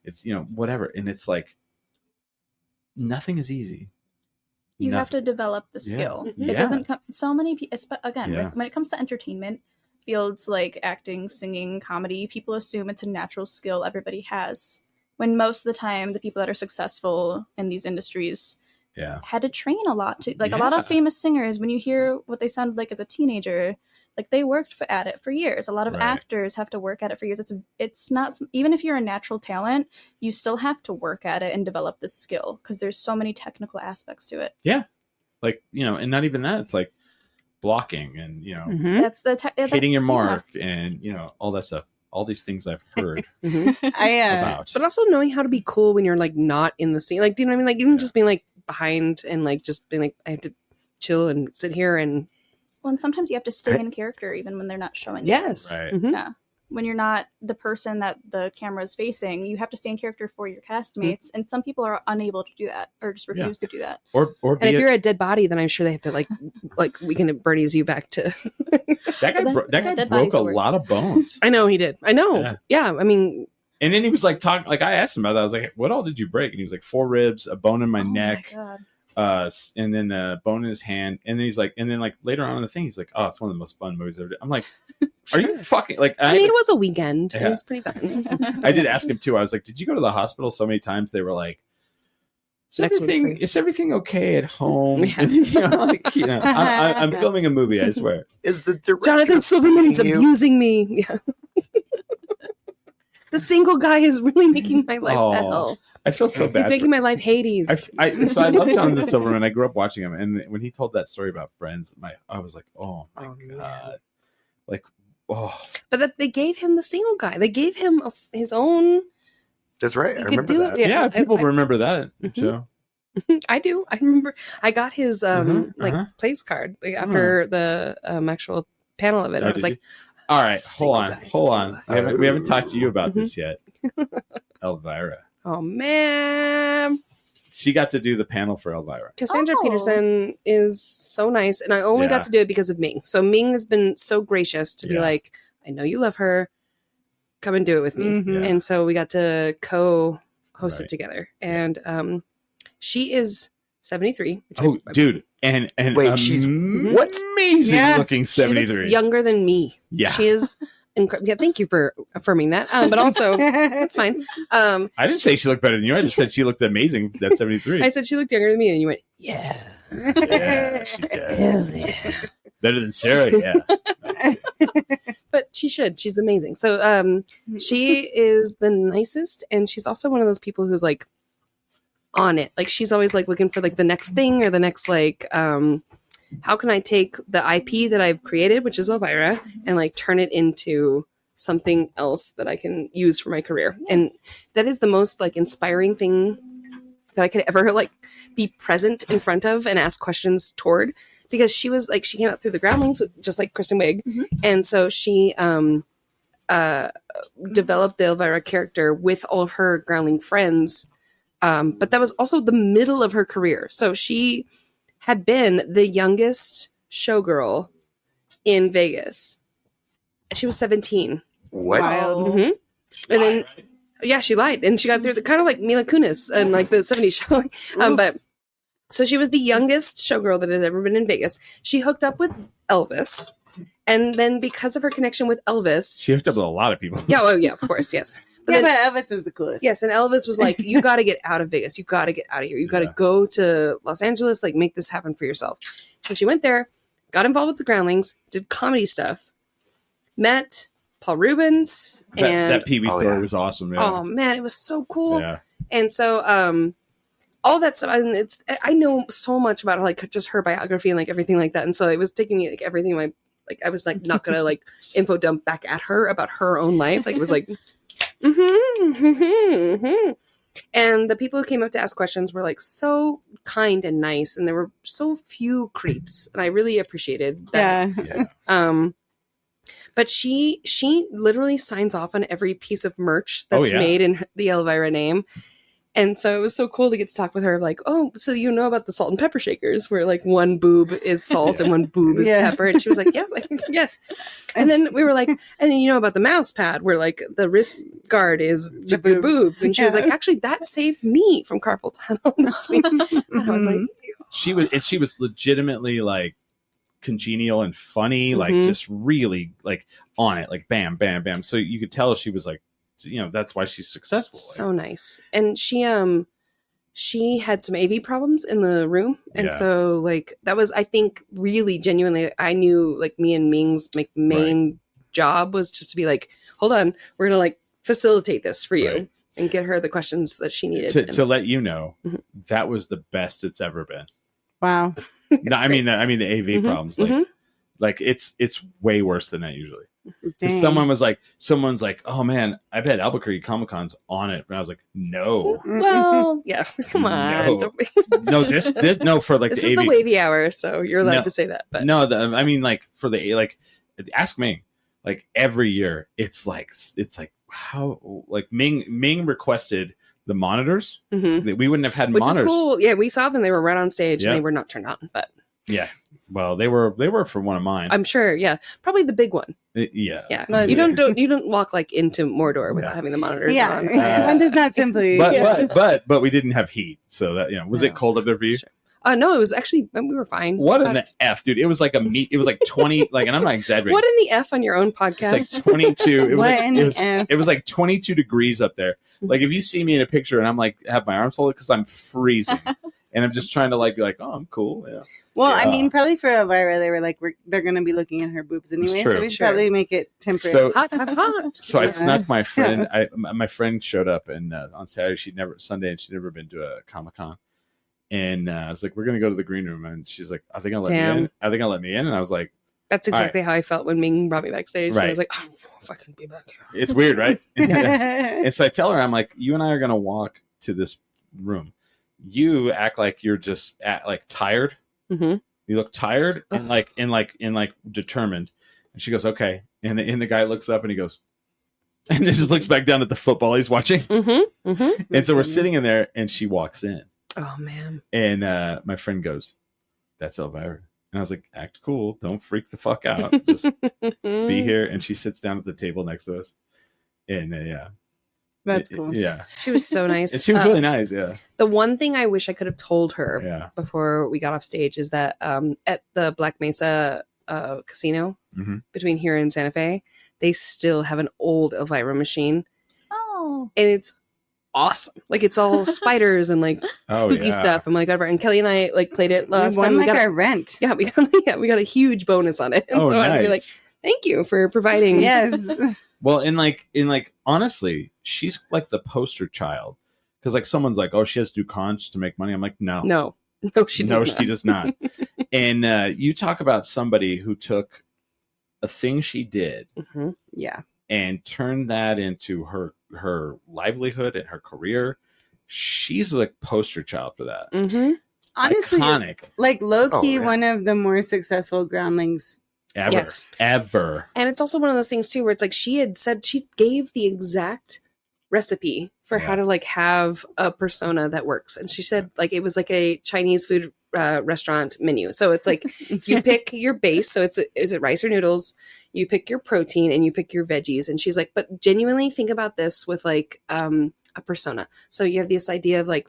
It's, whatever. And it's like, nothing is easy. You have to develop the skill. Yeah. It doesn't come. So many people, again, Yeah. when it comes to entertainment fields like acting, singing, comedy, people assume it's a natural skill everybody has. When most of the time, the people that are successful in these industries had to train a lot. To like a lot of famous singers, when you hear what they sounded like as a teenager, like they worked at it for years. A lot of actors have to work at it for years. It's not, even if you're a natural talent, you still have to work at it and develop this skill because there's so many technical aspects to it. Yeah. Like, and not even that. It's like blocking and, That's the hitting your mark and, all that stuff. All these things I've heard about. But also knowing how to be cool when you're like not in the scene. Like, do you know what I mean? Like even just being like behind and like just being like, I have to chill and sit here and. Well, and sometimes you have to stay in character even when they're not showing. Yes. Right. Mm-hmm. Yeah. When you're not the person that the camera is facing, you have to stay in character for your castmates. And some people are unable to do that or just refuse to do that. Or and if you're a dead body, then I'm sure they have to like Weekend at Bernie's you back to. that guy broke a lot of bones. I know he did. I know. Yeah. I mean. And then he was like talking, like I asked him about that. I was like, "What all did you break?" And he was like, 4 ribs, a bone in my neck. My God. and then a bone in his hand, and then he's like, and then like later on in the thing, he's like, "Oh, it's one of the most fun movies I've ever did." I'm like, "Are you fucking like?" I mean, it was a weekend. Yeah. It was pretty fun. I did ask him too. I was like, "Did you go to the hospital so many times?" They were like, Next one's free. Is everything okay at home?" Yeah. And, I'm filming a movie. I swear. Is the director Jonathan Silverman's paying you? abusing me. Yeah. The single guy is really making my life Oh, hell. I feel so bad. He's making my life Hades. So I love Jonathan Silverman. I grew up watching him, and when he told that story about Friends, I was like, "Oh my god!" Man. Like, oh, But that they gave him the single guy. They gave him his own. That's right. I He could remember do that. it. yeah, people I- remember that Mhm. show. I do. I remember. I got his Uh-huh. place card after the actual panel of it. Oh, I was did like, you? All right, Single hold on, guy, hold single on. We haven't talked to you about Mhm. this yet, Elvira. oh man. She got to do the panel for Elvira. Cassandra Oh. Peterson is so nice, and I only Yeah. got to do it because of Ming. So Ming has been so gracious to be Yeah. like, I know you love her, come and do it with me. Mhm. Yeah. And so we got to co-host Right. it together, and she is 73. Which Oh, dude, and Wait, she's what? amazing Yeah. looking she looks 73. younger than me. Yeah. She is incredible. Yeah, thank you for affirming that. But also, that's fine. I didn't say she looked better than you. I just said she looked amazing at 73. I said she looked younger than me, and you went, yeah. Yeah, she does. Yeah. Better than Sarah, yeah. But she should. She's amazing. So she is the nicest, and she's also one of those people who's like on it. Like she's always like looking for like the next thing or the next like how can I take the IP that I've created, which is Elvira, and like turn it into something else that I can use for my career. And that is the most like inspiring thing that I could ever like be present in front of and ask questions toward, because she was like, she came up through the groundlings just like Kristen Wiig. Mhm. And so she developed the Elvira character with all of her groundling friends. But that was also the middle of her career. So she had been the youngest showgirl in Vegas. She was 17. What? Wild. Mhm. And then, yeah, she lied. And she got through the kind of like Mila Kunis and like the 70s show. But so she was the youngest showgirl that had ever been in Vegas. She hooked up with Elvis. And then because of her connection with Elvis, She hooked up with a lot of people. yeah, oh yeah, of course, yes. But Yeah, then, but Elvis was the coolest. yes, and Elvis was like, you got to get out of Vegas. You got to get out of here. You got to Yeah. go to Los Angeles, like make this happen for yourself. So she went there, got involved with the Groundlings, did comedy stuff, met Paul Rubens, and That PB Oh, story yeah. was awesome. oh Yeah. man, it was so cool. Yeah. And so all that stuff, and I know so much about like just her biography and like everything like that. And so it was taking me like everything I was like not gonna like info dump back at her about her own life. Like it was like and the people who came up to ask questions were like so kind and nice, and there were so few creeps, and I really appreciated that. Yeah. Yeah. But she literally signs off on every piece of merch that's yeah. made in the Elvira name. And so it was so cool to get to talk with her, like, oh, so you know about the salt and pepper shakers, where like one boob is salt and one boob is Yeah. pepper. And she was like, yes, yes. And then we were like, and then you know about the mouse pad, where like the wrist guard is the boobs. boobs. And she was Yeah. like, actually, that saved me from carpal tunnel this week. And I was like, She was legitimately like congenial and funny, like Mhm. just really like on it, like bam, bam, bam. So you could tell she was like, that's why she's successful. so nice. And she had some AV problems in the room, and Yeah. so like that was, I think, really genuinely, I knew like me and Ming's like main job was just to be like, hold on, we're gonna like facilitate this for you Right. and get her the questions that she needed. to let you know, Mhm. that was the best it's ever been. Wow. No, I mean the AV Mhm, problems, mhm. like it's way worse than that usually. 'Cause Dang. someone's like, oh man, I bet Albuquerque Comic-Con's on it, and I was like, no, Well, yeah, come on. No. Don't- no, this no for like this the is AV. the wavy hour, so you're allowed No. to say that. But No, I mean like for the like, ask Ming. Like every year, it's like how like Ming requested the monitors. Mhm. We wouldn't have had Which was monitors. cool. Yeah, we saw them. They were right on stage, Yeah. and they were not turned on. But Yeah, well, they were for one of mine. I'm sure, yeah, probably the big one. Yeah, Yeah, But- you don't walk like into Mordor without Yeah. having the monitors Yeah. on. One does not simply. but we didn't have heat, so that was No. it cold up there for you? Sure. No, it was actually we were fine. What in the F, dude? It was like it was like 20, like, and I'm not exaggerating. What in the F on your own podcast? It's like 22. It was, What like, in the F? it was like 22 degrees up there. Like if you see me in a picture and I'm like have my arms folded because I'm freezing, and I'm just trying to like be like, oh, I'm cool. Yeah. Well, I Yeah. mean, probably for Elvira, they were like, they're going to be looking at her boobs anyway, true. so we should Sure. probably make it temporary. So, hot. so I Yeah. snuck my friend. My friend showed up and on Saturday Sunday, and she'd never been to a Comic-Con. And I was like, we're gonna go to the green room, and she's like, I think I'll let me in. I think I'll let me in, and I was like, That's exactly how I felt when Ming brought me backstage. And I Right. was like, oh, if I can be back here. it's weird, right? And so I tell her, I'm like, you and I are gonna walk to this room. You act like you're just tired. Mm-hmm. You look tired and like determined. And she goes, okay. And the guy looks up and he goes, and then just looks back down at the football he's watching. Mm-hmm. Mm-hmm. And so we're sitting in there, and she walks in, Oh, man. and my friend goes, "That's Elvira." And I was like, "Act cool, don't freak the fuck out, just be here." And she sits down at the table next to us, and yeah, That's cool. Yeah, She was so nice. and she was really nice. Yeah, The one thing I wish I could have told her yeah. before we got off stage is that at the Black Mesa casino Mhm. between here and Santa Fe, they still have an old Elvira machine, Oh. and it's awesome. Like it's all spiders and like Oh, spooky yeah. stuff. And like whatever. And Kelly and I like played it last we won time. like We got our rent. yeah, we got a huge bonus on it. And Oh, so I'd be like, nice. thank you for providing. Yes. Well, in honestly, she's like the poster child, because like someone's like, "Oh, she has to do cons to make money." I'm like, no, No, she does no, not. she does not. And you talk about somebody who took a thing she did Mm-hmm. Yeah. and turned that into her livelihood and her career. She's like poster child for that. Mm-hmm. Honestly, Iconic. like low key, Oh, yeah. one of the more successful groundlings. Ever. Yes. Ever. And it's also one of those things too, where it's like she had said she gave the exact recipe for how Yeah. to like have a persona that works. And she said like it was like a Chinese food restaurant menu. So it's like you pick your base. So is it rice or noodles? You pick your protein and you pick your veggies. And she's like, but genuinely think about this with like a persona. So you have this idea of like,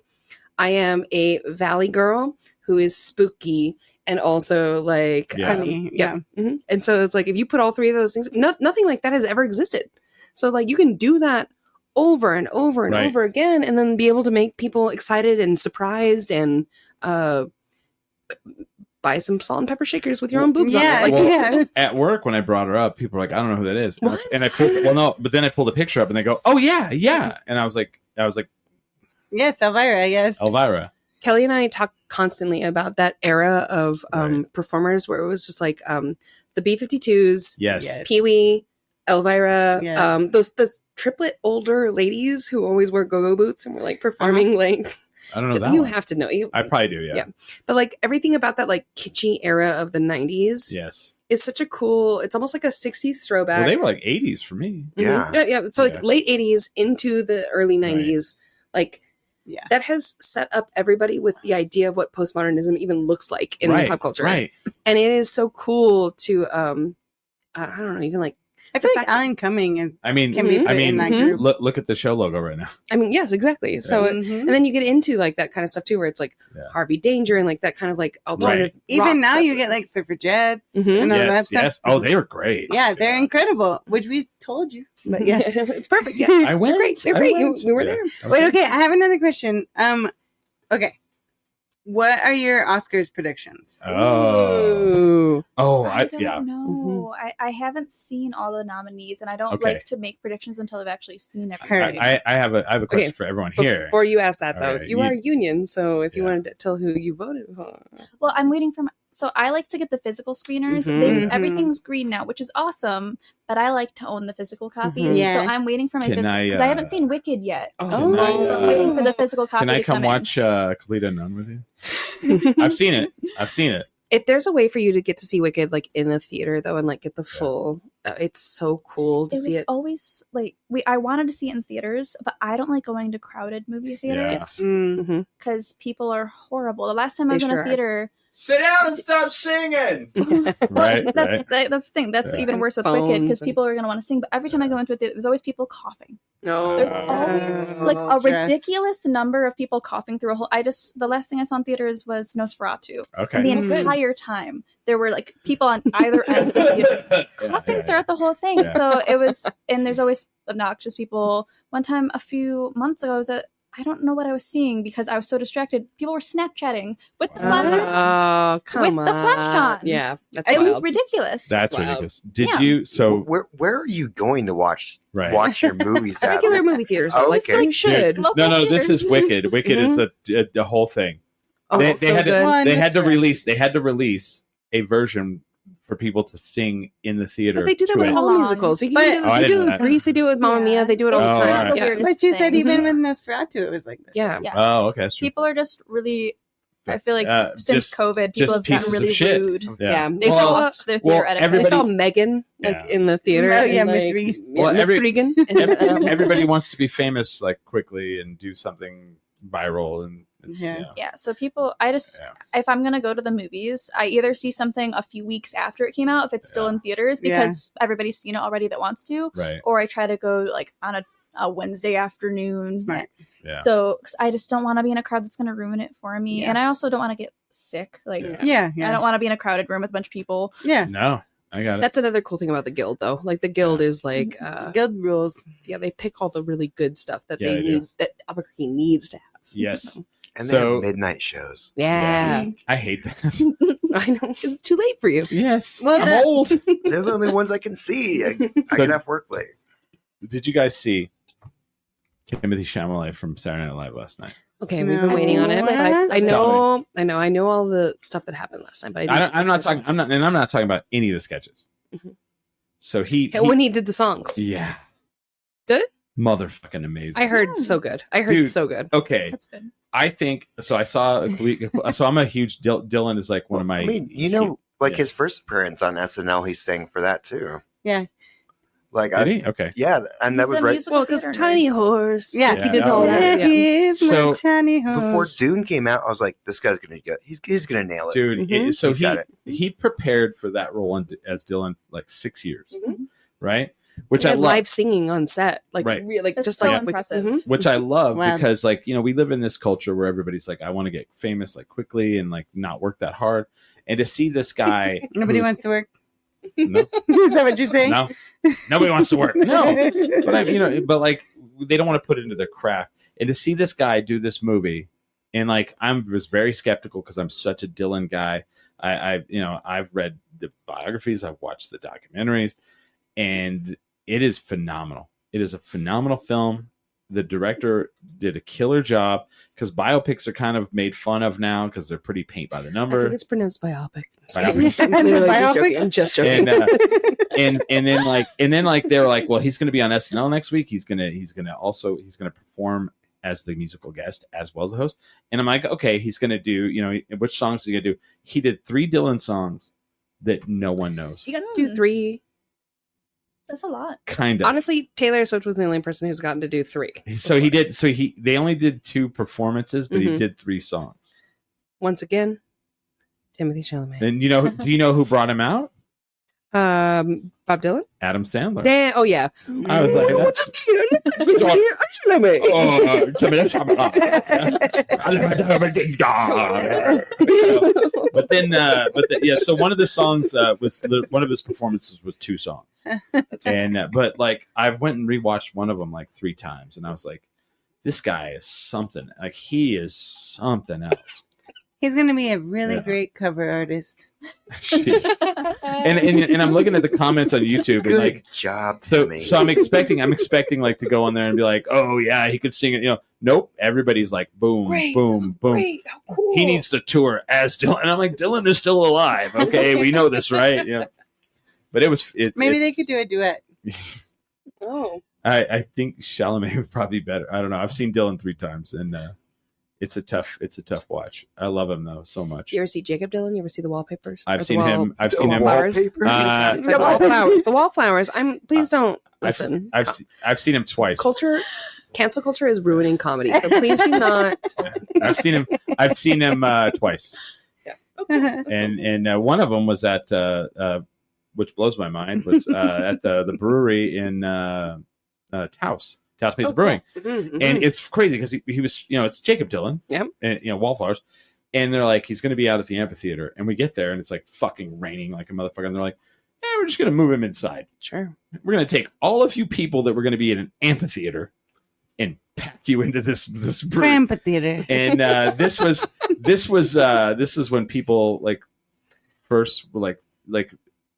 I am a valley girl who is spooky and also like Yeah. Funny. yeah. Mhm. And so it's like if you put all three of those things, nothing like that has ever existed. So like you can do that over and over and Right. over again, and then be able to make people excited and surprised and buy some salt and pepper shakers with your own boobs Yeah, on it. Like Well, yeah. At work, when I brought her up, people were like, "I don't know who that is." What? And I pulled, but then I pulled the picture up, and they go, "Oh yeah, yeah." And I was like, Yes, Elvira, yes. Elvira. Kelly and I talk constantly about that era of Right. performers where it was just like the B-52s, Yes. Yes. Pee-wee, Elvira, Yes. those triplet older ladies who always wear go-go boots and were like performing like I don't know that you one. have to know. I probably do. Yeah. Yeah. But like everything about that like kitschy era of the 90s Yes. is such a cool, it's almost like a 60s throwback. Well, they were like 80s for me. Mhm. Yeah. Yeah. So like Yeah. late 80s into the early 90s, like Yeah. that has set up everybody with the idea of what postmodernism even looks like in right. pop culture. Right. And it is so cool to I don't know, even like I feel the like fact- Alan Cumming I mean, can be Mhm. put in that Mhm. group. look at the show logo right now. I mean, yes, exactly. So Mhm. and then you get into like that kind of stuff too, where it's like Yeah. Harvey Danger and like that kind of like alternative. rock Even now, stuff. you get like suffragettes Mhm. and all that Yes. stuff. Yes. Oh, they were great. Yeah, they're incredible, which we told you. But yeah. it's perfect. Yeah, I went. great. They're I great. went. We were Yeah. there. Wait, okay, I have another question. Okay. What are your Oscars predictions? Oh. Oh. I don't Yeah. know. I haven't seen all the nominees, and I don't Okay. like to make predictions until I've actually seen everything. Heard. I have a question Okay. for everyone here. Before you ask that, though, Alright, you you- are a union, so if you Yeah. wanted to tell who you voted for, Well, I'm waiting for so I like to get the physical screeners. Mhm. Everything's green now, which is awesome, but I like to own the physical copy. Mhm. Yeah. So I'm waiting for my Can physical I, because I haven't seen Wicked yet. oh, Can I, I'm waiting for the physical copy Can I to come in. watch Complete Unknown with you? I've seen it. I've seen it. if there's a way for you to get to see Wicked like in a theater though, and like get the full, it's so cool to It see was it. always like I wanted to see it in theaters, but I don't like going to crowded movie theaters Yes. Mm. hmm because people are horrible. The last time I They was in sure a are. theater, sit down and stop singing. Right. That's the thing. That's Yeah. even worse with Phones Wicked because and- people are going to want to sing. But every time I go into it, there's always people coughing. No. There's always like a ridiculous number of people coughing through a whole. The last thing I saw in theaters was Nosferatu. Okay. And the Mm. entire time there were like people on either end of the theater coughing throughout the whole thing. Yeah. So it was, and there's always obnoxious people. One time a few months ago, I don't know what I was seeing because I was so distracted. People were Snapchatting with the flash. Oh, come With the flash on. Yeah, that's It was wild. ridiculous. That's Wow. ridiculous. Did Yeah. you? So Where are you going to watch right. your movies at? Regular movie theaters. Oh, Like okay. you should. Local No, this theaters. is Wicked. Wicked is the whole thing. Oh, They so had good. to, Well, they had to Nosferatu. release they had to release a version for people to sing in the theater. But they do that to with it. all musicals. You But- can do, Oh, I they didn't do it know with that. Grease. They do it with Mamma Mia. They do it all the Oh, time. alright. Yeah. But you said thing. even with Nosferatu, it was like this. Yeah. Yeah. Oh, okay. That's true. People are just really. I feel like since just- COVID, just people have pieces gotten of really shit. rude. Yeah. They Well, saw, Lost their theater etiquette. they everybody- saw Megan like Yeah. in the theater. Oh, and, yeah, like, Myth Well, every- Regan. Everybody wants to be famous like quickly and do something viral and it's, Yeah. Yeah, so people, if I'm gonna go to the movies, I either see something a few weeks after it came out, if it's still in theaters, because everybody's seen it already that wants to, right. or I try to go like on a Wednesday afternoon. Smart. Yeah. So 'cause I just don't want to be in a crowd that's gonna ruin it for me, Yeah. and I also don't want to get sick. Like, Yeah, I don't want to be in a crowded room with a bunch of people. Yeah. No, I got it. That's another cool thing about the guild, though. Like the guild is like, Guild rules. yeah, they pick all the really good stuff that Yeah, they they need, do. that Albuquerque needs to have. Yes. And So- they have midnight shows. Yeah, I hate that. I know. 'Cause it's too late for you. Yes. Well, I'm the- old. They're the only ones I can see. I So- get off work late. Did you guys see Timothy Chalamet from Saturday Night Live last night? Okay, we've been waiting on it, but I know all the stuff that happened last time. But I'm not talking about any of the sketches. Mhm. So he when he did the songs. yeah. Good? Motherfucking amazing. I heard so good. I heard Dude. so good. Okay. That's good. I think so. I saw so I'm a huge Dylan is like one of my. I mean, like yeah. his first appearance on SNL, he sang for that too. Yeah. Like, Did he? Okay. yeah, and that He's was a right musical Well, because theater nerd. Tiny Horse. Yeah. he did no, all yeah. that. Yeah. He's So- my tiny before horse. Dune came out. I was like, this guy's gonna get. He's gonna nail it. Dude. Mhm. So He's got it. he prepared for that role as Dylan like 6 years, Mhm. right? Which He I had love. live singing on set, like Right. like That's just so like impressive. mhm. Which I love Wow. because like we live in this culture where everybody's like, I want to get famous like quickly and like not work that hard, and to see this guy, Nobody who's- wants to work. No, Is that what you're saying? no, nobody wants to work. No, but but like they don't want to put it into their craft. And to see this guy do this movie, and like was very skeptical because I'm such a Dylan guy. I've read the biographies, I've watched the documentaries, and it is phenomenal. It is a phenomenal film. The director did a killer job because biopics are kind of made fun of now because they're pretty paint by the I number. think it's pronounced biopic. Biopic. I'm literally just Biopic? joking. I'm just joking. And then they're like, well, he's going to be on SNL next week. He's going to perform as the musical guest as well as the host. And I'm like, okay, he's going to do, which songs is he going to do? He did 3 Dylan songs that no one knows. You got to do 3. That's a lot. Kind of. Honestly, Taylor Swift was the only person who's gotten to do 3. They only did 2 performances, but he Mhm. did 3 songs. Once again, Timothy Chalamet. And do you know who brought him out? Bob Dylan. Adam Sandler. Dan. Oh yeah. I was like, that's- Oh, Timothy Chalamet. But then, yeah. So one of the songs one of his performances was 2 songs, and but like I went and rewatched one of them like 3 times, and I was like, this guy is something. Like he is something else. He's going to be a really Yeah. great cover artist. and I'm looking at the comments on YouTube, and Good like, job, so Timmy. I'm expecting like to go on there and be like, oh yeah, he could sing it. Nope. Everybody's like, boom, boom, boom. Great. How cool. He needs to tour as Dylan. And I'm like, Dylan is still alive. Okay, we know this, right? Yeah. But Maybe they could do a duet. Oh. I think Chalamet would probably be better. I don't know. I've seen Dylan 3 times, and it's a tough watch. I love him though so much. You ever see Jacob Dylan? You ever see the wallpapers? Or I've the seen him. I've seen him. Wallflowers? Wallpaper? The wallflowers. The wallflowers. Please don't listen. I've seen him twice. Cancel culture is ruining comedy. So please do not. I've seen him. Twice. Yeah. And one of them was at which blows my mind was at the brewery in Taos Mesa Brewing. Mm-hmm. And it's crazy because he was, it's Jacob Dylan, Yep. And Wallflowers, and they're like, he's going to be out at the amphitheater, and we get there and it's like fucking raining like a motherfucker, and they're like, we're just going to move him inside. Sure. We're going to take all of you people that were going to be in an amphitheater and pack you into this brewery. Amphitheater. And this is when people like first were like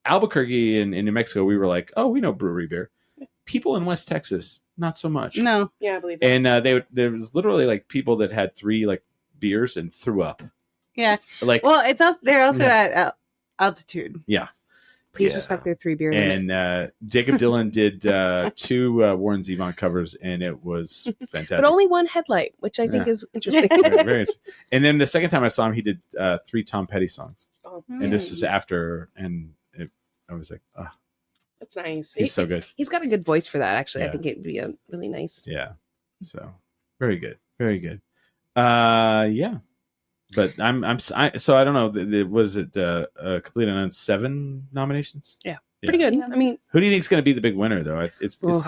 Albuquerque and in New Mexico, we were like, oh, we know brewery beer. People in West Texas, not so much. No. Yeah, I believe that. And there was literally like people that had 3 like beers and threw up. Yeah. Like, Well, it's also they're also Yeah. at altitude. yeah. Please Yeah. respect their 3 beer limit. And Jacob Dylan did 2 Warren Zevon covers, and it was fantastic. But only one headlight, which I think Yeah. is interesting. Very nice. And then the second time I saw him, he did 3 Tom Petty songs. Oh, And this is after, and I was like, oh, that's nice. he's so good. He's got a good voice for that, actually. Yeah. I think it'd be a really nice. Yeah. So very good. Very good. Yeah. But so I don't know. Was it complete on 7 nominations? Yeah. Pretty good. Yeah. I mean, Who do you think is going to be the big winner, though?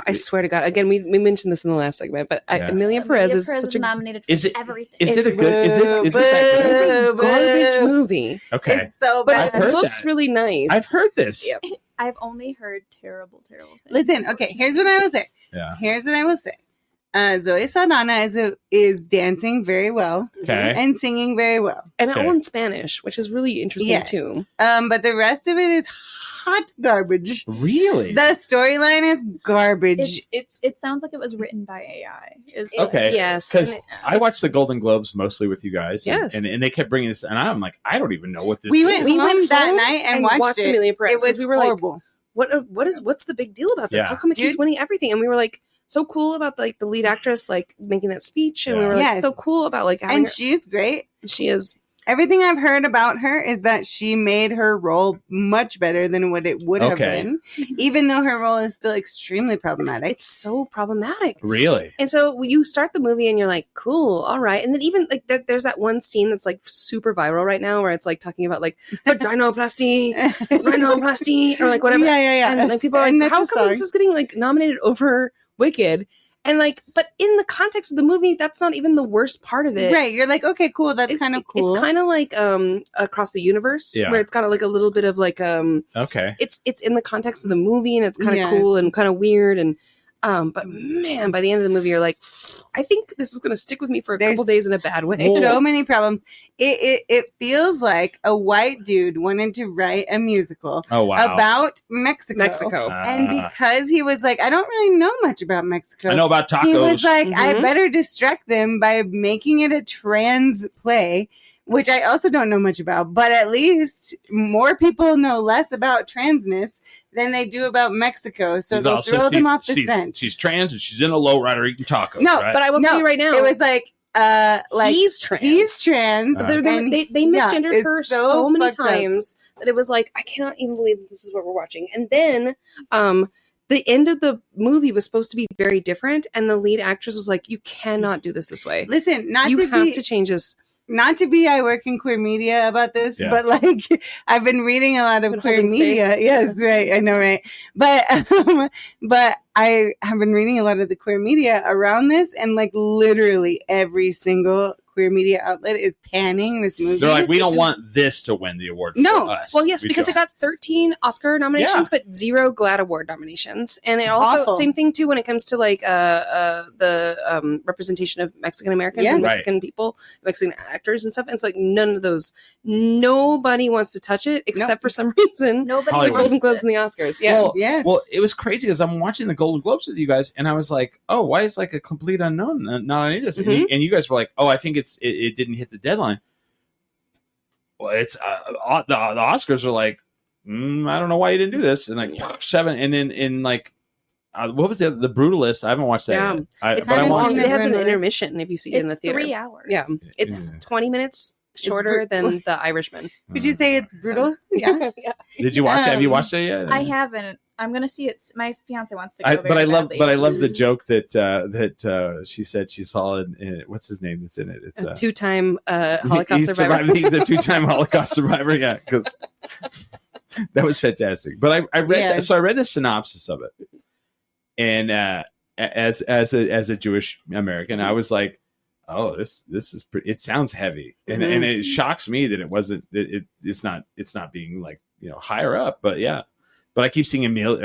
I swear to God. Again, we mentioned this in the last segment, but Yeah. Amelia Perez is such a nominated for Is it- everything. Is it a good? Is it that good? garbage movie. Okay. It's so But bad. I've heard it looks that. really nice. I've heard this. Yep. I've only heard terrible things. Listen, okay, here's what I will say. Yeah. Here's what I will say. Zoe Saldana is dancing very well Okay. and singing very well. And Okay. all in Spanish, which is really interesting Yes. too. But the rest of it is hot garbage. Really? The storyline is garbage. It sounds like it was written by AI. Okay. Yes. Because and I watched the Golden Globes mostly with you guys. Yes. And they kept bringing this, and I'm like, I don't even know what this we is. went We home went that home night and and watched it. Amelia Perez. It was 'cause we were horrible. like, what's the big deal about this? Yeah. How come it keeps Dude. winning everything? And we were like, so cool about like the lead actress like making that speech, and we Yeah. were like, Yes. so cool about like having And her- she's great. she is. Everything I've heard about her is that she made her role much better than what it would have Okay. been, even though her role is still extremely problematic. It's so problematic. Really? And so when you start the movie and you're like, cool, all right. And then even like there's that one scene that's like super viral right now where it's like talking about like vaginoplasty, rhinoplasty, or like whatever. Yeah. And like people are And like, that's how a come this song. is getting like nominated over Wicked? And like, but in the context of the movie, that's not even the worst part of it. Right. You're like, okay, cool. That's kind of cool. It's kind of like Across the Universe, Yeah. where it's got like a little bit of like Okay. it's in the context of the movie, and it's kind of Yes. cool and kind of weird, and but man, by the end of the movie, you're like, I think this is going to stick with me for a There's couple days in a bad way. so many problems. It feels like a white dude wanted to write a musical Oh, wow. about Mexico. And because he was like, I don't really know much about Mexico. I know about tacos. He was like, I Mhm. better distract them by making it a trans play, which I also don't know much about, but at least more people know less about transness than they do about Mexico. So He's they'll also- throw them she's- off the scent. She's trans and she's in a lowrider eating tacos. No, right? But I will tell you right now, It was like he's trans. He's trans. Uh-huh. They misgendered it's her so many fucked up. times that it was like, I cannot even believe that this is what we're watching. And then the end of the movie was supposed to be very different, and the lead actress was like, you cannot do this way. Listen, You have to change this. I work in queer media about this, Yeah. but like I've been reading a lot of Been queer holding media. space. Yes, right. I know, right. But I have been reading a lot of the queer media around this, and like literally every single queer media outlet is panning this movie. They're like, we don't want this to win the award No. for us. Well, yes, We because don't. it got 13 Oscar nominations, but 0 GLAAD Award nominations. And it also, Awful. same thing too, when it comes to like the representation of Mexican Americans Yes. and Right. Mexican people, Mexican actors and stuff. And it's like none of those, nobody wants to touch it except Nope. for some reason. Nobody The Hollywood. Golden wants Globes it. and the Oscars. Yeah. Well, Yes. Well, it was crazy because I'm watching the Golden Globes with you guys, and I was like, "Oh, why is like a complete unknown not on any of this?" Mhm. And you guys were like, "Oh, I think it didn't hit the deadline." Well, it's the Oscars are like, I don't know why you didn't do this, and like 7, and then in like, what was the Brutalist? I haven't watched that. Yeah. Yet. It's But I haven't want watched long, to. it has an Brutalist. intermission if you see it in the It's theater. 3 hours. Yeah. It's 20 minutes shorter than The Irishman. Would you say it's brutal? Yeah. Did you watch it? Have you watched it yet? I haven't. I'm gonna see it. My fiance wants to go. But I love badly. the joke that she said she saw in what's his name that's in it. It's A two-time Holocaust he's survivor. He's a two-time Holocaust survivor. Yeah, because that was fantastic. But I read I read the synopsis of it, and as a Jewish American, I was like, oh, this is pretty. It sounds heavy, and it shocks me that it wasn't. It's not being like higher up, but yeah. But I keep seeing Emil.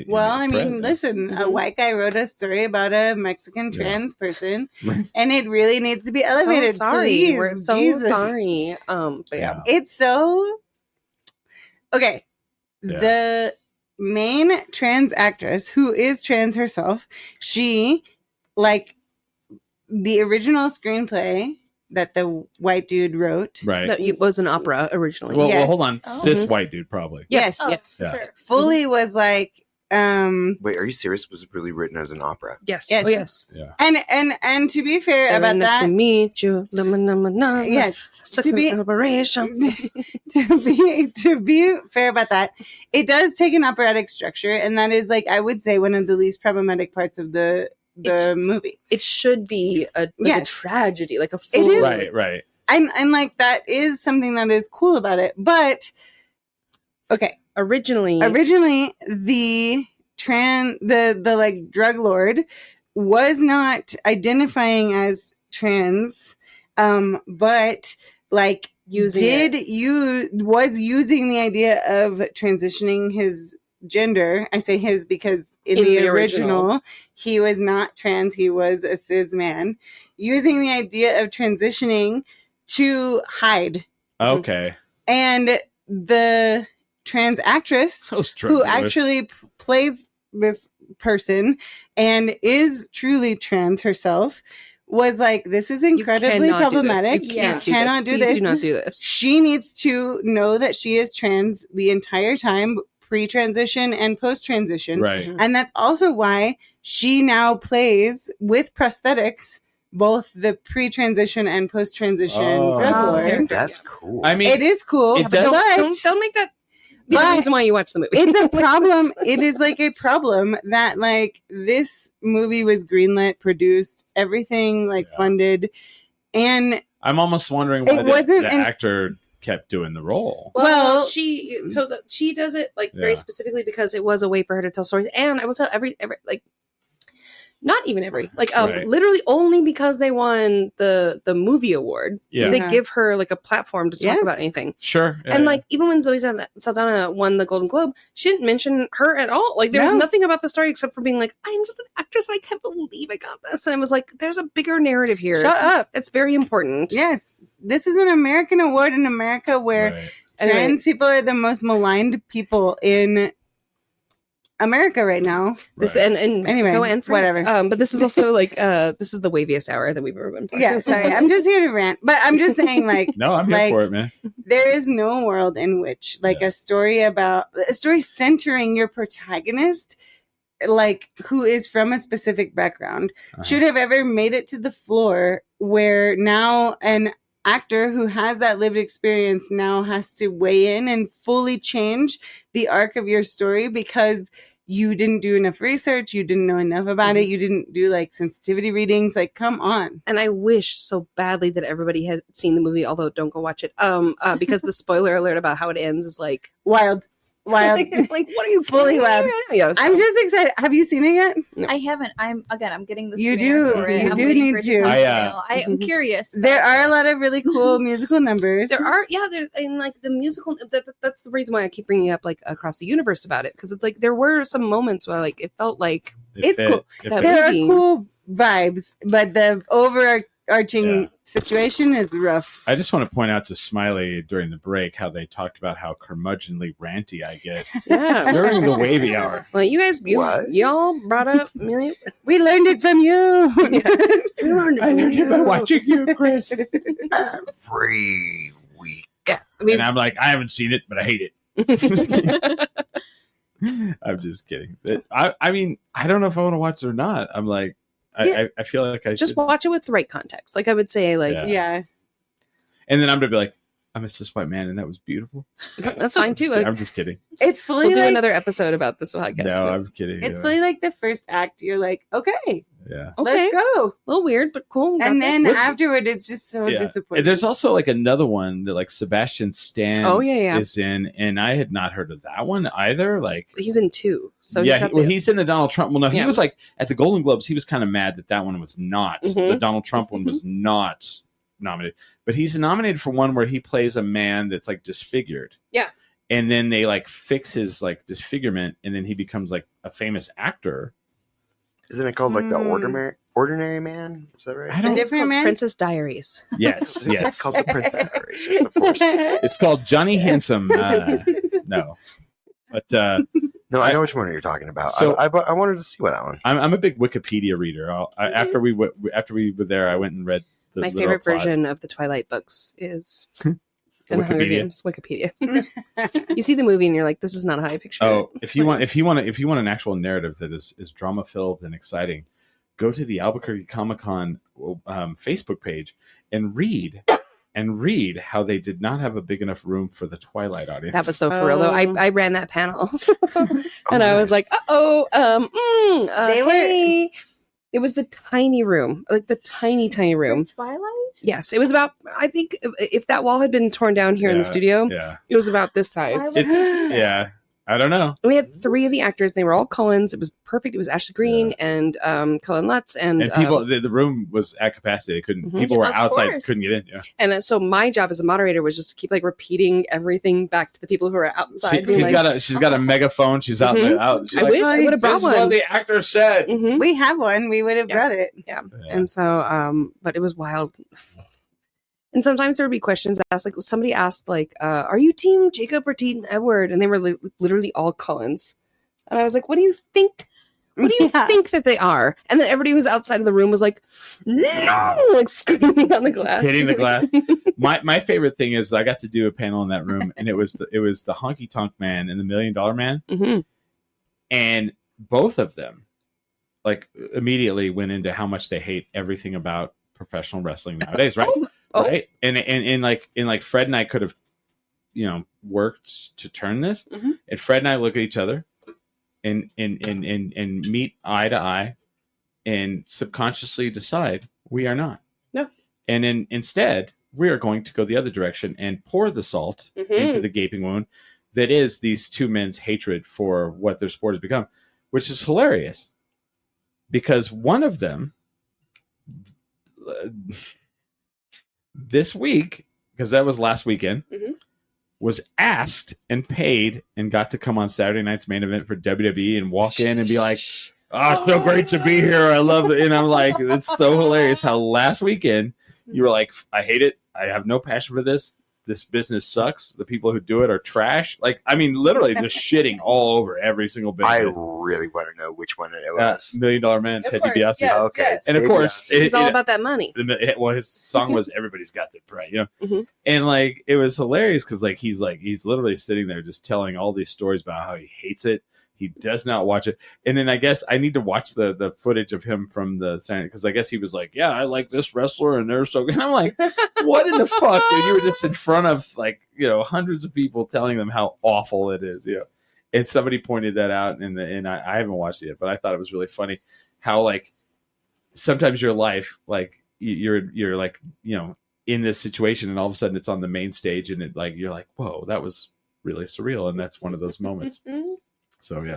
Well, I mean, listen, a white guy wrote a story about a Mexican trans person, and it really needs to be elevated. So sorry, please. we're so Jesus. sorry. But yeah, It's so okay. Yeah. The main trans actress, who is trans herself, she like the original screenplay that the white dude wrote. Right. that was an opera originally. Well, Yes. hold on. Oh. Cis white dude, probably. Yes, Oh, yes, Yeah. sure. Fully was like Wait, are you serious? Was it really written as an opera? yes, Yes. Oh, yes. Yeah. and to be fair Very about nice that, to meet you. yes, Such to be- an operation. to be fair about that, it does take an operatic structure, and that is like I would say one of the least problematic parts of the movie. It should be a Yes. tragedy, like a It full. is. Right. And like that is something that is cool about it. But okay, Originally, the like drug lord was not identifying as trans, but like was using the idea of transitioning his gender. I say his because in the original he was not trans, he was a cis man, using the idea of transitioning to hide. Okay. And the trans actress Those drug who dealers. actually plays this person and is truly trans herself was like, this is incredibly cannot do this. problematic. You You can't do cannot this. do Please this. do not do this. She needs to know that she is trans the entire time, pre-transition and post-transition. Right. And that's also why she now plays with prosthetics both the pre-transition and post-transition Oh. drug Oh, lord. okay. That's cool. I mean, It is cool, It does- but Don't make that be the But reason why you watch the movie. it's a problem. It is like a problem that like this movie was greenlit, produced, everything like Yeah. funded, and I'm almost wondering why It wasn't the an- actor kept doing the role. Well- she she does it like Yeah. very specifically because it was a way for her to tell stories. And I will tell every like not even every like Right. literally only because they won the movie award. Yeah. They Yeah. give her like a platform to talk Yes. about anything. Sure. Yeah, And yeah. like even when Zoe Saldana won the Golden Globe, she didn't mention her at all. Like there was No. nothing about the story except for being like, I'm just an actress. I can't believe I got this. And I was like, there's a bigger narrative here. shut up. That's very important. Yes, this is an American award in America where Right. Anyway. trans people are the most maligned people in America right now. This Right. and Anyway, Mexico and France. whatever. But this is also like this is the waviest hour that we've ever been. part of. Yeah, sorry, I'm just here to rant, but I'm just saying, like, No, I'm here like, for it, man. there is no world in which, like, Yeah. a story centering your protagonist, like, who is from a specific background, should have ever made it to the floor where now an actor who has that lived experience now has to weigh in and fully change the arc of your story because you didn't do enough research, you didn't know enough about it, you didn't do like sensitivity readings. Like, come on. And I wish so badly that everybody had seen the movie, although don't go watch it. Because the spoiler alert about how it ends is like Wild. like what are you Fully web. Yeah, so- I'm just excited. Have you seen it yet? I haven't. I'm getting the You screener do. for it. You I'm do waiting need for it to. come I, in the mail. I'm curious. There are a lot of really cool musical numbers. there are there in like the musical that's the reason why I keep bringing up like across the universe about it, because it's like there were some moments where like it felt like It's cool. That There are movie. cool vibes, but the overarching Yeah. situation is rough. I just want to point out to Smiley during the break how they talked about how curmudgeonly ranty I get yeah. during the wavy hour. Well, you guys, What? y'all brought up Amelia. We learned it from you. I learned it by watching you, Chris. Every week. Yeah, I mean, And I'm like, I haven't seen it, but I hate it. I'm just kidding. I mean, I don't know if I want to watch it or not. I'm like, I feel like I just should. watch it with the right context. Like I would say, like Yeah. Yeah. And then I'm gonna be like, I'm a cis white man, and that was beautiful. That's fine too. I'm just kidding. It's fully We'll do like, another episode about this podcast. No, I'm kidding. it's yeah. fully like the first act. You're like, okay, Yeah. Okay. let's go. A little weird, but cool. Got And then this. afterward, it's just so Yeah. disappointing. And there's also like another one that like Sebastian Stan Oh, yeah. is in, and I had not heard of that one either. Like, He's in 2. So yeah, he's got he's in the Donald Trump. Well, no, he Yeah. was like at the Golden Globes. He was kind of mad that one was not. Mhm. The Donald Trump one was not nominated, but he's nominated for one where he plays a man that's like disfigured. Yeah. And then they like fix his like disfigurement, and then he becomes like a famous actor. Isn't it called like the Hmm. Ordinary Man? Is that right? I I don't. think it's Different called Man? Princess Diaries. Yes, It's yes. called the Princess Diaries, of course. It's called Johnny Handsome. No, but No, I know which one you're talking about. So- I wanted to see what that one. I'm a big Wikipedia reader. After we were there, I went and read the My literal favorite plot. version of the Twilight books is in the Hunger Wikipedia. Games. Wikipedia. You see the movie and you're like, this is not how I picture Oh, it. if you want an actual narrative that is drama filled and exciting, go to the Albuquerque Comic-Con Facebook page and read how they did not have a big enough room for the Twilight audience. That was so for real though. Oh. I ran that panel and I was nice. like, They were- hey. It was the tiny room, like the tiny room. Twilight? Yes, it was about. I think if that wall had been torn down here in the Yeah, studio, yeah, it was about this size. Why was It's- it- yeah. I don't know. We had 3 of the actors. They were all Cullens. It was perfect. It was Ashley Green and Cullen Lutz and people, the room was at capacity. They couldn't. Mhm. People were Of outside, course. couldn't get in. Yeah, and then, so my job as a moderator was just to keep like repeating everything back to the people who are outside. being like, she's got a megaphone. She's out Mhm. there. Out. She's I like, wish I would have brought this is what one. the actor said. Mhm. We have one. We would have Yes. brought it. Yeah. Yeah. And so, but it was wild. And sometimes there would be questions asked, like somebody asked, like, "Are you Team Jacob or Team Edward?" And they were literally all Cullens. And I was like, "What do you think? What do you Yeah. think that they are?" And then everybody who was outside of the room was like, "No!" Like screaming on the glass, Hitting the glass. My favorite thing is I got to do a panel in that room, and it was the Honky Tonk Man and the $1 Million Man, hmm and both of them like immediately went into how much they hate everything about professional wrestling nowadays, right? Oh. Right, and like Fred and I could have, worked to turn this, Mhm. and Fred and I look at each other, and meet eye to eye, and subconsciously decide we are not. No. And then instead we are going to go the other direction and pour the salt Mhm. into the gaping wound that is these two men's hatred for what their sport has become, which is hilarious because one of them this week, because that was last weekend, Mhm. was asked and paid and got to come on Saturday night's main event for WWE and walk in and be like, "Oh, so great to be here. I love it." And I'm like, it's so hilarious how last weekend you were like, "I hate it. I have no passion for this. This business sucks. The people who do it are trash." Like, I mean, literally just shitting all over every single bit. I of it. really want to know which one it was. $1 Million Man, Of Ted course, DiBiase. yes, Okay. yes. And of course, Ted DiBiase. It's all about that money. well, his song was "Everybody's Got Their Pride," Mhm. and like it was hilarious because he's literally sitting there just telling all these stories about how he hates it. He does not watch it, and then I guess I need to watch the footage of him from the because I guess he was like, "Yeah, I like this wrestler, and they're so good." And I'm like, "What in the fuck, dude? You were just in front of hundreds of people telling them how awful it is." And somebody pointed that out, and I haven't watched it yet, but I thought it was really funny how like sometimes your life like you're like in this situation, and all of a sudden it's on the main stage, and it like you're like, "Whoa, that was really surreal," and that's one of those moments. So yeah,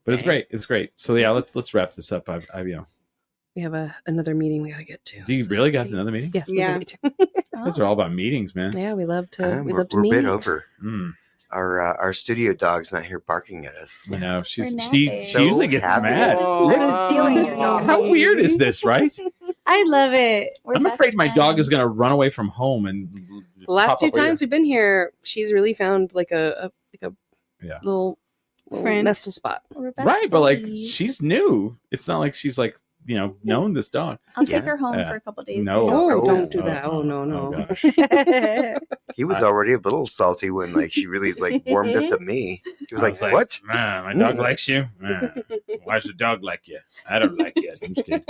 but it's great. It's great. So yeah, let's wrap this up. We have another meeting we got to get to. Do you really got another meeting? Yes. Yeah. We do. Those are all about meetings, man. Yeah, we love to. We we're love to we're a meet. bit over. Mm, Our studio dog's not here barking at us. I know We're she napping. usually gets happy. mad. Stealing your dog. How weird is this, right? I love it. We're I'm best afraid my dog is friends. going to run away from home and The last pop 2 up later. times we've been here, she's really found like a Yeah. little Friend. nestle spot. We're best Right, but like buddies. she's new. It's not like she's like known this dog. I'll take Yeah. her home Yeah. for a couple days. No. Oh, Oh, don't do oh, that. Oh, no, no. oh, gosh. He was already a little salty when like she really like warmed up to me. He was I like, "What?" Man, my dog Mm. likes you. Man, why does the dog like you? I don't like you. I'm just kidding.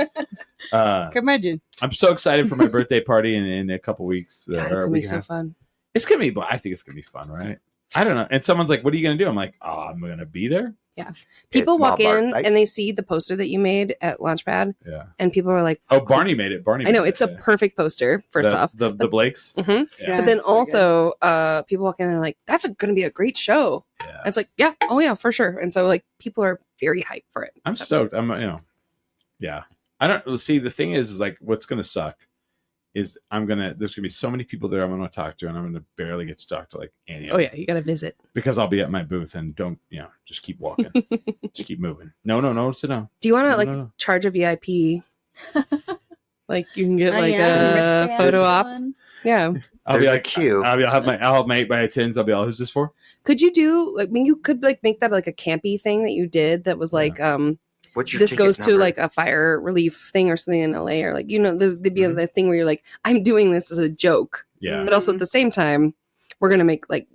Curmudgeon. I'm so excited for my birthday party in a couple weeks. God, it's or a gonna be week and a so half. fun. It's gonna be. I think it's gonna be fun, right? I don't know. And someone's like, "What are you gonna do?" I'm like, "Oh, I'm gonna be there." People It's walk Malbart, in right? and they see the poster that you made at Launchpad, Yeah. and people are like, Oh, Barney made it. Barney. I know made it's it, a yeah. perfect poster. First off, the Blakes. Mhm. Yeah. but then so also people walk in and are like, "That's going to be a great show." Yeah. And it's like, yeah, oh yeah, for sure. And so like people are very hyped for it. I'm So- stoked. Yeah. I don't see. The thing is like, what's gonna suck is there's gonna be so many people there I'm gonna talk to, and I'm gonna barely get to talk to like any of Oh them. yeah, you got to visit. Because I'll be at my booth and just keep walking. Just keep moving. No, sit down. Do you want to No. charge a VIP? Like you can get Oh, like yeah. a Wristband photo op. one. Yeah. I'll There's be a like, queue. I'll have my 8x10s. I'll be all, who's this for? Could you do like? I mean, you could like make that like a campy thing that you did. That was like, What's your this ticket goes to number? like a fire relief thing or something in LA, or like there'd be Mhm. the thing where you're like, I'm doing this as a joke, Yeah. but also at the same time, we're gonna make like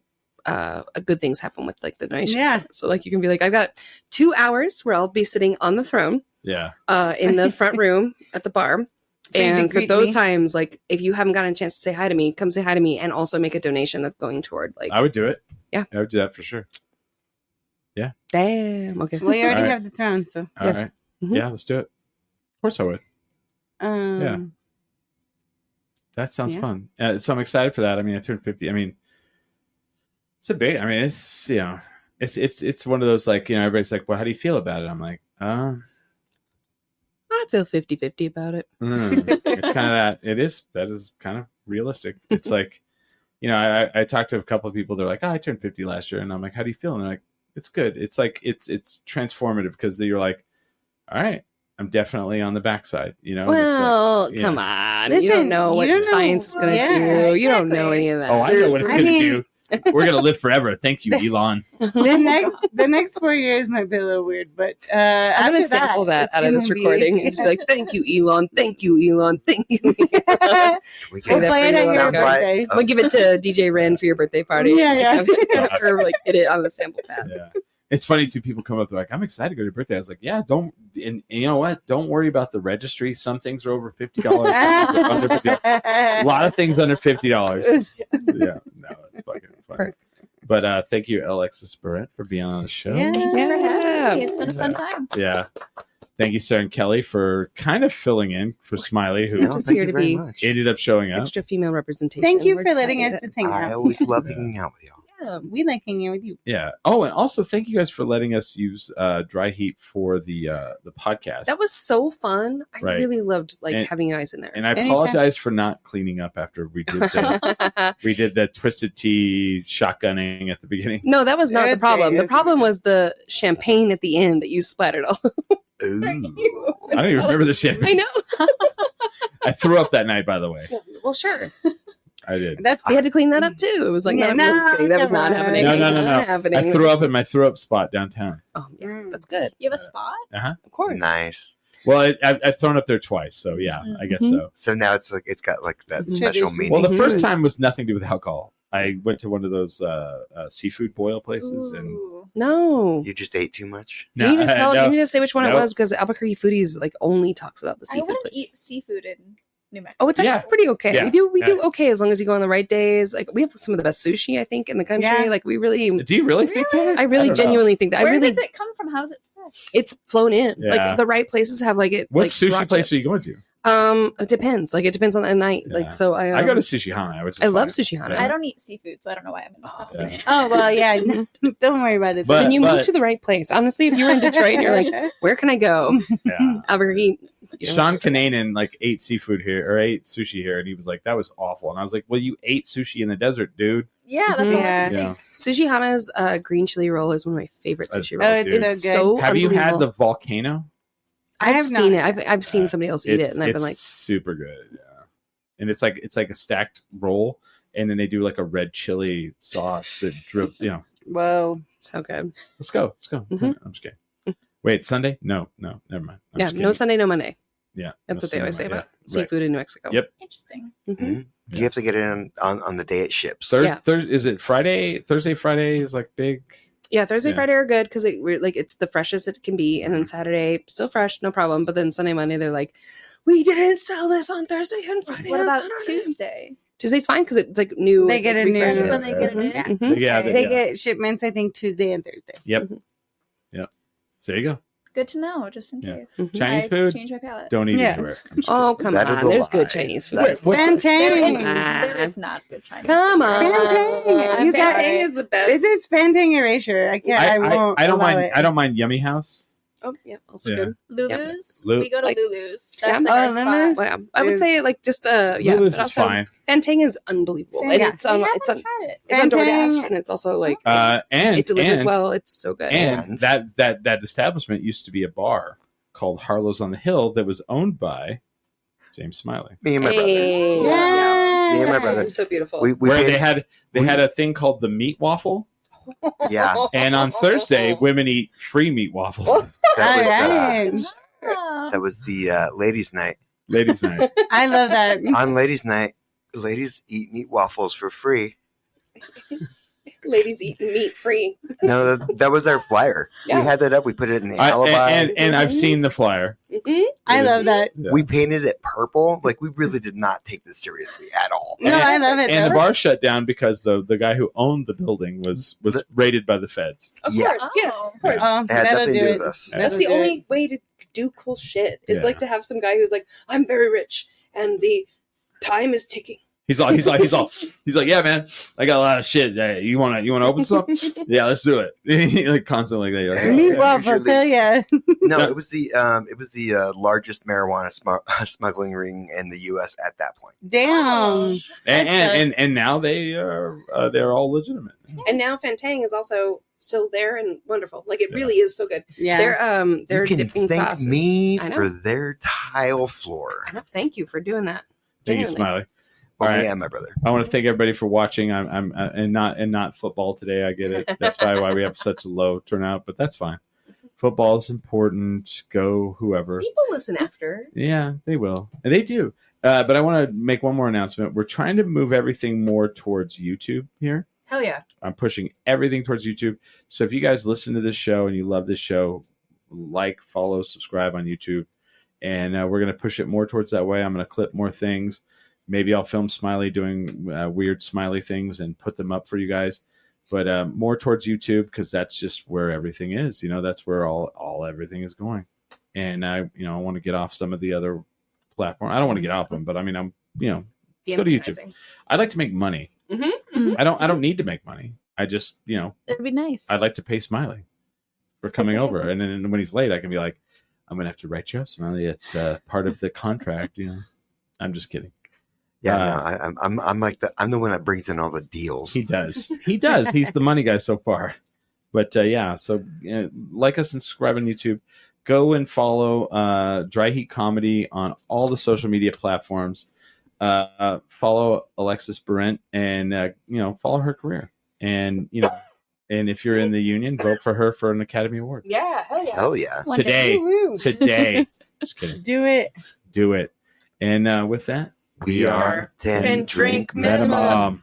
good things happen with like the donations. Yeah. So like you can be like, I've got 2 hours where I'll be sitting on the throne Yeah. in the front room at the bar. to And for greet those me. times, like if you haven't gotten a chance to say hi to me, come say hi to me and also make a donation that's going toward like I would do it. Yeah. I would do that for sure. damn. Okay. Well, you already All right. have the throne, so. All Yeah. right. Mhm. Yeah, let's do it. Of course I would. Yeah. That sounds Yeah. fun. So I'm excited for that. I mean, I turned 50. I mean, it's a big, it's one of those like, everybody's like, well, how do you feel about it? I'm like, I feel 50-50 about it. it's kind of that is kind of realistic. It's like, I talked to a couple of people. They're like, I turned 50 last year. And I'm like, how do you feel? And they're like, it's good. It's like, it's transformative because you're like, all right, I'm definitely on the backside, It's like, Well, yeah. come on. Listen, you don't know you what don't know- science is going to Yeah, do. You don't know exactly. any of that. Oh, I know what it's I going to mean- do. We're going to live forever. Thank you, Elon. The next 4 years might be a little weird, but I'm after going to sample that it's out of gonna this be- recording and just be like, thank you, Elon. Thank you, Elon. Thank you. We We'll can that play it for at you, your okay. birthday. I'm going to give it to DJ Ren for your birthday party. Yeah. Or like hit it on the sample pad. Yeah. It's funny too. People come up, they're like, I'm excited to go to your birthday. I was like, yeah, and you know what? Don't worry about the registry. Some things are over $50. Under $50. A lot of things under $50. Yeah. No, it's fucking funny. Perfect. But thank you, Alexis Berent, for being on the show. Yeah. Thank you for Yeah. having me. It's been a fun time. Yeah. Thank you, Sarah and Kelly, for kind of filling in for Smiley, who Just thank here you to very be much. ended up showing up. Extra female representation. Thank you We're for letting us excited. just hang I out. always love Yeah. hanging out with y'all. Yeah. We like hanging out with you. Yeah. Oh, and also thank you guys for letting us use dry heat for the podcast. That was so fun. I Right. really loved And- having you guys in there. and I Anytime. apologize for not cleaning up after we did the Twisted Tea shotgunning at the beginning. No, that was not the That's problem. great. The That's problem was the champagne at the end that you splattered all Ooh. over you. I don't even remember the shit. I know. I threw up that night, by the way. Well, sure. I did. That's We had to clean that up too. It was like, Yeah, no, I'm just kidding. That was come not on. happening. No, It was no, not no. happening. I threw up in my throw up spot downtown. Oh, yeah, that's good. You have a spot? Of course. Nice. Well, I've thrown up there twice, so yeah, I guess so. So now it's like it's got like that Mhm. special Tradition. meaning. Well, the Mhm. first time was nothing to do with alcohol. I went to one of those seafood boil places, and Ooh. No. You just ate too much. You need, to tell, no, you need to say which one it No. was because Albuquerque Foodies like only talks about the I seafood wouldn't place. eat seafood in New Mexico. Oh, it's actually Yeah. pretty okay. Yeah. We do Yeah. okay as long as you go on the right days. Like we have some of the best sushi I think in the country. Yeah. Like we really, do you really think that? I really don't know. genuinely think that. Where I really, does it come from? How is it fresh? it's flown in. Yeah. Like the right places have like it. What like, sushi brought place to are you going to? it depends. Like it depends on the night. Yeah. Like so, I go to Sushi Hana, which is I love fine. Sushi Hana. Yeah. I don't eat seafood, so I don't know why I'm in this Oh, conversation. Oh well, yeah. Don't worry about it. But- then you move to the right place. Honestly, if you were in Detroit and you're like, where can I go? Yeah. Albuquerque. you know. Sean Kananen like ate seafood here or ate sushi here, and he was like, "That was awful." And I was like, "Well, you ate sushi in the desert, dude." Yeah, that's Mhm. all I Yeah. can Yeah. think. Sushi Hana's green chili roll is one of my favorite sushi Oh, rolls. it's so so Have you had the unbelievable. volcano? I I've have seen not. it. I've seen somebody else eat it, and I've been it's like, super good. Yeah, and it's like a stacked roll, and then they do like a red chili sauce that drip. Whoa. so good. Let's go. Mhm. I'm just kidding. Wait, Sunday? No, never mind. I'm Yeah, just no kidding. Sunday, no Monday. Yeah, That's no what they always say Sunday, about yeah, right. seafood in New Mexico. Yep. Interesting. Mhm. Mhm. You have to get it on the day it ships. Yeah. Is it Friday? Thursday, Friday is like big. Yeah, Thursday, Yeah. Friday are good because it's the freshest it can be, and then Saturday still fresh, no problem. But then Sunday, Monday, they're like, we didn't sell this on Thursday and Friday. What and about Saturday." Tuesday? Tuesday's fine because it's like new. They it's, get like, a new- refreshes. When they get it in. Yeah. Mhm. Yeah, They get shipments, I think, Tuesday and Thursday. Yep. So there you go. Good to know, just in Yeah. case. Chinese I food. Change my palate. Don't eat Yeah. anywhere. I'm just Oh, kidding. come That is on. a There's good lie. Chinese food. That- What- Fantang. There is not good Chinese. Come food. on. Fantang. You got Fantang it. is the best. It's Fantang erasure. I can't. I won't. I don't allow mind. It. I don't mind Yummy House. Oh, yeah. Also Yeah. good. Lulu's. Lu- We go to Like- Lulu's. Yeah. That's like Oh, our spot. Lulu's? Well, yeah. I would say like just yeah. Lulu's but is also, fine. Fantang is unbelievable, and Yeah. it's on We it's on haven't tried it. it's on Fantang- DoorDash, and it's also like And it delivers and, well. It's so good. And that establishment used to be a bar called Harlow's on the Hill that was owned by James Smiley. Me and my brother. Hey. Yeah. Me and my brother. It's so beautiful. We Where paid- they had a thing called the meat waffle, Yeah. and on Thursday women eat free meat waffles. That was, Alright. Ah. that was the ladies' night. Ladies' night. I love that. On ladies' night, ladies eat meat waffles for free. Ladies eat meat free. No, that was our flyer. Yeah. We had that up. We put it in the alibi. And I've seen the flyer. Mhm. I love that. Yeah. We painted it purple. Like, we really did not take this seriously at all. No, I love it. And the though. bar shut down because the guy who owned the building was raided by the feds. Of Yeah. course, yes, of course. Oh, It had that'll nothing to do do it. with us. Yeah. That's That'll the do only it. way to do cool shit is Yeah. like to have some guy who's like, I'm very rich and the time is ticking. He's like, yeah, man, I got a lot of shit. You wanna open some? Yeah, let's do it. Like constantly like that. You're like, Meat Meat Yeah, waffles, usually- hell yeah. No, So- it was the largest marijuana smuggling ring in the U.S. at that point. Damn. and now they're all legitimate. And now Fantang is also still there and wonderful. Like it Yeah. really is so good. Yeah. Their You can dipping thank sauces. me I know. for their tile floor. I know. Thank you for doing that. Thank you, Genuinely. Smiley. Well, All right. me and my brother. I want to thank everybody for watching. I'm and not football today. I get it. That's probably why we have such a low turnout, but that's fine. Football is important. Go whoever. People listen after. Yeah, they will. And they do. But I want to make one more announcement. We're trying to move everything more towards YouTube here. Hell yeah. I'm pushing everything towards YouTube. So if you guys listen to this show and you love this show, like, follow, subscribe on YouTube. And we're going to push it more towards that way. I'm going to clip more things. Maybe I'll film Smiley doing weird Smiley things and put them up for you guys. But more towards YouTube because that's just where everything is. You know, that's where all everything is going. And I want to get off some of the other platforms. I don't want to get off them, but I mean, I'm go to YouTube. De-emphasizing. I'd like to make money. Mhm. I don't need to make money. I just That'd be nice. I'd like to pay Smiley for coming over, and then when he's late, I can be like, I'm gonna have to write you up, Smiley. It's part of the contract. I'm just kidding. Yeah, no, I'm like I'm the one that brings in all the deals. He does. He's the money guy so far. But yeah, so like us and subscribe on YouTube. Go and follow Dry Heat Comedy on all the social media platforms. Follow Alexis Berent and follow her career. And and if you're in the union, vote for her for an Academy Award Yeah, hell yeah. Hell yeah. One day. today. Woo-woo. Today, just kidding. Do it. Do it. And with that, We are 10 10 drink minimum. minimum.